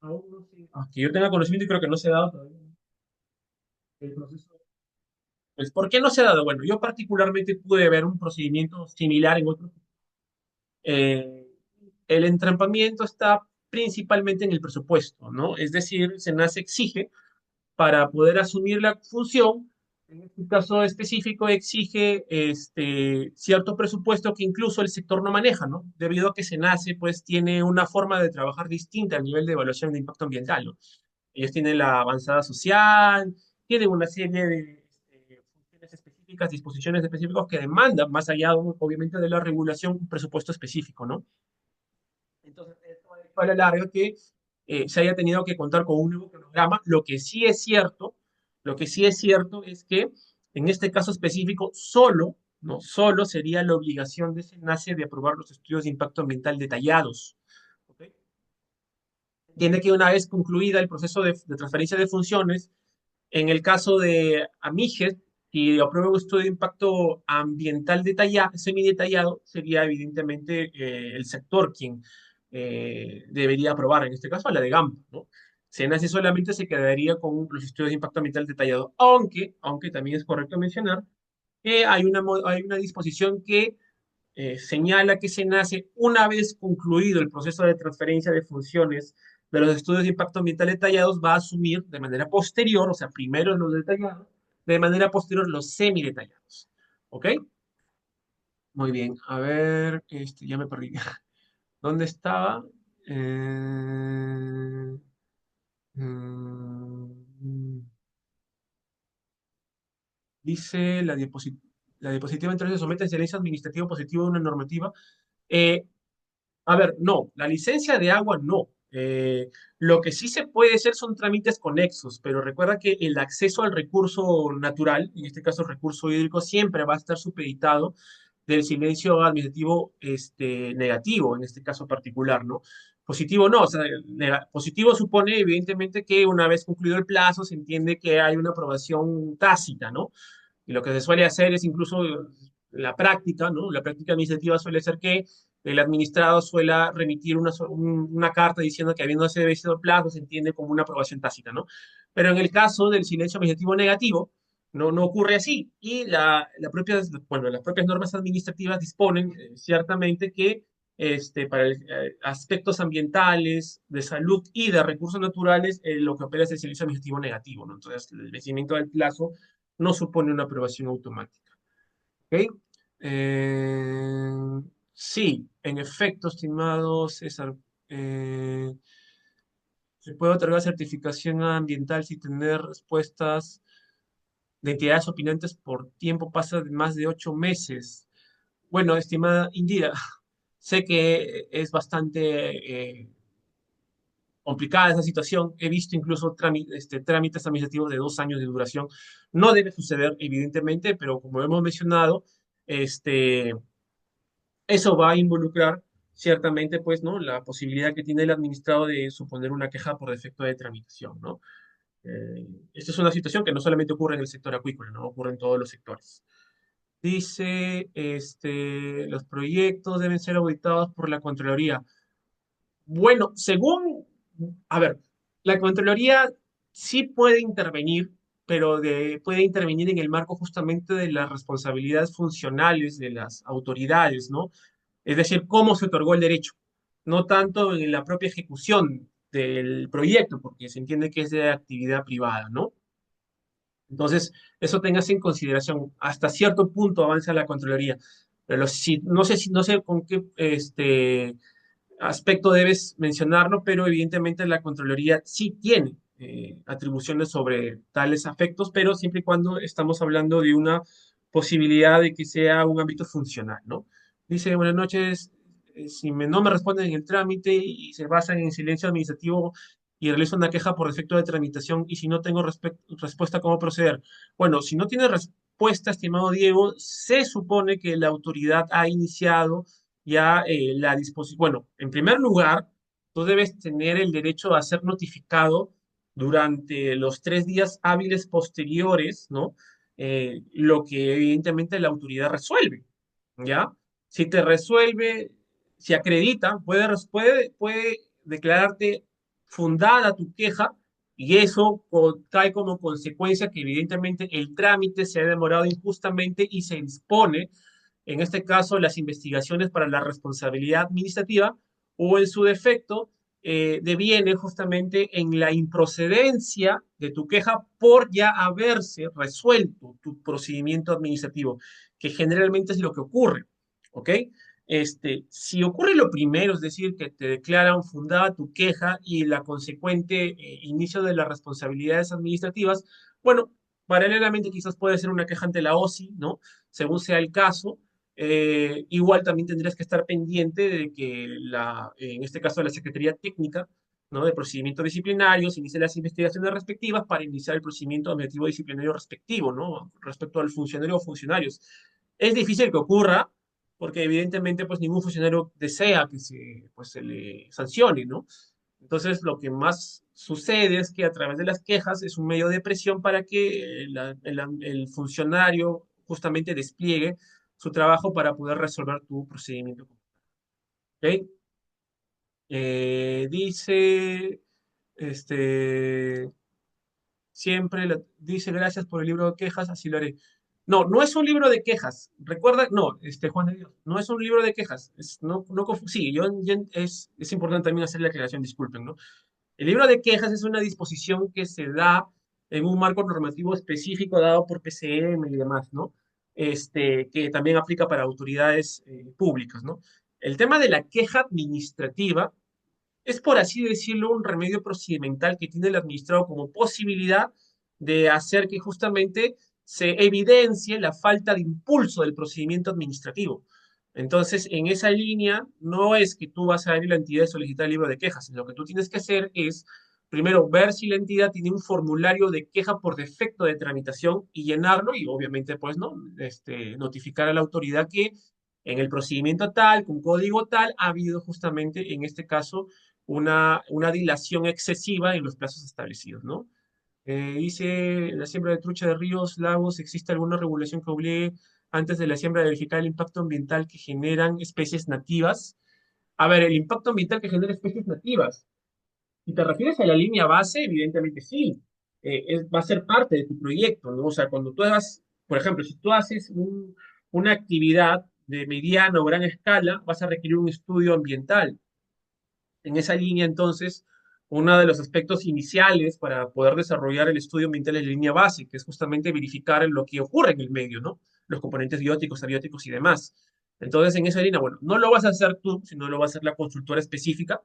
aún no sé, aunque yo tenga conocimiento y creo que no se ha dado todavía el proceso. Pues, ¿por qué no se ha dado? Bueno, yo particularmente pude ver un procedimiento similar en otros. Eh, el entrampamiento está principalmente en el presupuesto, ¿no? Es decir, SENACE exige para poder asumir la función, en este caso específico exige cierto presupuesto que incluso el sector no maneja, ¿no? Debido a que SENACE pues tiene una forma de trabajar distinta a nivel de evaluación de impacto ambiental, ¿no? Ellos tienen la avanzada social, tienen una serie de funciones específicas, disposiciones específicas que demandan, más allá, obviamente, de la regulación, un presupuesto específico, ¿no? Entonces, esto ha hecho a la larga que se haya tenido que contar con un nuevo cronograma. Lo que sí es cierto es que en este caso específico, no solo sería la obligación de SENACE de aprobar los estudios de impacto ambiental detallados. ¿Ok? Tiene que una vez concluida el proceso de transferencia de funciones, en el caso de Amiges, si aprueba un estudio de impacto ambiental detallado, semi-detallado, sería evidentemente el sector quien debería aprobar, en este caso a la de GAMP, ¿no? SENACE solamente se quedaría con los estudios de impacto ambiental detallado, aunque también es correcto mencionar que hay una disposición que señala que se nace una vez concluido el proceso de transferencia de funciones de los estudios de impacto ambiental detallados, va a asumir de manera posterior, o sea, primero los detallados, de manera posterior los semidetallados. ¿Ok? Muy bien. A ver, ya me perdí. ¿Dónde estaba? Eh, mm, dice la diapositiva entonces se somete a silencio administrativo positivo de una normativa. Eh, A ver, no, la licencia de agua no. Lo que sí se puede hacer son trámites conexos, pero recuerda que el acceso al recurso natural, en este caso el recurso hídrico, siempre va a estar supeditado del silencio administrativo negativo, en este caso particular, ¿no? Positivo no, o sea, positivo supone evidentemente que una vez concluido el plazo se entiende que hay una aprobación tácita, ¿no? Y lo que se suele hacer es incluso la práctica, ¿no? La práctica administrativa suele ser que el administrado suele remitir una carta diciendo que habiéndose vencido el plazo se entiende como una aprobación tácita, ¿no? Pero en el caso del silencio administrativo negativo, no ocurre así. Y bueno, las propias normas administrativas disponen ciertamente que para aspectos ambientales, de salud y de recursos naturales, lo que opera es el silencio administrativo negativo, ¿no? Entonces, el vencimiento del plazo no supone una aprobación automática. ¿Ok? Eh, sí, en efecto, estimado César, eh, se puede otorgar certificación ambiental sin tener respuestas de entidades opinantes por tiempo pasa de más de 8 meses. Bueno, estimada Indira, sé que es bastante complicada esa situación. He visto incluso trámites administrativos de 2 años de duración. No debe suceder, evidentemente, pero como hemos mencionado, este, eso va a involucrar ciertamente, pues, ¿no? La posibilidad que tiene el administrado de suponer una queja por defecto de tramitación, ¿no? Esta es una situación que no solamente ocurre en el sector acuícola, ¿no? Ocurre en todos los sectores. Dice, los proyectos deben ser auditados por la Contraloría. Bueno, a ver, la Contraloría sí puede intervenir, pero puede intervenir en el marco justamente de las responsabilidades funcionales de las autoridades, ¿no? Es decir, cómo se otorgó el derecho, no tanto en la propia ejecución del proyecto, porque se entiende que es de actividad privada, ¿no? Entonces, eso tengas en consideración. Hasta cierto punto avanza la Contraloría, pero no sé con qué aspecto debes mencionarlo, pero evidentemente la Contraloría sí tiene atribuciones sobre tales afectos, pero siempre y cuando estamos hablando de una posibilidad de que sea un ámbito funcional, ¿no? Dice, buenas noches, si no me responden en el trámite y se basan en silencio administrativo y realizo una queja por defecto de tramitación y si no tengo respuesta, ¿cómo proceder? Bueno, si no tiene respuesta, estimado Diego, se supone que la autoridad ha iniciado ya la disposición. Bueno, en primer lugar, tú debes tener el derecho a ser notificado durante los 3 días hábiles posteriores, ¿no? Lo que evidentemente la autoridad resuelve, ¿ya? Si te resuelve, si acredita, puede declararte fundada tu queja y eso trae como consecuencia que evidentemente el trámite se ha demorado injustamente y se dispone en este caso, las investigaciones para la responsabilidad administrativa o en su defecto, deviene justamente en la improcedencia de tu queja por ya haberse resuelto tu procedimiento administrativo, que generalmente es lo que ocurre, ¿ok? Si ocurre lo primero, es decir, que te declaran fundada tu queja y la consecuente inicio de las responsabilidades administrativas, bueno, paralelamente quizás puede ser una queja ante la OSI, ¿no? Según sea el caso, igual también tendrías que estar pendiente de que en este caso la Secretaría Técnica, ¿no? De procedimientos disciplinarios inicie las investigaciones respectivas para iniciar el procedimiento administrativo disciplinario respectivo, ¿no? Respecto al funcionario o funcionarios. Es difícil que ocurra porque evidentemente pues ningún funcionario desea que pues, se le sancione, ¿no? Entonces, lo que más sucede es que a través de las quejas es un medio de presión para que el funcionario justamente despliegue su trabajo para poder resolver tu procedimiento. ¿Ok? Dice, este, siempre dice gracias por el libro de quejas, así lo haré. No, no es un libro de quejas. Recuerda, no, Juan de Dios, no es un libro de quejas. Sí, es importante también hacer la aclaración, disculpen, ¿no? El libro de quejas es una disposición que se da en un marco normativo específico dado por PCM y demás, ¿no? Que también aplica para autoridades públicas, ¿no? El tema de la queja administrativa es, por así decirlo, un remedio procedimental que tiene el administrado como posibilidad de hacer que justamente se evidencie la falta de impulso del procedimiento administrativo. Entonces, en esa línea, no es que tú vas a ir a la entidad y solicitar el libro de quejas. Lo que tú tienes que hacer es, primero, ver si la entidad tiene un formulario de queja por defecto de tramitación y llenarlo y obviamente, pues, ¿no? Notificar a la autoridad que en el procedimiento tal, con código tal, ha habido justamente, en este caso, una dilación excesiva en los plazos establecidos, ¿no? Dice, la siembra de trucha de ríos, lagos, ¿existe alguna regulación que obligue antes de la siembra a verificar el impacto ambiental que generan especies nativas? A ver, el impacto ambiental que genera especies nativas. Si te refieres a la línea base, evidentemente sí. Va a ser parte de tu proyecto, ¿no? O sea, cuando tú hagas, por ejemplo, si tú haces una actividad de mediana o gran escala, vas a requerir un estudio ambiental. En esa línea, entonces, uno de los aspectos iniciales para poder desarrollar el estudio ambiental es la línea base, que es justamente verificar lo que ocurre en el medio, ¿no? Los componentes bióticos, abióticos y demás. Entonces, en esa línea, bueno, no lo vas a hacer tú, sino lo va a hacer la consultora específica,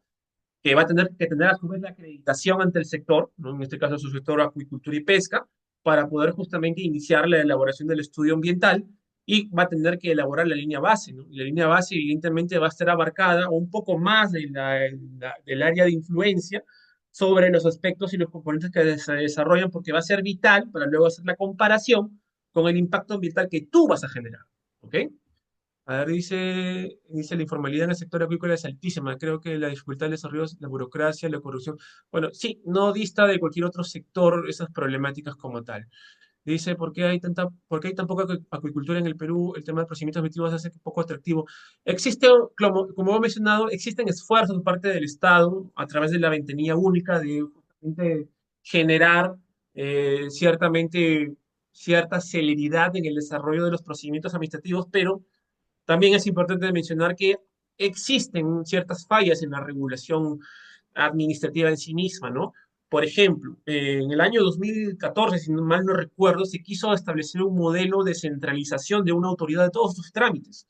que va a tener que tener a su vez la acreditación ante el sector, ¿no? En este caso su sector acuicultura y pesca, para poder justamente iniciar la elaboración del estudio ambiental y va a tener que elaborar la línea base, ¿no? Y la línea base evidentemente va a estar abarcada un poco más del área de influencia sobre los aspectos y los componentes que se desarrollan porque va a ser vital para luego hacer la comparación con el impacto ambiental que tú vas a generar, ¿ok? A ver, dice la informalidad en el sector acuícola es altísima. Creo que la dificultad de desarrollo, la burocracia, la corrupción. Bueno, sí, no dista de cualquier otro sector esas problemáticas como tal. Dice, por qué hay tan poca acuicultura en el Perú? El tema de procedimientos administrativos hace que poco atractivo. Existe, como he mencionado, existen esfuerzos por parte del Estado a través de la ventanilla única de justamente generar ciertamente cierta celeridad en el desarrollo de los procedimientos administrativos, pero también es importante mencionar que existen ciertas fallas en la regulación administrativa en sí misma, ¿no? Por ejemplo, en el año 2014, si no mal no recuerdo, se quiso establecer un modelo de centralización de una autoridad de todos los trámites,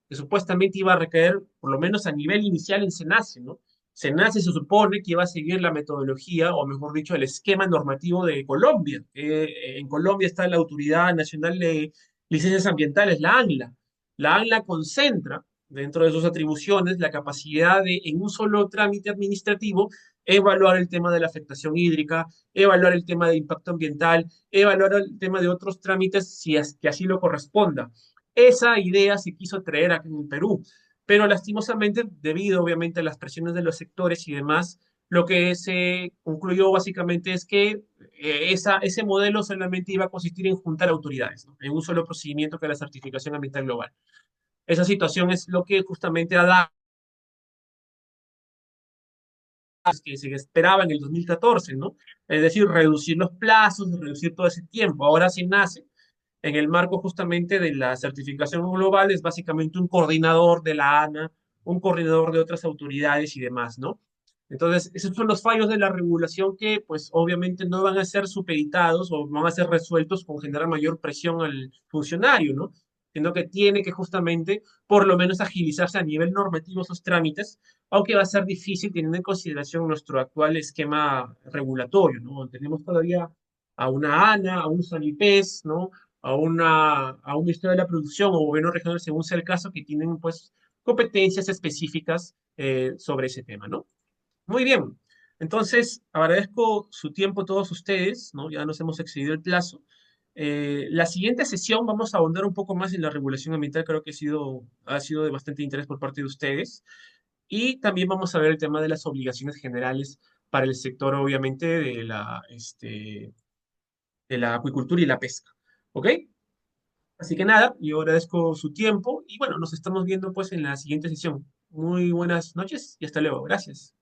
que supuestamente iba a recaer, por lo menos a nivel inicial, en SENACE, ¿no? SENACE se supone que iba a seguir la metodología, o mejor dicho, el esquema normativo de Colombia. En Colombia está la Autoridad Nacional de Licencias Ambientales, la ANLA. La ANLA concentra dentro de sus atribuciones la capacidad de, en un solo trámite administrativo, evaluar el tema de la afectación hídrica, evaluar el tema de impacto ambiental, evaluar el tema de otros trámites si es que así lo corresponda. Esa idea se quiso traer aquí en el Perú, pero lastimosamente, debido obviamente a las presiones de los sectores y demás, lo que se concluyó básicamente es que ese modelo solamente iba a consistir en juntar autoridades, ¿no? En un solo procedimiento que es la certificación ambiental global. Esa situación es lo que justamente ha dado que se esperaba en el 2014, ¿no? Es decir, reducir los plazos, reducir todo ese tiempo. Ahora se nace en el marco justamente de la certificación global, es básicamente un coordinador de la ANA, un coordinador de otras autoridades y demás, ¿no? Entonces, esos son los fallos de la regulación que, pues, obviamente no van a ser supeditados o van a ser resueltos con generar mayor presión al funcionario, ¿no? Sino que tiene que justamente, por lo menos, agilizarse a nivel normativo esos trámites, aunque va a ser difícil teniendo en consideración nuestro actual esquema regulatorio, ¿no? Tenemos todavía a una ANA, a un SANIPES, ¿no? A un Ministerio de la Producción o gobierno regional, según sea el caso, que tienen, pues, competencias específicas sobre ese tema, ¿no? Muy bien. Entonces, agradezco su tiempo a todos ustedes, ¿no? Ya nos hemos excedido el plazo. La siguiente sesión vamos a ahondar un poco más en la regulación ambiental, creo que ha sido de bastante interés por parte de ustedes. Y también vamos a ver el tema de las obligaciones generales para el sector, obviamente, de la acuicultura y la pesca. ¿Ok? Así que nada, yo agradezco su tiempo y bueno, nos estamos viendo pues en la siguiente sesión. Muy buenas noches y hasta luego. Gracias.